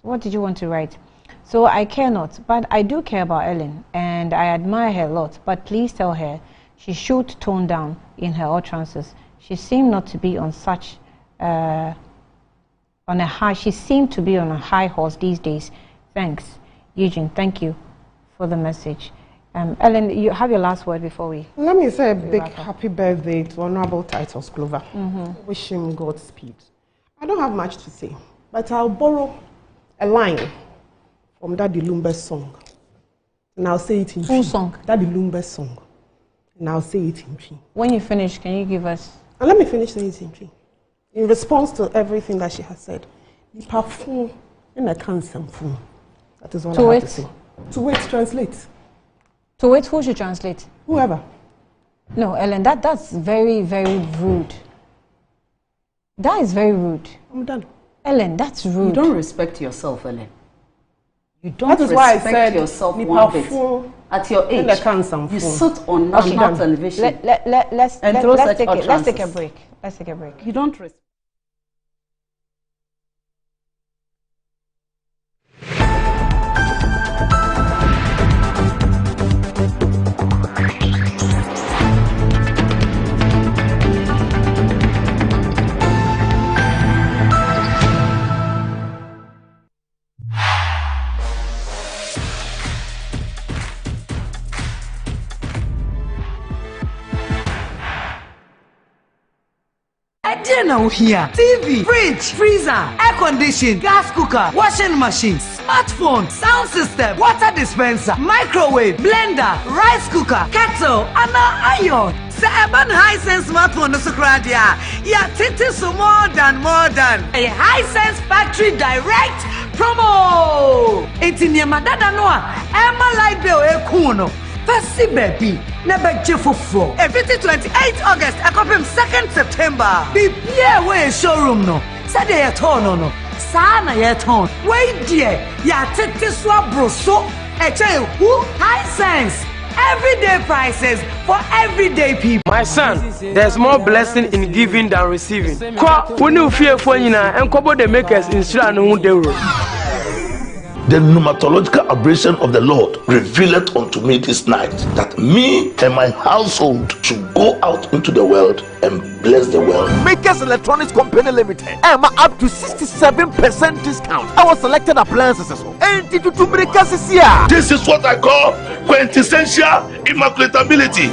What did you want to write? So I care not, but I do care about Ellen, and I admire her a lot. But please tell her she should tone down in her utterances. She seemed not to be on such she seemed to be on a high horse these days. Thanks, Eugene. Thank you for the message. Ellen, you have your last word before we. Let me say a big happy birthday to Honorable Titus Glover. Wish him Godspeed. I don't have much to say, but I'll borrow a line from Daddy Lumbe's song, and I'll say it in Full song? Daddy Lumbe's song, and I'll say it in Tree. When you finish, can you give us? And let me finish saying it in Tree. In response to everything that she has said, the perfume in a cancer. That is all I have to say. To wait, translate. To wait, who should translate? Whoever. No, Ellen, that's very, very rude. That is very rude. I'm done. Ellen, that's rude. You don't respect yourself, Ellen. You don't That is why I respect said yourself one bit. At your age, you sit on national television Let's take a break. Let's take a break. You don't respect. Now here, TV, fridge, freezer, air condition, gas cooker, washing machine, smartphone, sound system, water dispenser, microwave, blender, rice cooker, kettle, and iron. Say about Hisense smartphone no sokradia. Yeah, titi so more than a Hisense factory direct promo. Enti madada noa, Emma light bill kuno. Fasi baby, never jefofo. Every 28 August, I come 2nd September. Be here way showroom no. Saturday at no. Sana yet on. Wait dear, ya titi swap broso. Who? Hisense. Everyday prices for everyday people. My son, there's more blessing in giving than receiving. When you fear for you now, and couple the makers in The pneumatological aberration of the Lord revealed unto me this night that me and my household should go out into the world and bless the world. Makers Electronics Company Limited. Emma up to 67% discount. Our selected appliances. This is what I call quintessential immaculatability.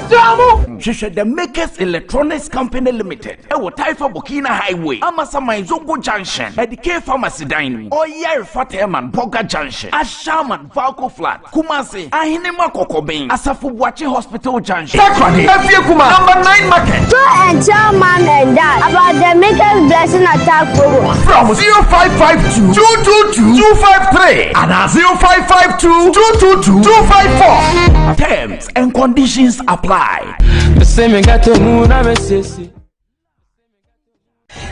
The Makers Electronics Company Limited. Taifa Burkina Highway. Amasama Zongo Junction. At the K Pharmacy Dining. Oyer Fateman Boga Junction. Ashaman Valco Flat. Kumasi. Ahinema Kokobin. Asafu Bwachi Hospital Junction. Number 9 market. Tell mom and dad about the Makers Blessing Attack program. From 0552 222 253 and 0552 222 254. Terms and conditions apply.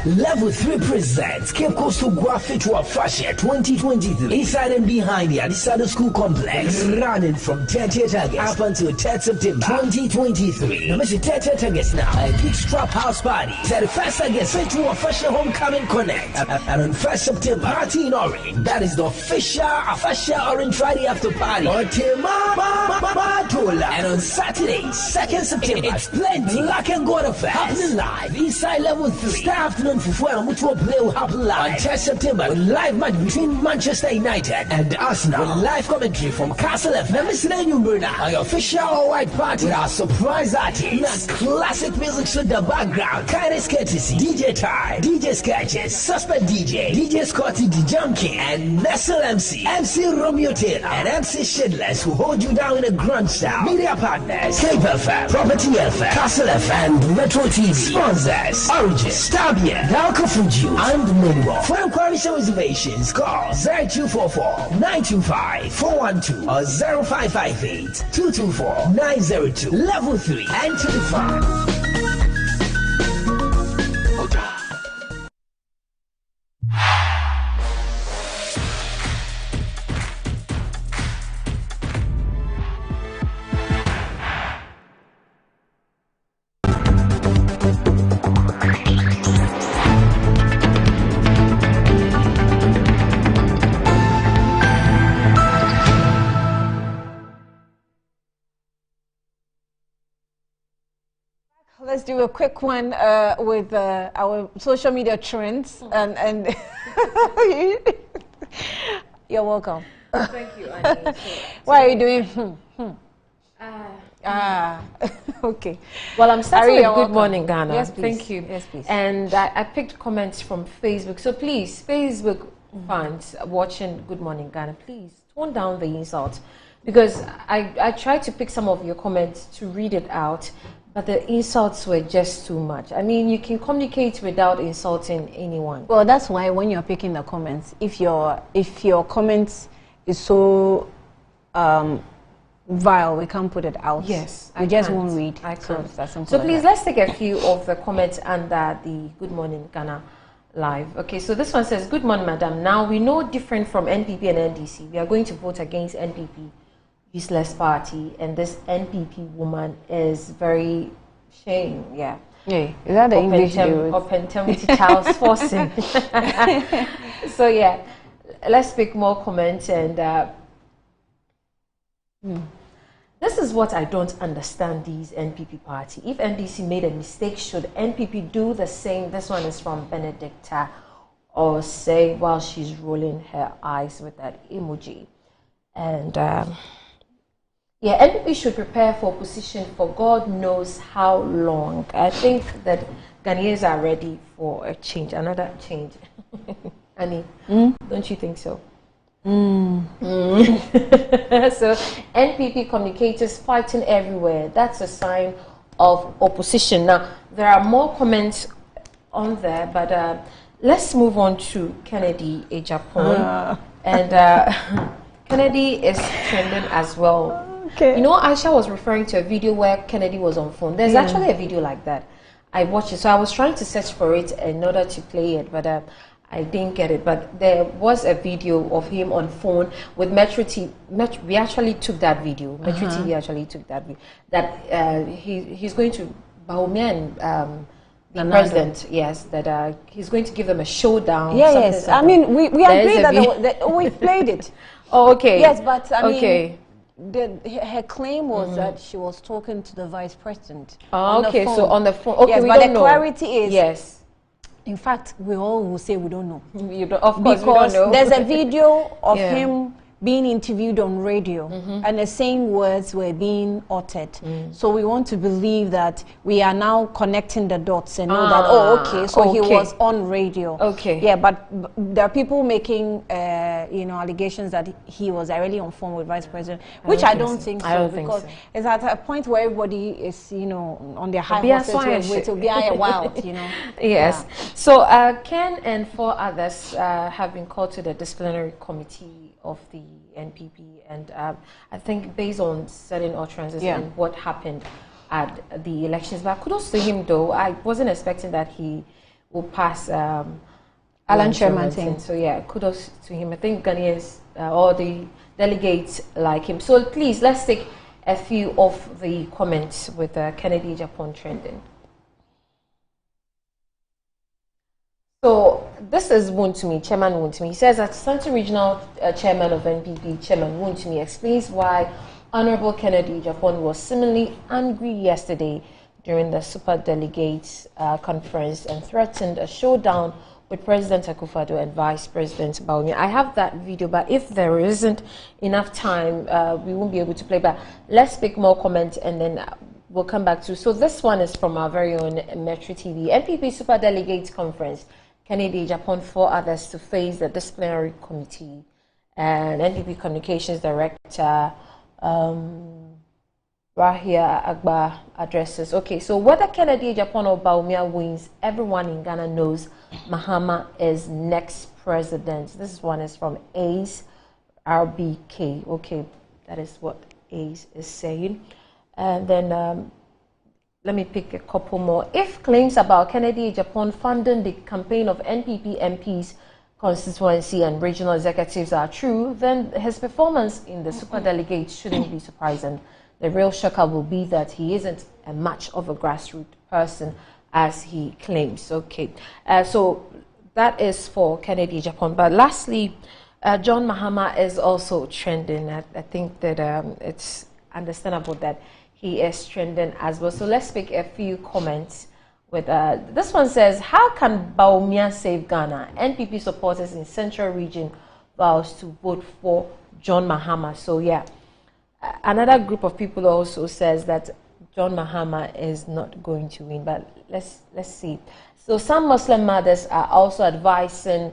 Level 3 presents Cape Coastal Graphic Fashion 2023. Inside and behind the Adisado School Complex. Running from 10th August up until 10th September 2023. Now, Mr. 10th August now. A big strap house party. 31st August, Festival Fashion Homecoming Connect. And on 1st September, Party in Orange. That is the official Orange Friday after party. Until Matola. And on Saturday, 2nd September, it's plenty. Black and Gold Affair. Happening live. Inside Level 3. Star afternoon for Fuera Mutual Play will happen live. On 10th September, with live match between Manchester United and Arsenal. With live commentary from Castle F. Now, Mr. Nyumbruna, our official all-white party with our surprise artist. Now, classic music to the background. Kindness courtesy. DJ Ty, DJ Sketches, Suspect DJ, DJ Scotty the Junkie, and Nestle MC, MC Romeo Taylor, and MC Shidless who hold you down in a grunge style. Media partners, Cape FM, Property FM, Castle FM, and Metro TV. Sponsors, Origin, Stabia, Dalco Fuji, and Minwell. For inquiries and reservations, call 0244-925-412 or 0558-224-902. Level 3, enter the fun. Let's do a quick one with our social media trends and you're welcome. Thank you, Annie. Why are you doing? Okay. Well, I'm starting with Good welcome. Morning Ghana. Yes, please. Thank you. Yes, please. And I picked comments from Facebook. So please, Facebook fans watching Good Morning Ghana, please tone down the insults, because I tried to pick some of your comments to read it out, but the insults were just too much. I mean, you can communicate without insulting anyone. Well, that's why when you're picking the comments, if your comments is so vile, we can't put it out. Yes, we just won't read. I can't. So Please, let's take a few of the comments under the Good Morning Ghana live. Okay, so this one says, "Good morning, madam. Now we know different from NPP and NDC. We are going to vote against NPP. Useless party, and this NPP woman is very shame." Yeah. Yeah. Is that the English word? Opentemity Charles forcing. So yeah, let's pick more comments and this is what I don't understand, these NPP party. If NDC made a mistake, should NPP do the same? This one is from Benedicta, or say while she's rolling her eyes with that emoji. And yeah, NPP should prepare for opposition for God knows how long. I think that Ghanaians are ready for a change, another change. Annie, don't you think so? So NPP communicators fighting everywhere. That's a sign of opposition. Now, there are more comments on there, but let's move on to Kennedy Ejapon. And Kennedy is trending as well. Okay. You know, Aisha was referring to a video where Kennedy was on phone. There's actually a video like that. I watched it. So I was trying to search for it in order to play it, but I didn't get it. But there was a video of him on phone with Metro TV. We actually took that video. Metro TV actually took that video. That he's going to Bahamian, the president, yes, that he's going to give them a showdown. Yes. I mean, we agree that we played it. Oh, okay. Yes, but I mean, her claim was that she was talking to the vice president. Oh, okay, so on the phone. Okay, yes, but the clarity is, yes. In fact, we all will say we don't know. You don't, of course, because we don't know. There's a video of him being interviewed on radio, and the same words were being uttered. So we want to believe that we are now connecting the dots and know that, oh, okay, so he was on radio. Okay. Yeah, but there are people making, allegations that he was already on phone with Vice President, which I don't think so, because it's at a point where everybody is, on their high horses to be wild, Yes. Yeah. So Ken and 4 others have been called to the disciplinary committee of the NPP, and I think based on certain utterances and what happened at the elections. But kudos to him, though. I wasn't expecting that he will pass Alan Chairman. So yeah, kudos to him. I think Ghanaians, all the delegates like him. So please, let's take a few of the comments with Kennedy Japan trending. So this is Wuntumi, Chairman Wuntumi. He says that Central Regional Chairman of NPP, Chairman Wuntumi, explains why Honorable Kennedy Japan was seemingly angry yesterday during the Super Delegates conference and threatened a showdown with President Akufo-Addo and Vice President Bawumia. I have that video, but if there isn't enough time, we won't be able to play. But let's pick more comments and then we'll come back to. So this one is from our very own Metro TV. NPP Super Delegates Conference. Kennedy Japan, 4 others to face the disciplinary committee, and NPP Communications Director Rahia Agba addresses. Okay, so whether Kennedy Japan or Bawumia wins, everyone in Ghana knows Mahama is next president. This one is from Ace RBK. Okay, that is what Ace is saying. And then let me pick a couple more. If claims about Kennedy Japan funding the campaign of NPP MPs, constituency and regional executives are true, then his performance in the super delegates shouldn't be surprising. The real shocker will be that he isn't a much of a grassroots person as he claims. Okay, so that is for Kennedy Japan. But lastly, John Mahama is also trending. I think that it's understandable that he is trending as well. So let's pick a few comments. With this one says, how can Bawumia save Ghana? NPP supporters in Central Region vows to vote for John Mahama. So yeah, another group of people also says that John Mahama is not going to win. But let's see. So some Muslim mothers are also advising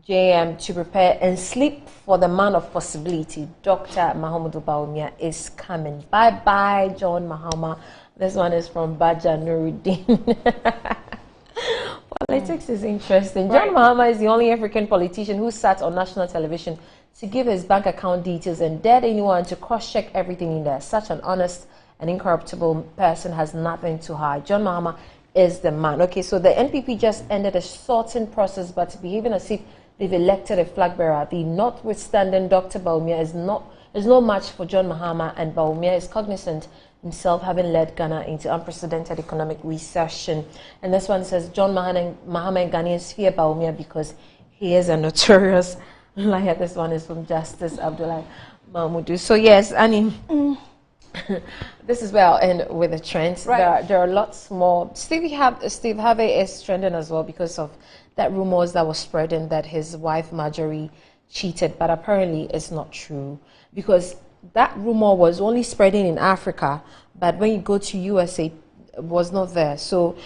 JM to prepare and sleep for the man of possibility. Dr. Mahamudu Bawumia is coming. Bye-bye, John Mahama. This one is from Baja Nuruddin. Politics is interesting. John Mahama is the only African politician who sat on national television to give his bank account details and dared anyone to cross-check everything in there. Such an honest and incorruptible person has nothing to hide. John Mahama is the man. Okay, so the NPP just ended a sorting process, but behaving as if they've elected a flag bearer. The notwithstanding, Dr. Bawumia is no match for John Mahama, and Bawumia is cognizant himself, having led Ghana into unprecedented economic recession. And this one says, John Mahama and Ghanaians fear Bawumia because he is a notorious liar. This one is from Justice Abdullah Mahmudu. So yes, Annie, this is where I'll end with the trends. Right. There are lots more. Steve Harvey is trending as well because of that rumors that was spreading that his wife Marjorie cheated, but apparently it's not true because that rumor was only spreading in Africa, but when you go to USA, it was not there. So,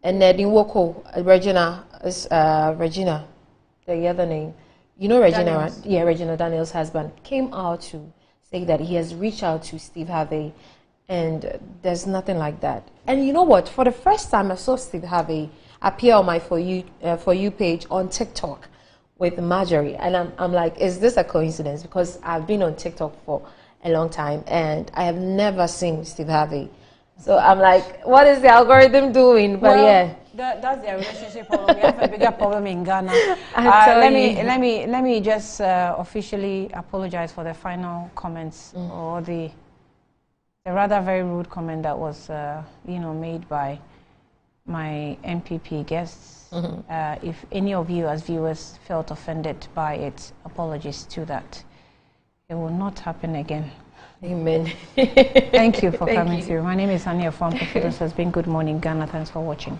and then in Woko, Regina, the other name, you know Regina, Daniels. Right? Yeah, Regina Daniels' husband came out to say that he has reached out to Steve Harvey, and there's nothing like that. And you know what? For the first time, I saw Steve Harvey appear on my For You page on TikTok with Marjorie, and I'm like, is this a coincidence? Because I've been on TikTok for a long time and I have never seen Steve Harvey, so I'm like, what is the algorithm doing? But well, yeah, that's their relationship problem. We have a bigger problem in Ghana. Let me just officially apologize for the final comments or the rather very rude comment that was made by my MPP guests. If any of you as viewers felt offended by it, apologies to that. It will not happen again. Amen. Thank you for coming through. My name is Ania Fompo. This has been Good Morning Ghana. Thanks for watching.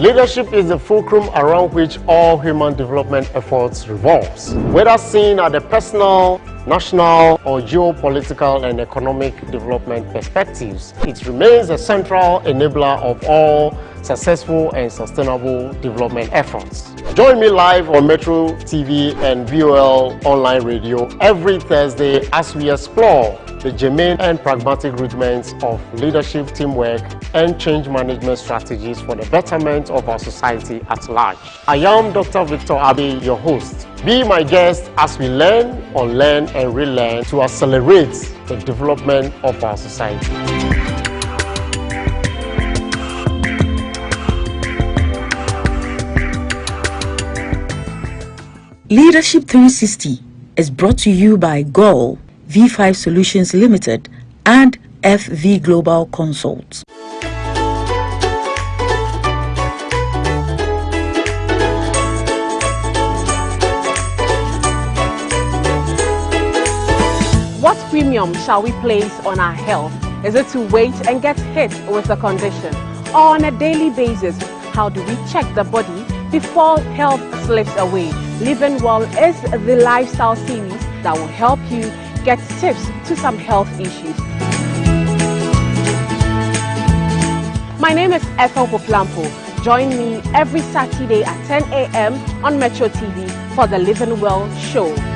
Leadership is the fulcrum around which all human development efforts revolves. Whether seen at the personal, national, or geopolitical and economic development perspectives, it remains a central enabler of all successful and sustainable development efforts. Join me live on Metro TV and VOL online radio every Thursday as we explore the germane and pragmatic rudiments of leadership, teamwork, and change management strategies for the betterment of our society at large. I am Dr. Victor Abbey, your host. Be my guest as we learn, unlearn, and relearn to accelerate the development of our society. Leadership 360 is brought to you by GOL, V5 Solutions Limited, and FV Global Consults. What premium shall we place on our health? Is it to wait and get hit with a condition? Or on a daily basis, how do we check the body before health slips away? Living Well is the lifestyle series that will help you get tips to some health issues. My name is Ethel Poplampo. Join me every Saturday at 10 a.m. on Metro TV for the Living Well show.